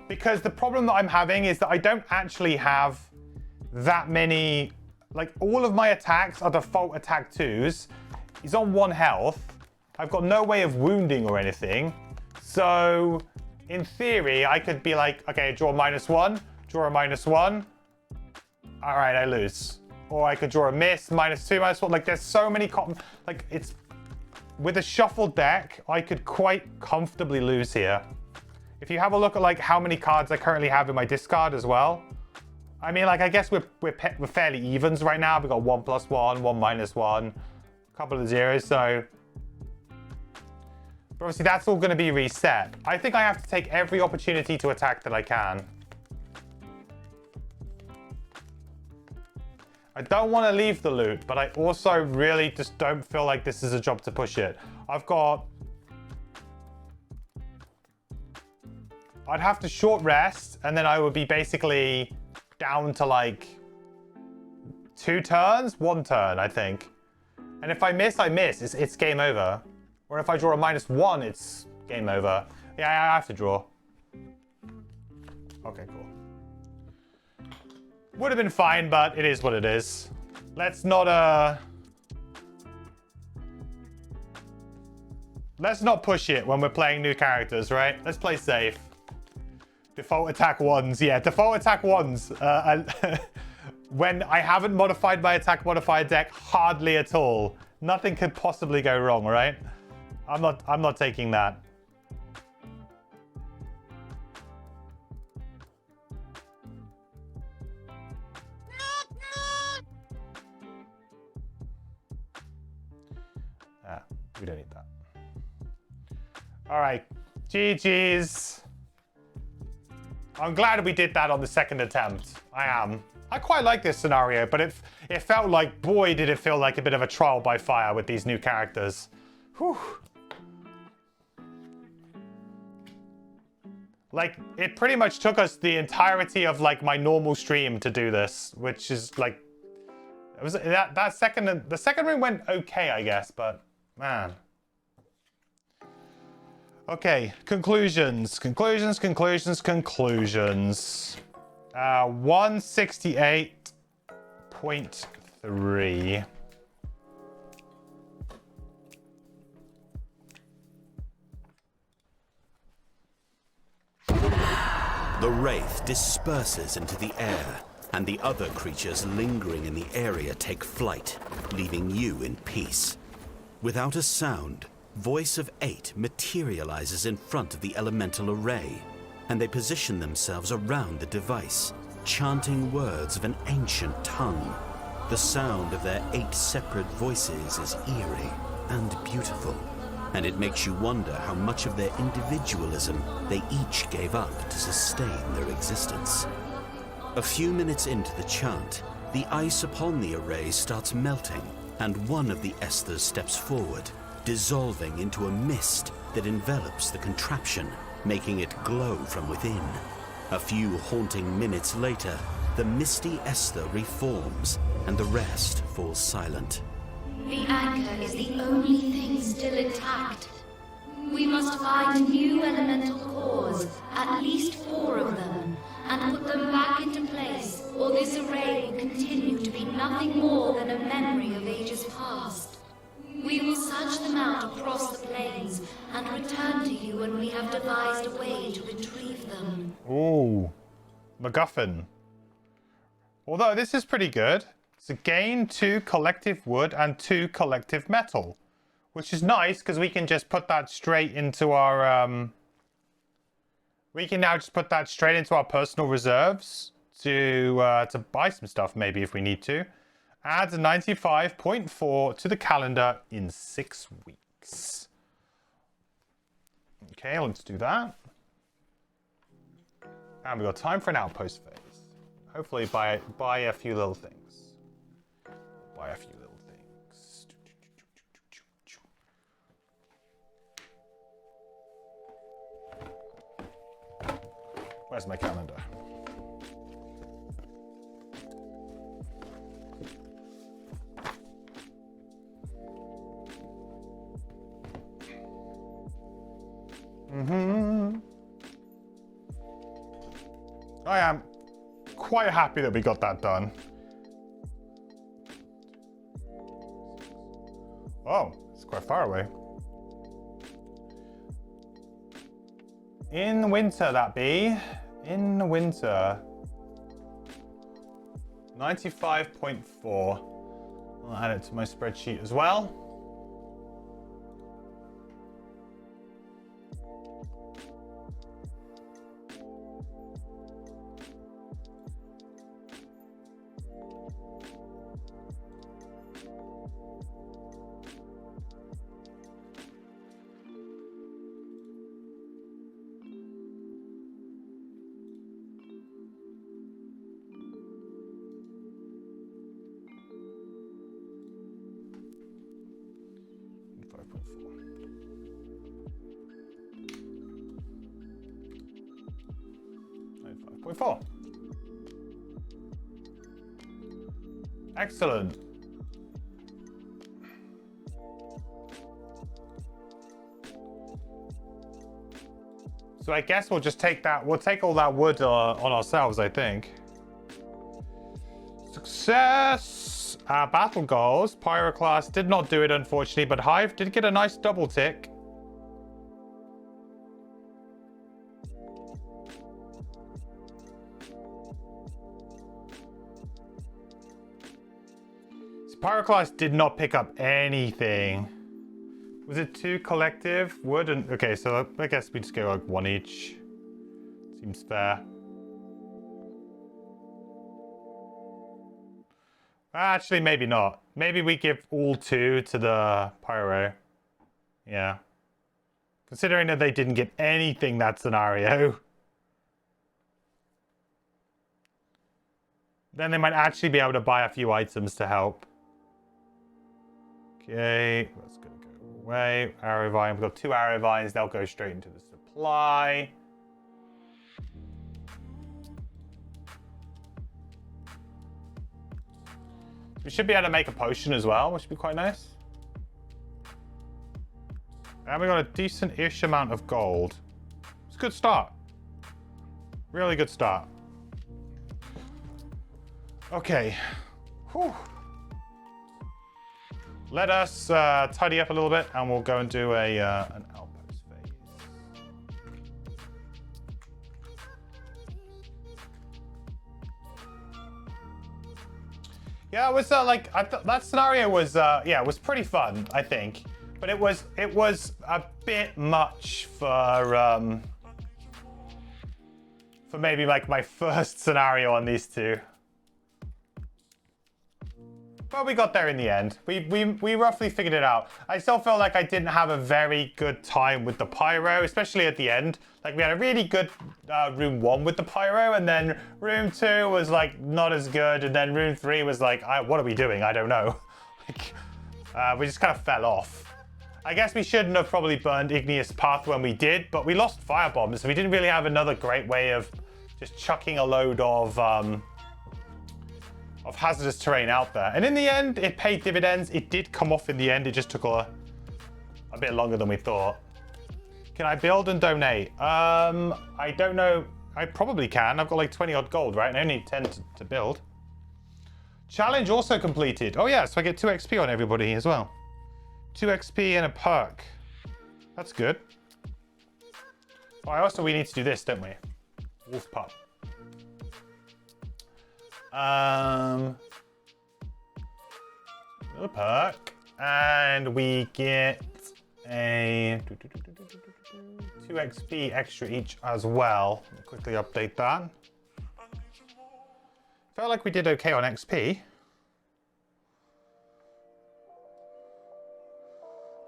Because the problem that I'm having is that I don't actually have that many... Like, all of my attacks are default attack 2s. He's on 1 health. I've got no way of wounding or anything. So, in theory, I could be like, okay, draw a -1, draw a -1. All right, I lose. Or I could draw a miss, -2, -1. Like, there's so many... Like, it's... With a shuffled deck, I could quite comfortably lose here. If you have a look at, like, how many cards I currently have in my discard as well. I mean, like, I guess we're fairly evens right now. We've got 1 +1, 1 -1, a couple of zeros, so... But obviously, that's all going to be reset. I think I have to take every opportunity to attack that I can. I don't want to leave the loot, but I also really just don't feel like this is a job to push it. I've got... I'd have to short rest, and then I would be basically down to, like, 2 turns? 1 turn, I think. And if I miss, I miss. It's game over. Or if I draw a -1, it's game over. Yeah, I have to draw. Okay, cool. Would have been fine, but it is what it is. Let's not, Let's not push it when we're playing new characters, right? Let's play safe. Default attack 1s. Yeah, default attack 1s. When I haven't modified my attack modifier deck hardly at all. Nothing could possibly go wrong, right? I'm not taking that. We don't need that. All right, GG's. I'm glad we did that on the 2nd attempt. I am. I quite like this scenario, but it felt like, boy, did it feel like a bit of a trial by fire with these new characters. Whew. Like, it pretty much took us the entirety of, like, my normal stream to do this, which is, like... It was that second... The second room went okay, I guess, but... Man. Okay, conclusions. 168.3. The wraith disperses into the air, and the other creatures lingering in the area take flight, leaving you in peace. Without a sound, Voice of 8 materializes in front of the elemental array, and they position themselves around the device, chanting words of an ancient tongue. The sound of their 8 separate voices is eerie and beautiful, and it makes you wonder how much of their individualism they each gave up to sustain their existence. A few minutes into the chant, the ice upon the array starts melting, and one of the Esthers steps forward, dissolving into a mist that envelops the contraption, making it glow from within. A few haunting minutes later, the misty Esther reforms, and the rest falls silent. The anchor is the only thing still intact. We must find new elemental cores, at least 4 of them, and put them back into place, or this array will continue to be nothing more than a memory of ages past. We will search them out across the plains and return to you when we have devised a way to retrieve them. Ooh, MacGuffin. Although this is pretty good. So gain 2 collective wood and 2 collective metal, which is nice because we can just put that straight into our we can now just put that straight into our personal reserves to buy some stuff maybe if we need to. Add 95.4 to the calendar in 6 weeks. Okay, let's do that. And we've got time for an outpost phase. Hopefully buy a few little things. Buy a few little things. Where's my calendar? I am quite happy that we got that done. Oh, it's quite far away. In winter, that be. In winter. 95.4. I'll add it to my spreadsheet as well. Excellent. So I guess we'll just take that. We'll take all that wood on ourselves, I think. Success. Battle goals. Pyroclast did not do it, unfortunately, but Hive did get a nice double tick. Pyroclast did not pick up anything. Was it 2 collective wood? And okay, so I guess we just go like 1 each. Seems fair. Actually, maybe not. Maybe we give all 2 to the pyro. Yeah. Considering that they didn't get anything that scenario. Then they might actually be able to buy a few items to help. Okay, that's going to go away. Arrow vine, we've got 2 arrow vines. They'll go straight into the supply. We should be able to make a potion as well, which would be quite nice. And we got a decent-ish amount of gold. It's a good start. Really good start. Okay. Whew. Let us tidy up a little bit, and we'll go and do an outpost phase. Yeah, it was like that scenario was yeah, it was pretty fun, I think. But it was a bit much for maybe like my first scenario on these two. But we got there in the end. We roughly figured it out. I still felt like I didn't have a very good time with the pyro, especially at the end. Like we had a really good room 1 with the pyro, and then room 2 was like not as good, and then room 3 was like, what are we doing? I don't know. Like, we just kind of fell off. I guess we shouldn't have probably burned Igneous Path when we did, but we lost firebombs, so we didn't really have another great way of just chucking a load of hazardous terrain out there. And in the end, it paid dividends. It did come off in the end. It just took a bit longer than we thought. Can I build and donate? I don't know. I probably can. I've got like 20 odd gold, right? And I only need 10 to build. Challenge also completed. Oh yeah, so I get 2 XP on everybody as well. 2 XP and a perk. That's good. Oh, also we need to do this, don't we? Wolf pup. Another perk, and we get a 2 XP extra each as well. Let me quickly update that. Felt like we did okay on XP.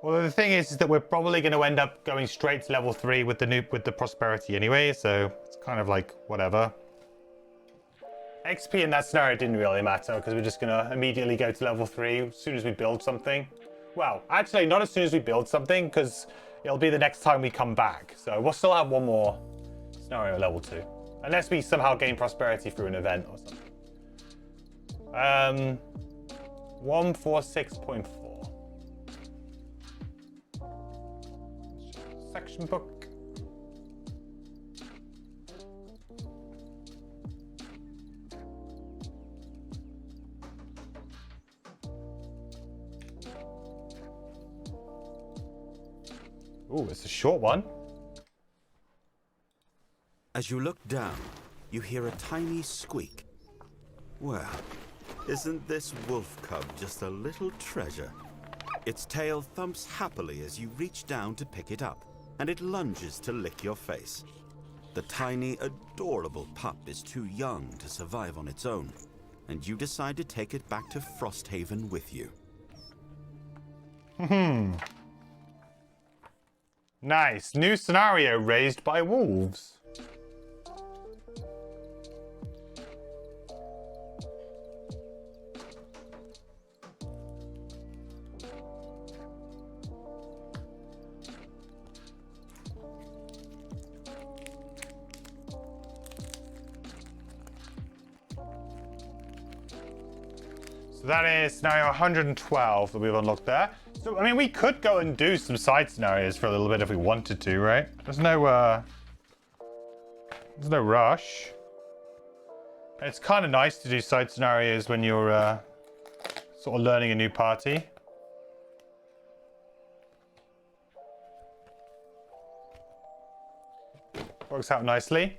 Well, the thing is that we're probably going to end up going straight to level 3 with the prosperity anyway, so it's kind of like whatever. XP in that scenario didn't really matter because we're just going to immediately go to level 3 as soon as we build something. Well, actually not as soon as we build something because it'll be the next time we come back. So we'll still have one more scenario at level 2. Unless we somehow gain prosperity through an event or something. 146.4. Section book. Ooh, it's a short one. As you look down, you hear a tiny squeak. Well, isn't this wolf cub just a little treasure? Its tail thumps happily as you reach down to pick it up, and it lunges to lick your face. The tiny, adorable pup is too young to survive on its own, and you decide to take it back to Frosthaven with you. Nice. New scenario raised by wolves. So that is scenario 112 that we've unlocked there. So, I mean, we could go and do some side scenarios for a little bit if we wanted to, right? There's no rush. And it's kind of nice to do side scenarios when you're sort of learning a new party. Works out nicely.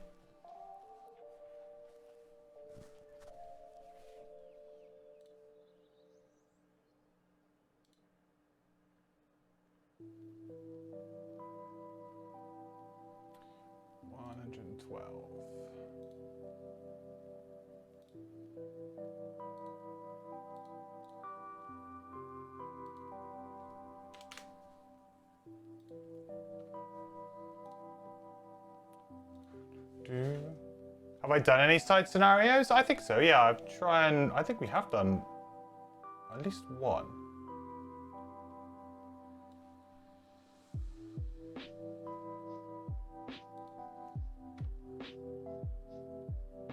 Have I done any side scenarios? I think so, yeah. I think we have done at least one.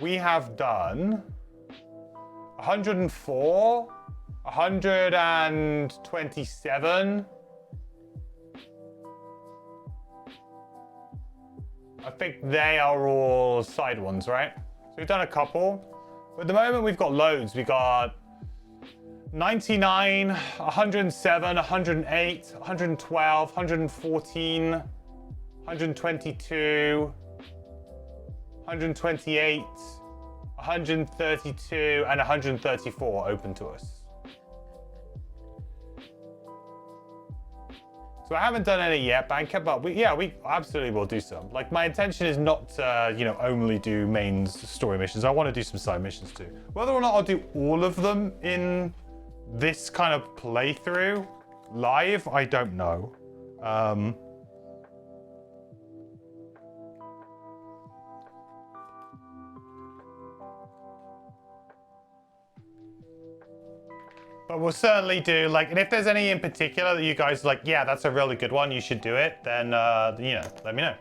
We have done 104, 127. I think they are all side ones, right? So we've done a couple. But at the moment, we've got loads. We got 99, 107, 108, 112, 114, 122, 128, 132 and 134 open to us. So I haven't done any yet, Banker, but we absolutely will do some. Like, my intention is not to, you know, only do main story missions. I want to do some side missions too. Whether or not I'll do all of them in this kind of playthrough live, I don't know. But we'll certainly do, like, and if there's any in particular that you guys like, yeah, that's a really good one, you should do it, then, you know, let me know.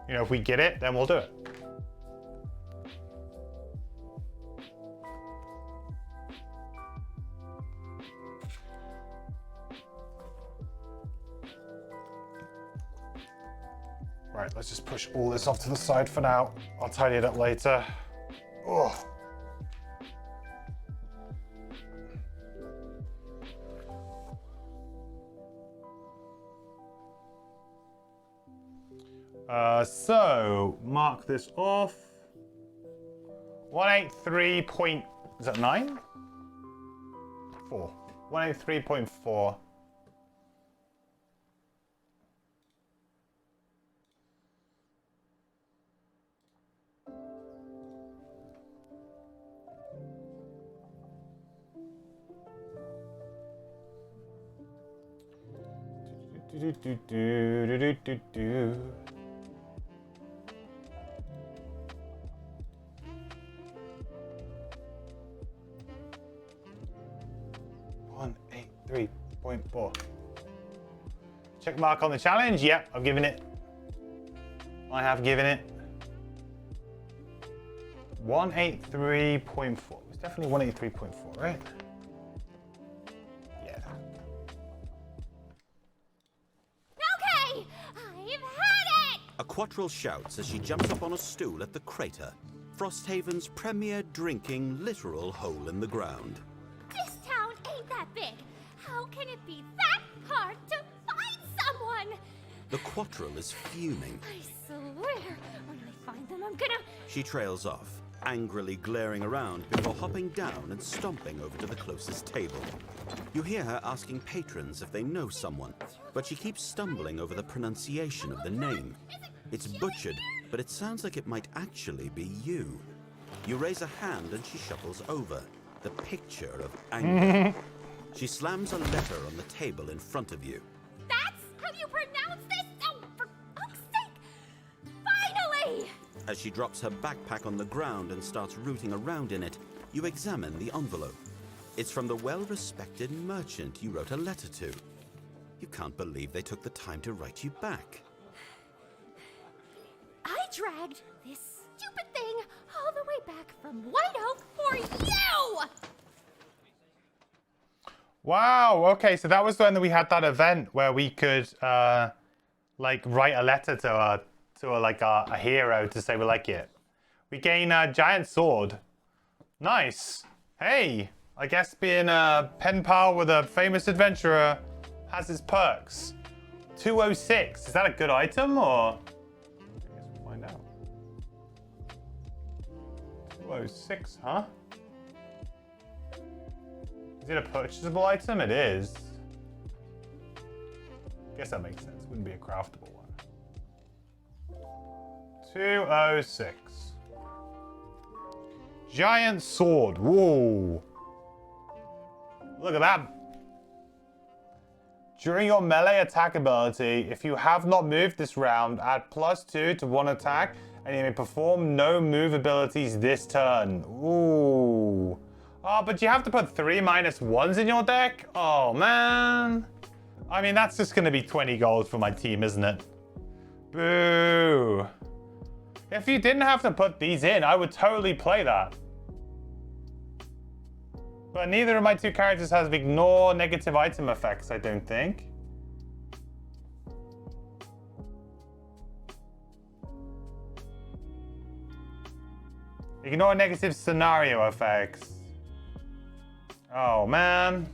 You know, if we get it, then we'll do it. Right, let's just push all this off to the side for now. I'll tidy it up later. Oh. So mark this off. 183 point, is that 9? 4. 183.4. Do. 183.4. Check mark on the challenge. Yep, I've given it. I have given it. 183.4. It's definitely 183.4, right? Yeah. Okay, I've had it! A Quattrell shouts as she jumps up on a stool at the crater, Frosthaven's premier drinking literal hole in the ground. This town ain't that big. How can it be that hard to find someone? The Quattrell is fuming. I swear, when I find them, I'm gonna... She trails off, angrily glaring around before hopping down and stomping over to the closest table. You hear her asking patrons if they know someone, but she keeps stumbling over the pronunciation of the name. It's butchered, but it sounds like it might actually be you. You raise a hand and she shuffles over, the picture of anger. She slams a letter on the table in front of you. That's how you pronounce this? Oh, for fuck's sake! Finally! As she drops her backpack on the ground and starts rooting around in it, you examine the envelope. It's from the well-respected merchant you wrote a letter to. You can't believe they took the time to write you back. I dragged this stupid thing all the way back from White Oak for you! Wow. Okay, so that was when we had that event where we could, like, write a letter to a hero to say we like it. We gain a giant sword. Nice. Hey, I guess being a pen pal with a famous adventurer has its perks. 206. Is that a good item or? I guess we'll find out. 206, huh? Is it a purchasable item? It is. Guess that makes sense. Wouldn't be a craftable one. 206. Giant sword. Whoa. Look at that. During your melee attack ability, if you have not moved this round, add +2 to one attack, and you may perform no move abilities this turn. Ooh. Oh, but you have to put 3 -1s in your deck? Oh, man. I mean, that's just going to be 20 gold for my team, isn't it? Boo. If you didn't have to put these in, I would totally play that. But neither of my two characters has ignore negative item effects, I don't think. Ignore negative scenario effects. Oh, man.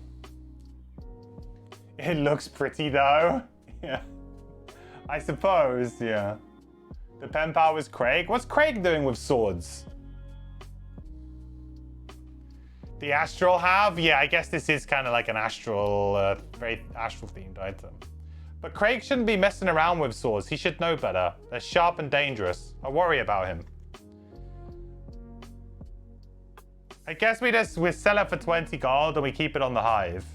It looks pretty though. Yeah. I suppose, yeah. The pen pal was Craig. What's Craig doing with swords? The astral have? Yeah, I guess this is kind of like an astral, very astral themed item. But Craig shouldn't be messing around with swords. He should know better. They're sharp and dangerous. I worry about him. I guess we sell it for 20 gold and we keep it on the hive.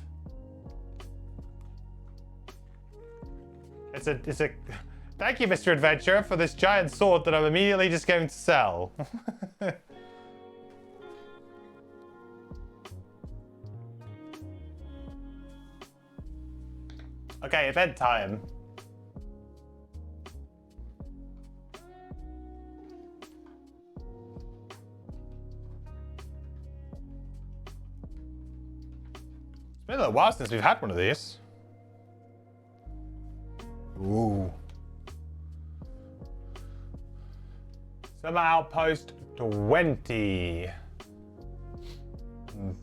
It's a thank you, Mr. Adventurer, for this giant sword that I'm immediately just going to sell. Okay, event time. It's been a little while since we've had one of these. Ooh. Summer Outpost 20.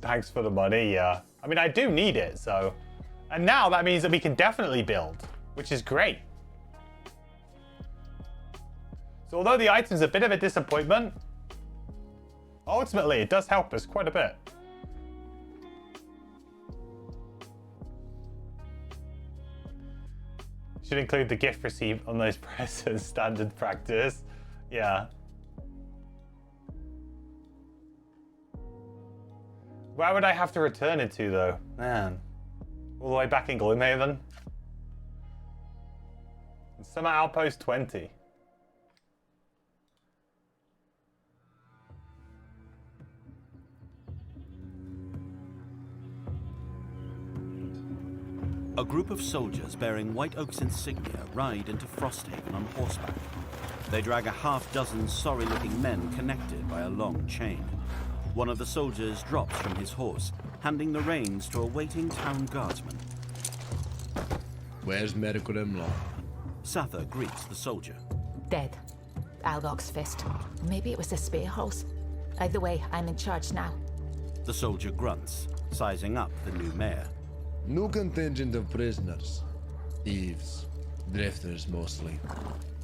Thanks for the money, yeah. I mean, I do need it, so... And now that means that we can definitely build, which is great. So although the item's a bit of a disappointment, ultimately it does help us quite a bit. Should include the gift received on those presses, standard practice. Yeah. Where would I have to return it to though? Man. All the way back in Gloomhaven. Summer Outpost 20. A group of soldiers bearing White Oak's insignia ride into Frosthaven on horseback. They drag a half-dozen sorry-looking men connected by a long chain. One of the soldiers drops from his horse, handing the reins to a waiting town guardsman. Where's Medical Law? Sather greets the soldier. Dead. Algok's fist. Maybe it was a spear hose. Either way, I'm in charge now. The soldier grunts, sizing up the new mayor. New contingent of prisoners. Thieves. Drifters, mostly.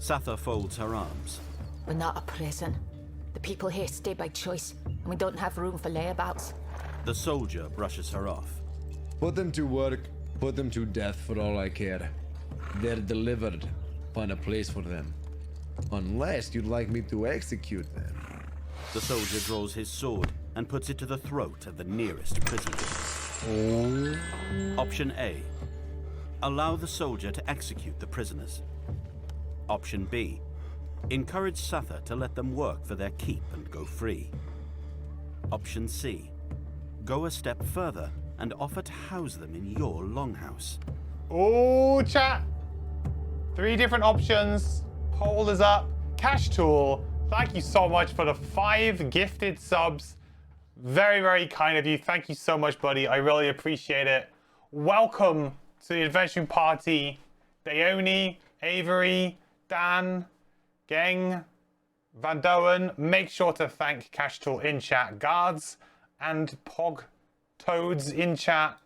Sather folds her arms. We're not a prison. The people here stay by choice, and we don't have room for layabouts. The soldier brushes her off. Put them to work. Put them to death for all I care. They're delivered. Find a place for them. Unless you'd like me to execute them. The soldier draws his sword and puts it to the throat of the nearest prisoner. Option A. Allow the soldier to execute the prisoners. Option B. Encourage Sather to let them work for their keep and go free. Option C. Go a step further and offer to house them in your longhouse. Oh, chat. 3 different options. Poll is up. Cash Tool, thank you so much for the 5 gifted subs. Very, very kind of you. Thank you so much, buddy. I really appreciate it. Welcome to the adventuring party. Daoni, Avery, Dan, Geng, Van Doen. Make sure to thank Cash Tool in chat. Guards and Pog Toads in chat.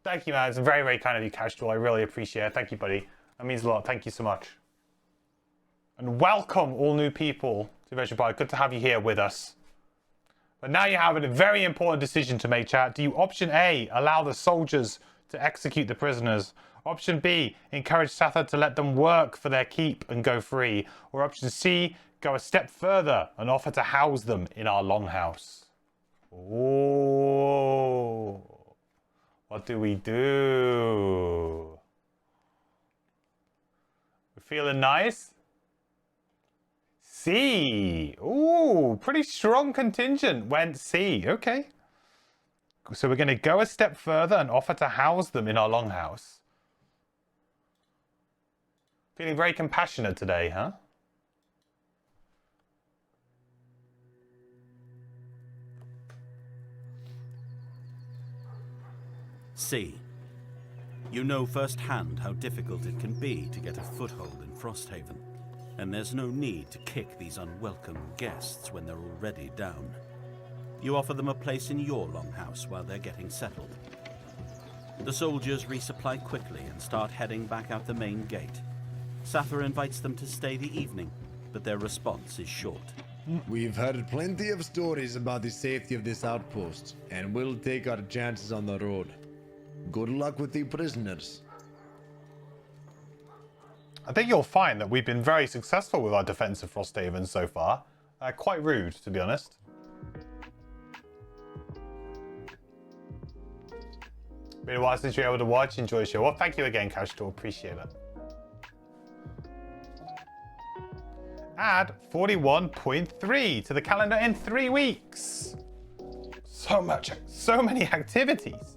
Thank you, man. It's very, very kind of you, Cash Tool. I really appreciate it. Thank you, buddy. That means a lot. Thank you so much. And welcome all new people to Adventure Party. Good to have you here with us. But now you have a very important decision to make, chat. Do you option A, allow the soldiers to execute the prisoners? Option B, encourage Sather to let them work for their keep and go free? Or option C, go a step further and offer to house them in our longhouse? Oh, what do we do? We're feeling nice? C. Ooh, pretty strong contingent went C. Okay. So we're going to go a step further and offer to house them in our longhouse. Feeling very compassionate today, huh? C. You know firsthand how difficult it can be to get a foothold in Frosthaven. And there's no need to kick these unwelcome guests when they're already down. You offer them a place in your longhouse while they're getting settled. The soldiers resupply quickly and start heading back out the main gate. Sather invites them to stay the evening, but their response is short. We've heard plenty of stories about the safety of this outpost, and we'll take our chances on the road. Good luck with the prisoners. I think you'll find that we've been very successful with our defense of Frosthaven so far. Quite rude, to be honest. Been a while since you were able to watch. Enjoy the show. Well, thank you again, Cashtor. Appreciate it. Add 41.3 to the calendar in 3 weeks. So many activities.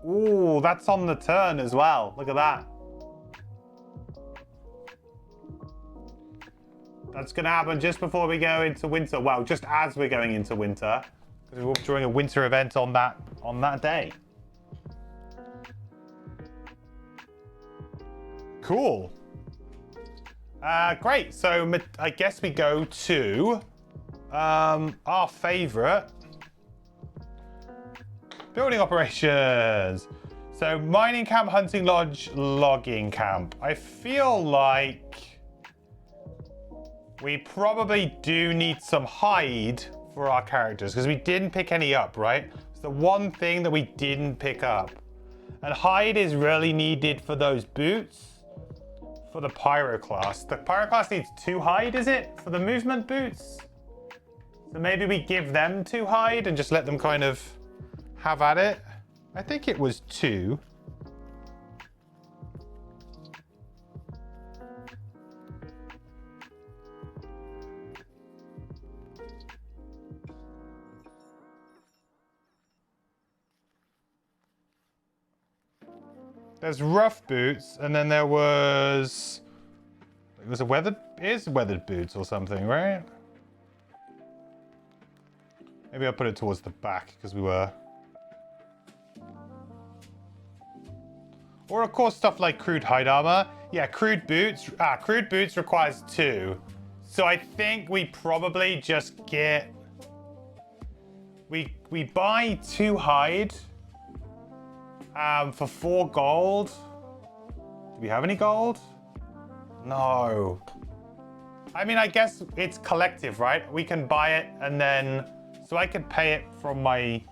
Ooh, that's on the turn as well. Look at that. That's going to happen just before we go into winter. Well, just as we're going into winter. Because we're doing a winter event on that day. Cool. Great. So I guess we go to our favorite building operations. So mining camp, hunting lodge, logging camp. I feel like we probably do need some hide for our characters because we didn't pick any up, right? It's the one thing that we didn't pick up. And hide is really needed for those boots for the pyro class. The pyro class needs 2 hide, is it? For the movement boots? So maybe we give them 2 hide and just let them kind of have at it. I think it was 2. There's rough boots, and then there was... It was a weathered... It's weathered boots or something, right? Maybe I'll put it towards the back, because we were... Or, of course, stuff like crude hide armor. Yeah, crude boots. Crude boots requires 2. So I think we probably just get... We buy 2 hide... for 4 gold. Do we have any gold? No. I mean, I guess it's collective, right? We can buy it and then... So I could pay it from my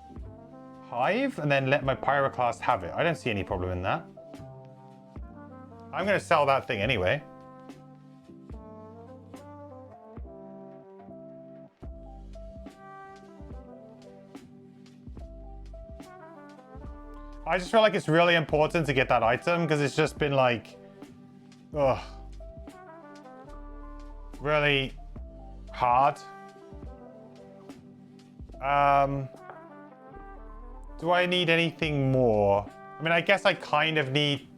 hive and then let my pyroclast have it. I don't see any problem in that. I'm going to sell that thing anyway. I just feel like it's really important to get that item because it's just been like, ugh, really hard. Do I need anything more? I mean, I guess I kind of need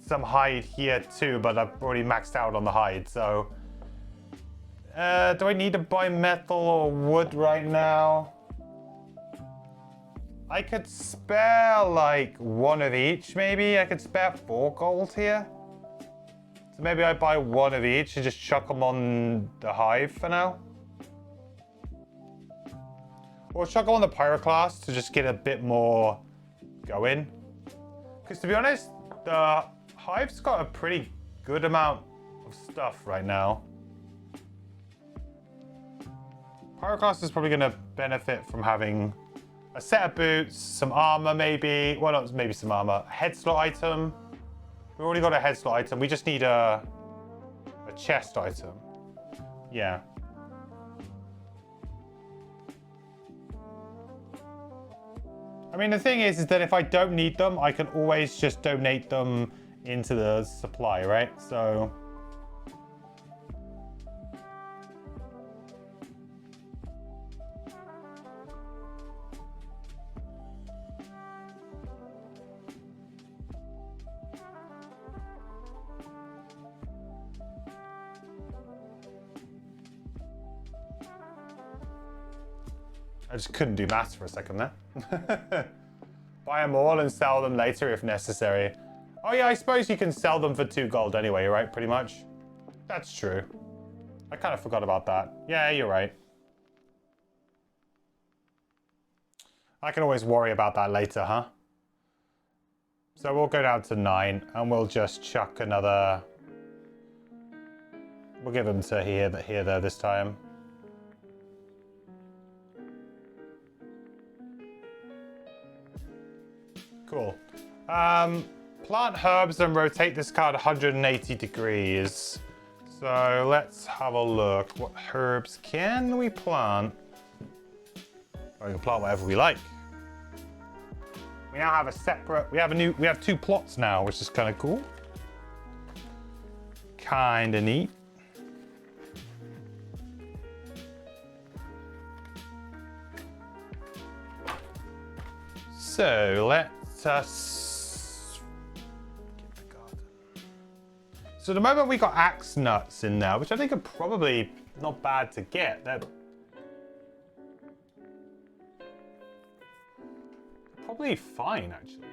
some hide here too, but I've already maxed out on the hide, so. Do I need to buy metal or wood right now? I could spare like 1 of each, maybe. I could spare 4 gold here. So maybe I buy 1 of each and just chuck them on the hive for now. Or chuck them on the pyroclast to just get a bit more going. Because to be honest, the hive's got a pretty good amount of stuff right now. Pyroclast is probably going to benefit from having a set of boots, some armor maybe. Well, not maybe some armor. A head slot item. We've already got a head slot item. We just need a chest item. Yeah. I mean, the thing is that if I don't need them, I can always just donate them into the supply, right? So... I just couldn't do maths for a second there. Buy them all and sell them later if necessary. Oh yeah, I suppose you can sell them for 2 gold anyway, right? Pretty much. That's true. I kind of forgot about that. Yeah, you're right. I can always worry about that later, huh? So we'll go down to 9 and we'll just chuck another... We'll give them to here, there this time. Cool. Plant herbs and rotate this card 180 degrees. So let's have a look. What herbs can we plant? We can plant whatever we like. We now have a separate, we have 2 plots now, which is kind of cool. Kind of neat. So let us get the garden. So at the moment we got axe nuts in there, which I think are probably not bad to get. They're probably fine, actually.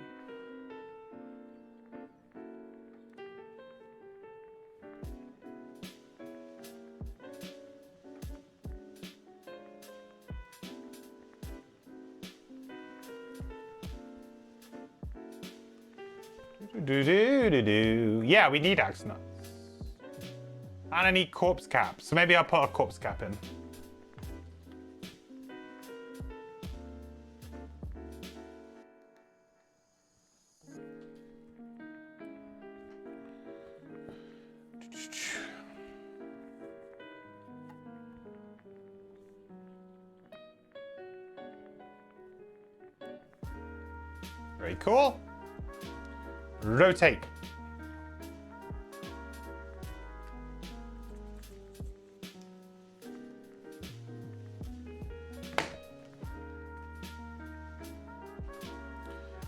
Yeah, we need axe nuts. And I need corpse caps. So maybe I'll put a corpse cap in. Very cool. Rotate.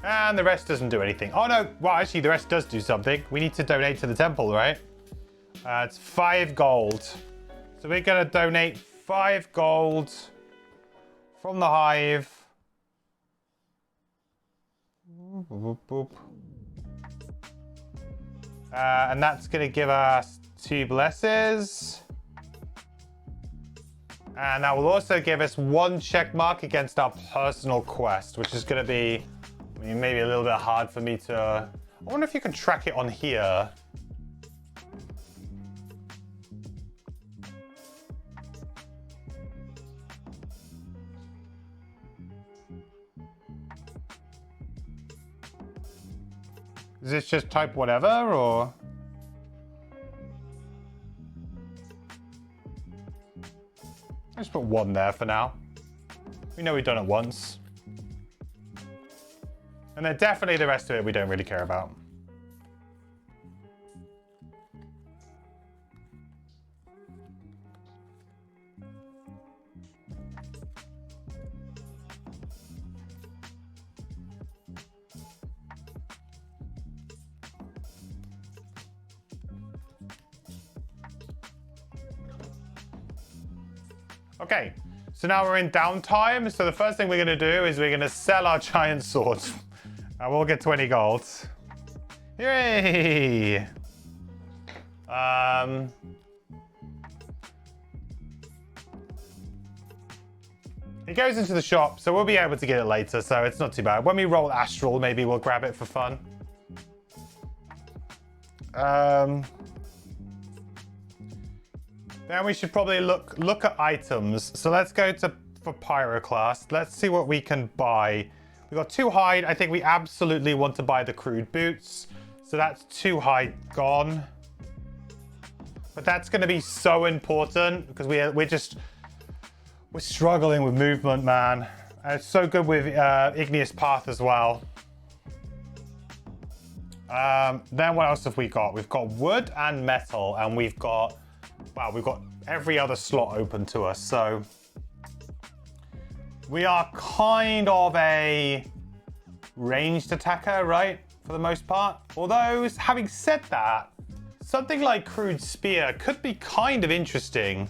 And the rest doesn't do anything. Oh no, well actually the rest does do something. We need to donate to the temple, right? It's 5 gold. So we're gonna donate 5 gold from the hive. Boop, boop. And that's going to give us 2 blesses. And that will also give us 1 check mark against our personal quest, which is going to be, I mean, maybe a little bit hard for me to... I wonder if you can track it on here. Is this just type whatever, or? Let's put 1 there for now. We know we've done it once. And then definitely the rest of it we don't really care about. Okay, so now we're in downtime. So the first thing we're going to do is we're going to sell our giant sword. And we'll get 20 gold. Yay! It goes into the shop, so we'll be able to get it later, so it's not too bad. When we roll Astral, maybe we'll grab it for fun. Then we should probably look at items. So let's go for Pyroclast. Let's see what we can buy. We got 2 hide. I think we absolutely want to buy the crude boots. So that's 2 hide gone. But that's going to be so important because we're struggling with movement, man. And it's so good with Igneous Path as well. Then what else have we got? We've got wood and metal, and we've got every other slot open to us. So we are kind of a ranged attacker, right? For the most part. Although, having said that, something like Crude Spear could be kind of interesting.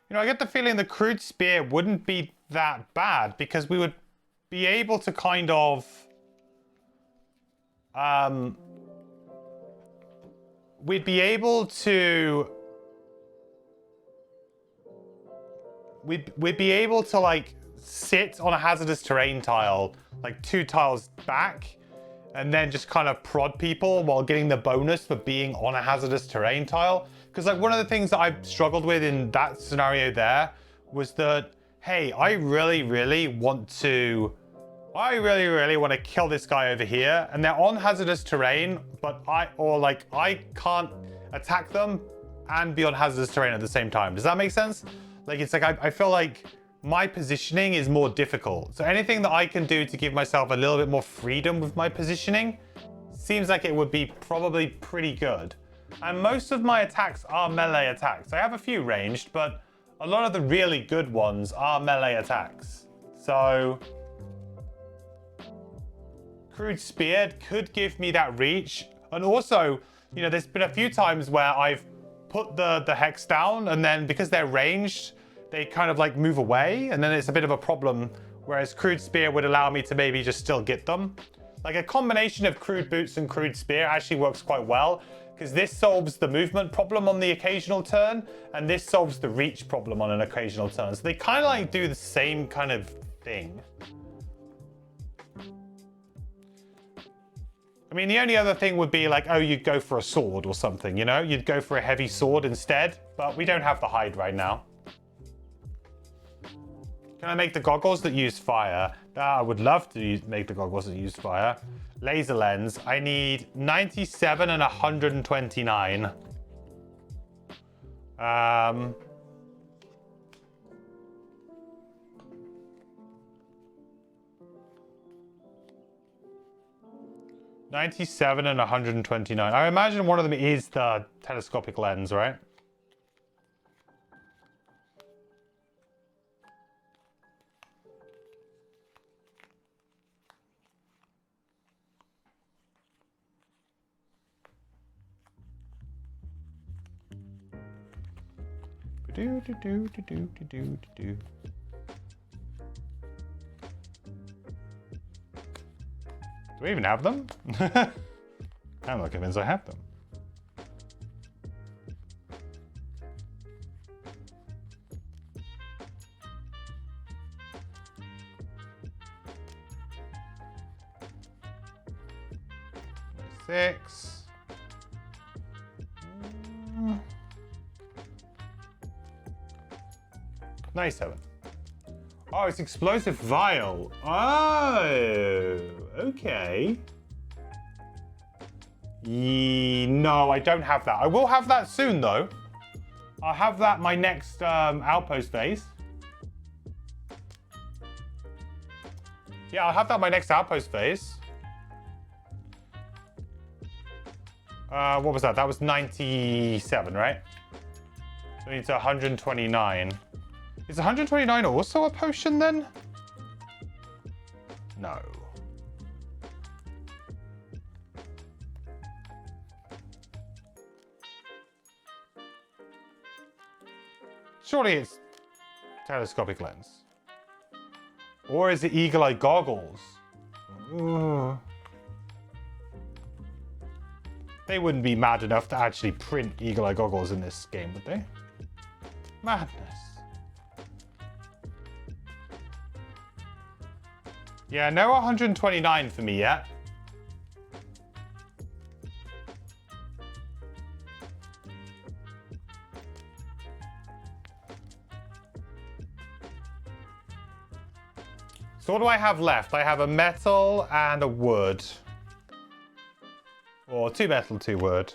You know, I get the feeling the Crude Spear wouldn't be that bad because we would be able to kind of we'd be able to... We'd be able to, like, sit on a hazardous terrain tile, like 2 tiles back, and then just kind of prod people while getting the bonus for being on a hazardous terrain tile. Because, like, one of the things that I struggled with in that scenario there was that, hey, I really, really want to kill this guy over here, and they're on hazardous terrain, but I can't attack them and be on hazardous terrain at the same time. Does that make sense? Like, it's like I feel like my positioning is more difficult. So anything that I can do to give myself a little bit more freedom with my positioning seems like it would be probably pretty good. And most of my attacks are melee attacks. I have a few ranged, but a lot of the really good ones are melee attacks. So Crude Spear could give me that reach. And also, you know, there's been a few times where I've put the hex down, and then because they're ranged, they kind of like move away, and then it's a bit of a problem, whereas Crude Spear would allow me to maybe just still get them. Like a combination of Crude Boots and Crude Spear actually works quite well, because this solves the movement problem on the occasional turn, and this solves the reach problem on an occasional turn. So they kind of like do the same kind of thing. I mean, the only other thing would be like, oh, you'd go for a sword or something, you know? You'd go for a heavy sword instead, but we don't have the hide right now. Can I make the goggles that use fire? I would love to make the goggles that use fire. Laser lens. I need 97 and 129. 97 and 129. I imagine one of them is the telescopic lens, right? Do. Do we even have them? I'm not convinced I have them. Six. 97. Oh, it's explosive vial. Oh, okay. No, I don't have that. I will have that soon, though. I'll have that my next Outpost phase. Yeah, I'll have that my next Outpost phase. What was that? That was 97, right? So it's 129. Is 129 also a potion then? No. Surely it's telescopic lens. Or is it eagle-eye goggles? Ooh. They wouldn't be mad enough to actually print eagle-eye goggles in this game, would they? Madness. Yeah, no 129 for me yet. So what do I have left? I have a metal and a wood. Or 2 metal, 2 wood.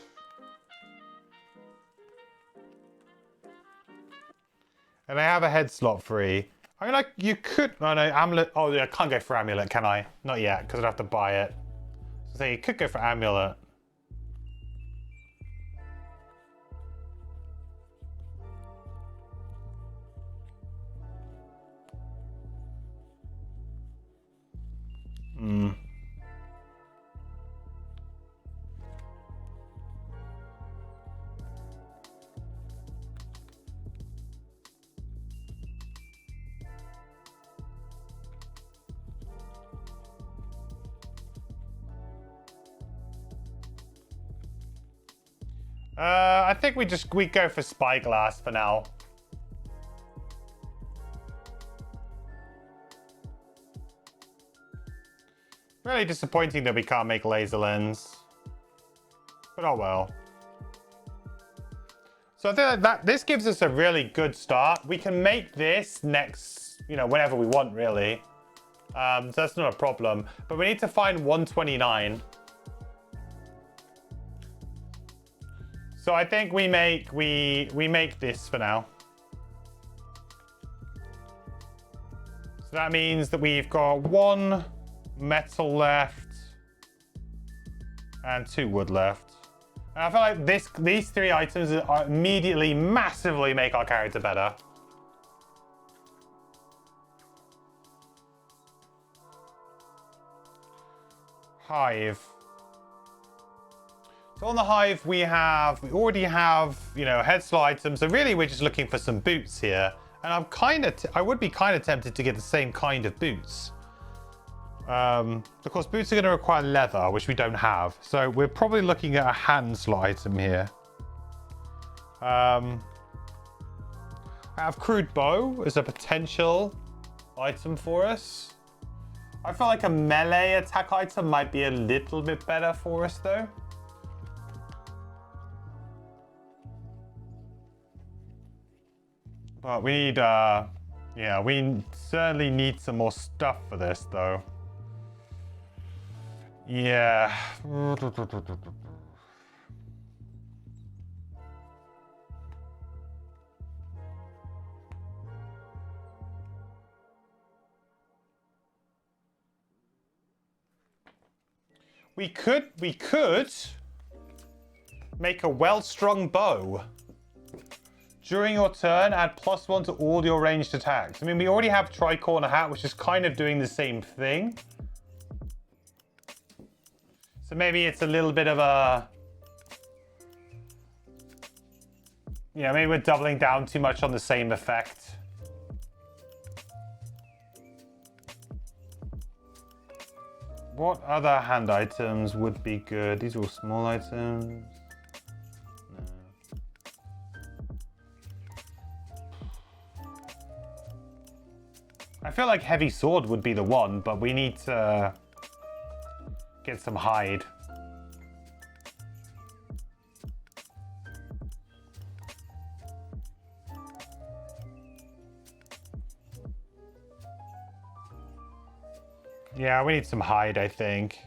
And I have a head slot free. I mean, like, you could... Oh, no, amulet... Oh, yeah, I can't go for amulet, can I? Not yet, because I'd have to buy it. So you could go for amulet. Hmm. I think we go for spyglass for now. Really disappointing that we can't make laser lens. But oh well. So I think that this gives us a really good start. We can make this next, you know, whenever we want, really. So that's not a problem. But we need to find 129. So I think we make this for now. So that means that we've got 1 metal left and 2 wood left. And I feel like these 3 items are immediately massively make our character better. Hive. So on the hive we already have, you know, head slot items. So really we're just looking for some boots here. And I would be kind of tempted to get the same kind of boots. Of course, boots are going to require leather, which we don't have. So we're probably looking at a hand slot item here. I have crude bow as a potential item for us. I feel like a melee attack item might be a little bit better for us, though. But we need, yeah, we certainly need some more stuff for this, though. Yeah. We could make a well-strung bow. During your turn, add +1 to all your ranged attacks. I mean, we already have Tricorner Hat, which is kind of doing the same thing. So maybe it's a little bit of a... Yeah, maybe we're doubling down too much on the same effect. What other hand items would be good? These are all small items. I feel like heavy sword would be the one, but we need to get some hide. Yeah, we need some hide, I think.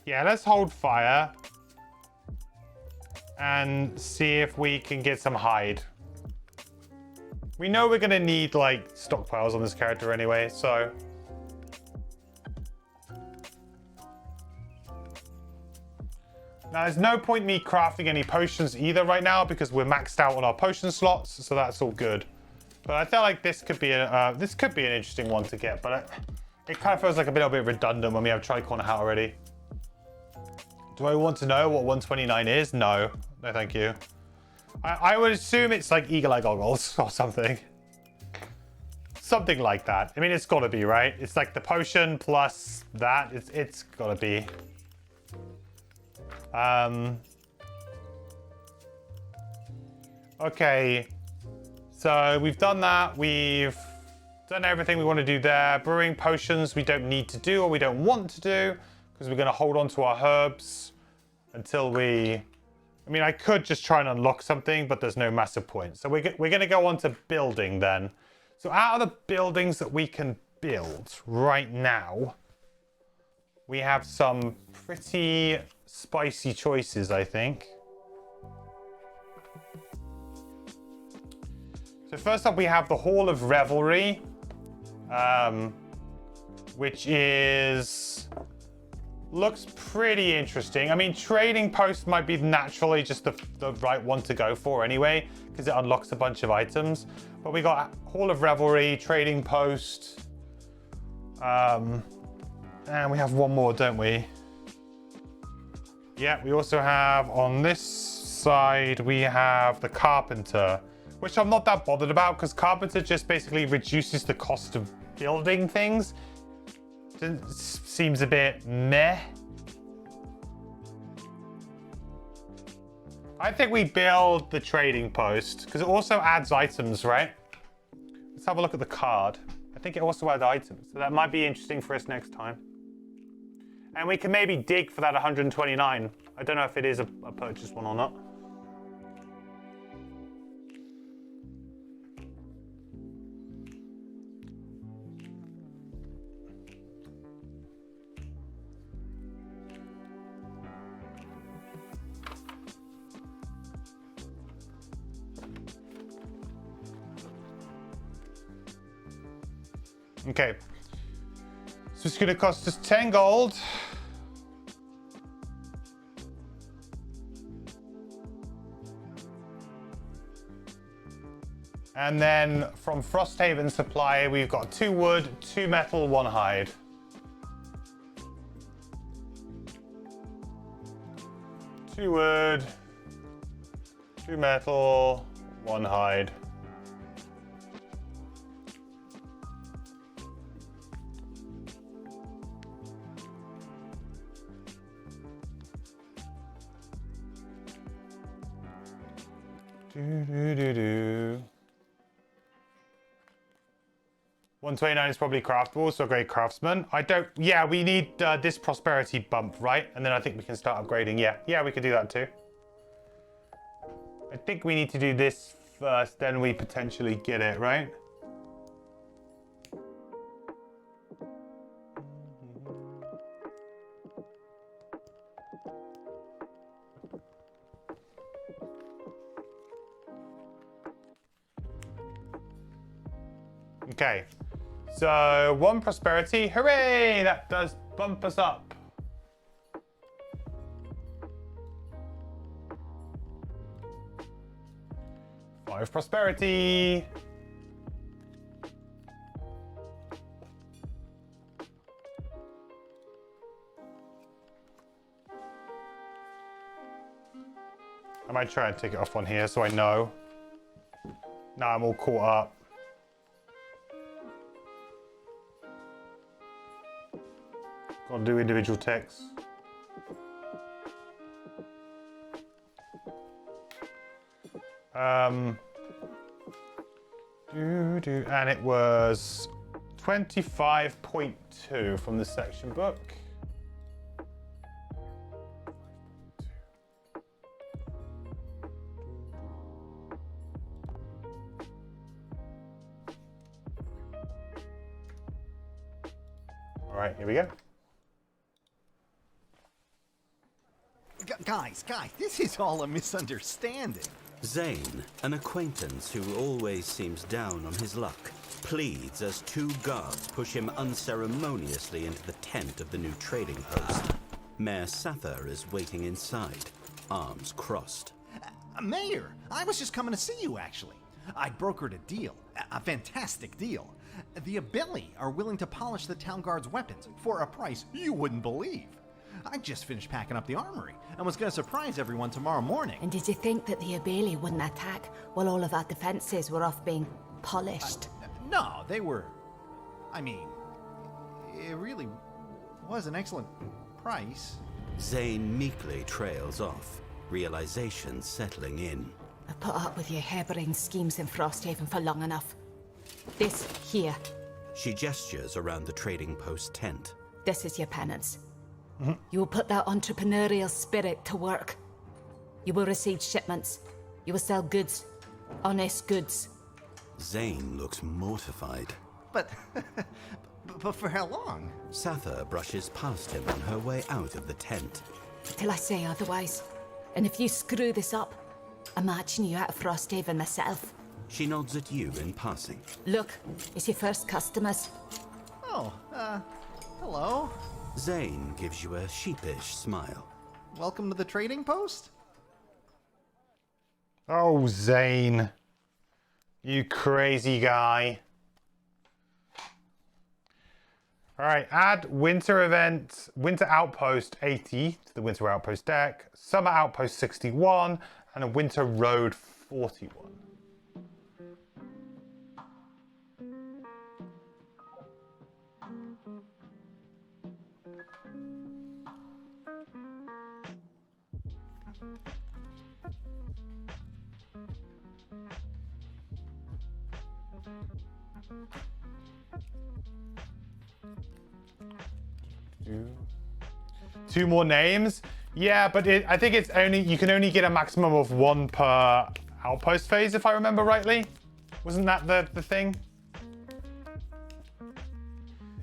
Yeah, let's hold fire and see if we can get some hide. We know we're gonna need like stockpiles on this character anyway, so. Now there's no point me crafting any potions either right now because we're maxed out on our potion slots, so that's all good. But I feel like this could be an interesting one to get, but it kind of feels like a little bit redundant when we have Tricorner Hat already. Do I want to know what 129 is? No. No, thank you. I would assume it's like eagle eye goggles or something. Something like that. I mean, it's got to be, right? It's like the potion plus that. It's got to be. Okay. So we've done that. We've done everything we want to do there. Brewing potions we don't need to do or we don't want to do. Because we're going to hold on to our herbs until we... I mean, I could just try and unlock something, but there's no massive point. So we're going to go on to building then. So out of the buildings that we can build right now, we have some pretty spicy choices, I think. So first up, we have the Hall of Revelry, which is... looks pretty interesting. I mean, Trading Post might be naturally just the right one to go for anyway, because it unlocks a bunch of items. But we got Hall of Revelry, Trading Post. And we have one more, don't we? Yeah, we also have on this side, we have the carpenter, which I'm not that bothered about because carpenter just basically reduces the cost of building things. Seems a bit meh. I think we build the trading post because it also adds items, right? Let's have a look at the card. I think it also adds items, so that might be interesting for us next time. And we can maybe dig for that 129. I don't know if it is a purchased one or not. Okay, so it's going to cost us 10 gold. And then from Frosthaven supply, we've got 2 wood, 2 metal, 1 hide. Two wood, 2 metal, 1 hide. Do, do, do, do. 129 is probably craftable, so great craftsman. Yeah, we need this prosperity bump, right? And then I think we can start upgrading. Yeah, we could do that too. I think we need to do this first, then we potentially get it, right? Okay, so 1 prosperity. Hooray! That does bump us up. Five prosperity. I might try and take it off on here so I know. Now I'm all caught up. Gotta do individual texts. And it was 25.2 from the section book. All right, here we go. Guys, this is all a misunderstanding. Zane, an acquaintance who always seems down on his luck, pleads as 2 guards push him unceremoniously into the tent of the new trading post. Mayor Sather is waiting inside, arms crossed. Mayor, I was just coming to see you, actually. I brokered a deal, a fantastic deal. The Abeli are willing to polish the town guard's weapons for a price you wouldn't believe. I just finished packing up the armory and was going to surprise everyone tomorrow morning. And did you think that the Abeli wouldn't attack while all of our defenses were off being polished? No, they were... I mean, it really was an excellent price. Zane meekly trails off, realization settling in. I put up with your harebrained schemes in Frosthaven for long enough. This here. She gestures around the trading post tent. This is your penance. You will put that entrepreneurial spirit to work. You will receive shipments. You will sell goods. Honest goods. Zane looks mortified. But for how long? Sather brushes past him on her way out of the tent. Till I say otherwise. And if you screw this up, imagine you out of Frosthaven myself. She nods at you in passing. Look, it's your first customers. Oh, hello. Zane gives you a sheepish smile. Welcome to the trading post? Oh, Zane. You crazy guy. All right, add winter event, winter outpost 80 to the winter outpost deck, summer outpost 61, and a winter road 41. Two more names? Yeah, but I think it's only, you can only get a maximum of one per outpost phase, if I remember rightly. Wasn't that the thing?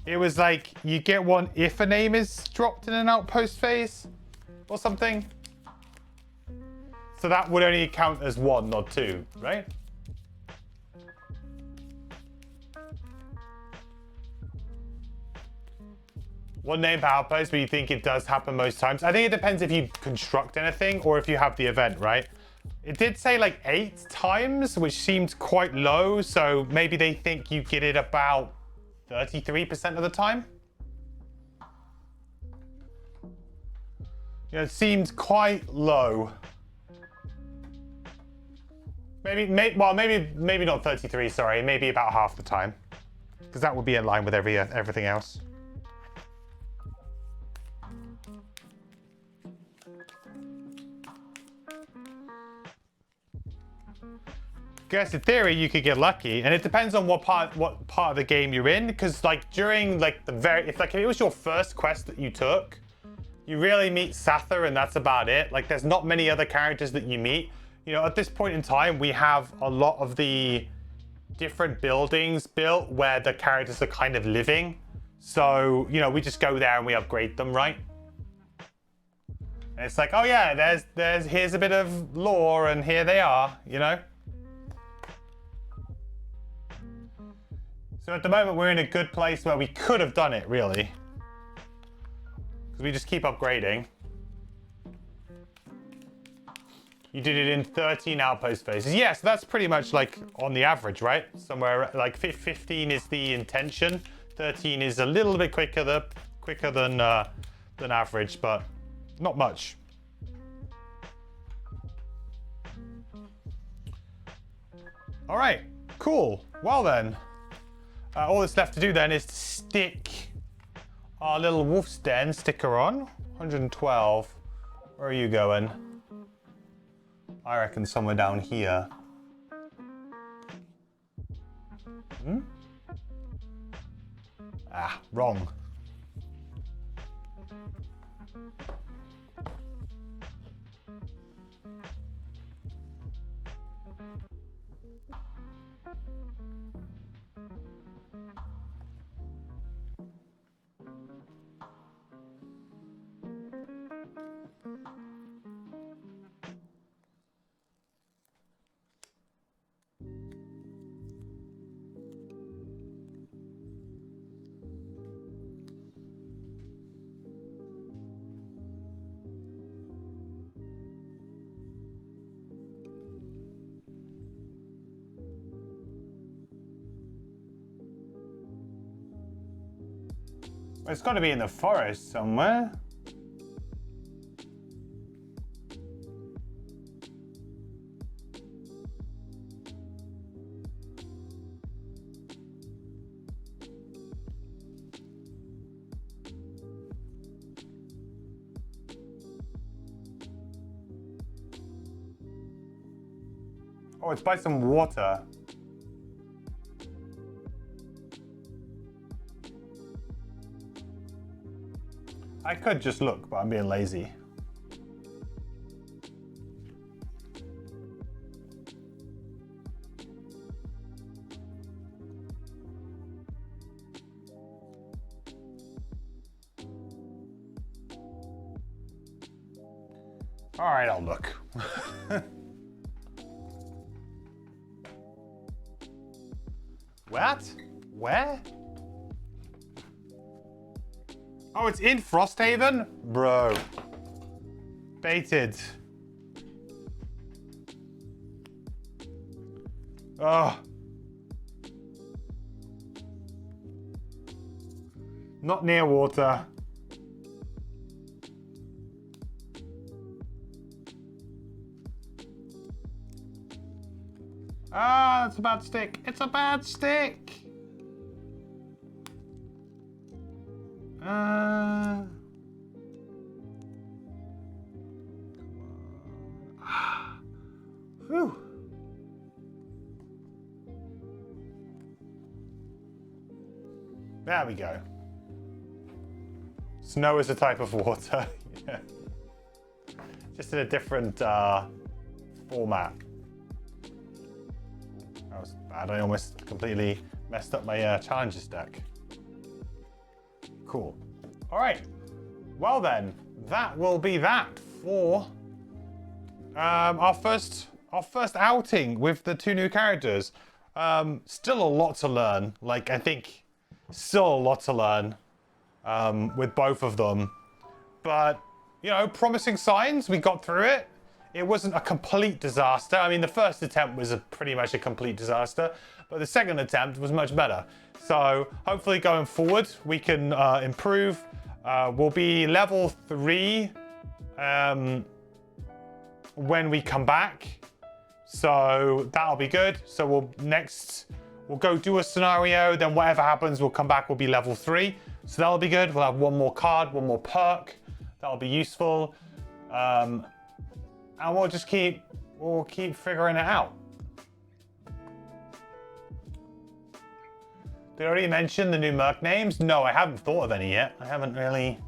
It was like, you get one if a name is dropped in an outpost phase or something. So that would only count as one, not two, right? One name per outpost, but you think it does happen most times. I think it depends if you construct anything or if you have the event, right? It did say like 8 times, which seemed quite low. So maybe they think you get it about 33% of the time. Yeah, it seemed quite low. Maybe not 33, sorry. Maybe about half the time. Because that would be in line with everything else. Guess in theory you could get lucky, and it depends on what part of the game you're in. Because like during like if it was your first quest that you took, you really meet Sather, and that's about it. Like there's not many other characters that you meet. You know, at this point in time, we have a lot of the different buildings built where the characters are kind of living. So you know, we just go there and we upgrade them, right? And it's like, oh yeah, here's a bit of lore, and here they are, you know. So at the moment, we're in a good place where we could have done it, really. Because we just keep upgrading. You did it in 13 outpost phases. Yeah, so that's pretty much like on the average, right? Somewhere like 15 is the intention. 13 is a little bit quicker than average, but not much. All right, cool. Well then. All that's left to do then is to stick our little wolf's den sticker on. 112. Where are you going? I reckon somewhere down here. Hmm? Ah, wrong. It's got to be in the forest somewhere. Oh, it's by some water. I could just look, but I'm being lazy. All right, I'll look. What? Where? Oh, it's in Frosthaven? Bro. Baited. Oh. Not near water. Ah, that's a bad stick. It's a bad stick. Whew. There we go. Snow is a type of water. Yeah. Just in a different format. That was bad. I almost completely messed up my challenges deck. Cool. All right. Well then, that will be that for our first outing with the 2 new characters. Still a lot to learn. Like, I think still a lot to learn with both of them. But, you know, promising signs. We got through it. It wasn't a complete disaster. I mean, the first attempt was pretty much a complete disaster, but the second attempt was much better. So hopefully going forward, we can improve. We'll be level 3 when we come back. So that'll be good. So we'll go do a scenario, then whatever happens, we'll come back, we'll be level 3. So that'll be good. We'll have 1 more card, 1 more perk. That'll be useful. And we'll keep figuring it out. Did I already mention the new merc names? No, I haven't thought of any yet. I haven't really.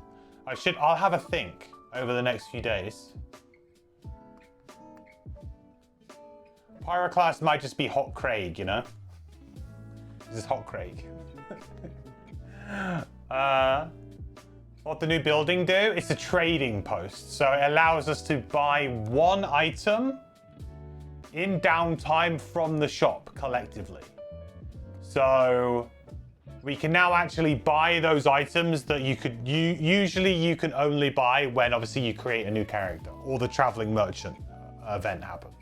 I'll have a think over the next few days. Pyroclast might just be Hot Craig, you know? This is Hot Craig. What the new building do? It's a trading post. So it allows us to buy 1 item in downtime from the shop collectively. So we can now actually buy those items that usually you can only buy when obviously you create a new character or the traveling merchant event happens.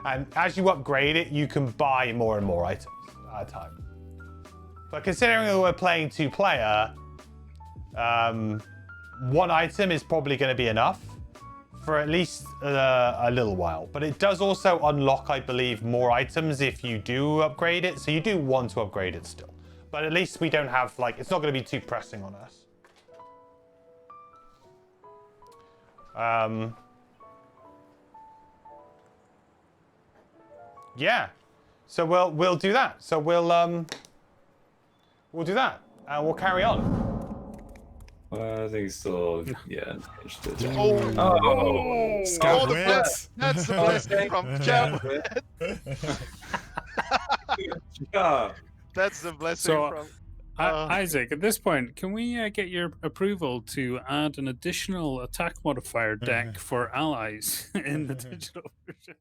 And as you upgrade it, you can buy more and more items at a time. But considering that we're playing 2-player, 1 item is probably going to be enough for at least a little while. But it does also unlock, I believe, more items if you do upgrade it. So you do want to upgrade it still. But at least we don't have, like, it's not going to be too pressing on us. Yeah. So we'll do that. So we'll do that. And we'll carry on. I think so. Yeah. That's the blessing from Jeff. Yeah. That's the blessing from. Isaac, at this point, can we get your approval to add an additional attack modifier deck for allies in the digital version?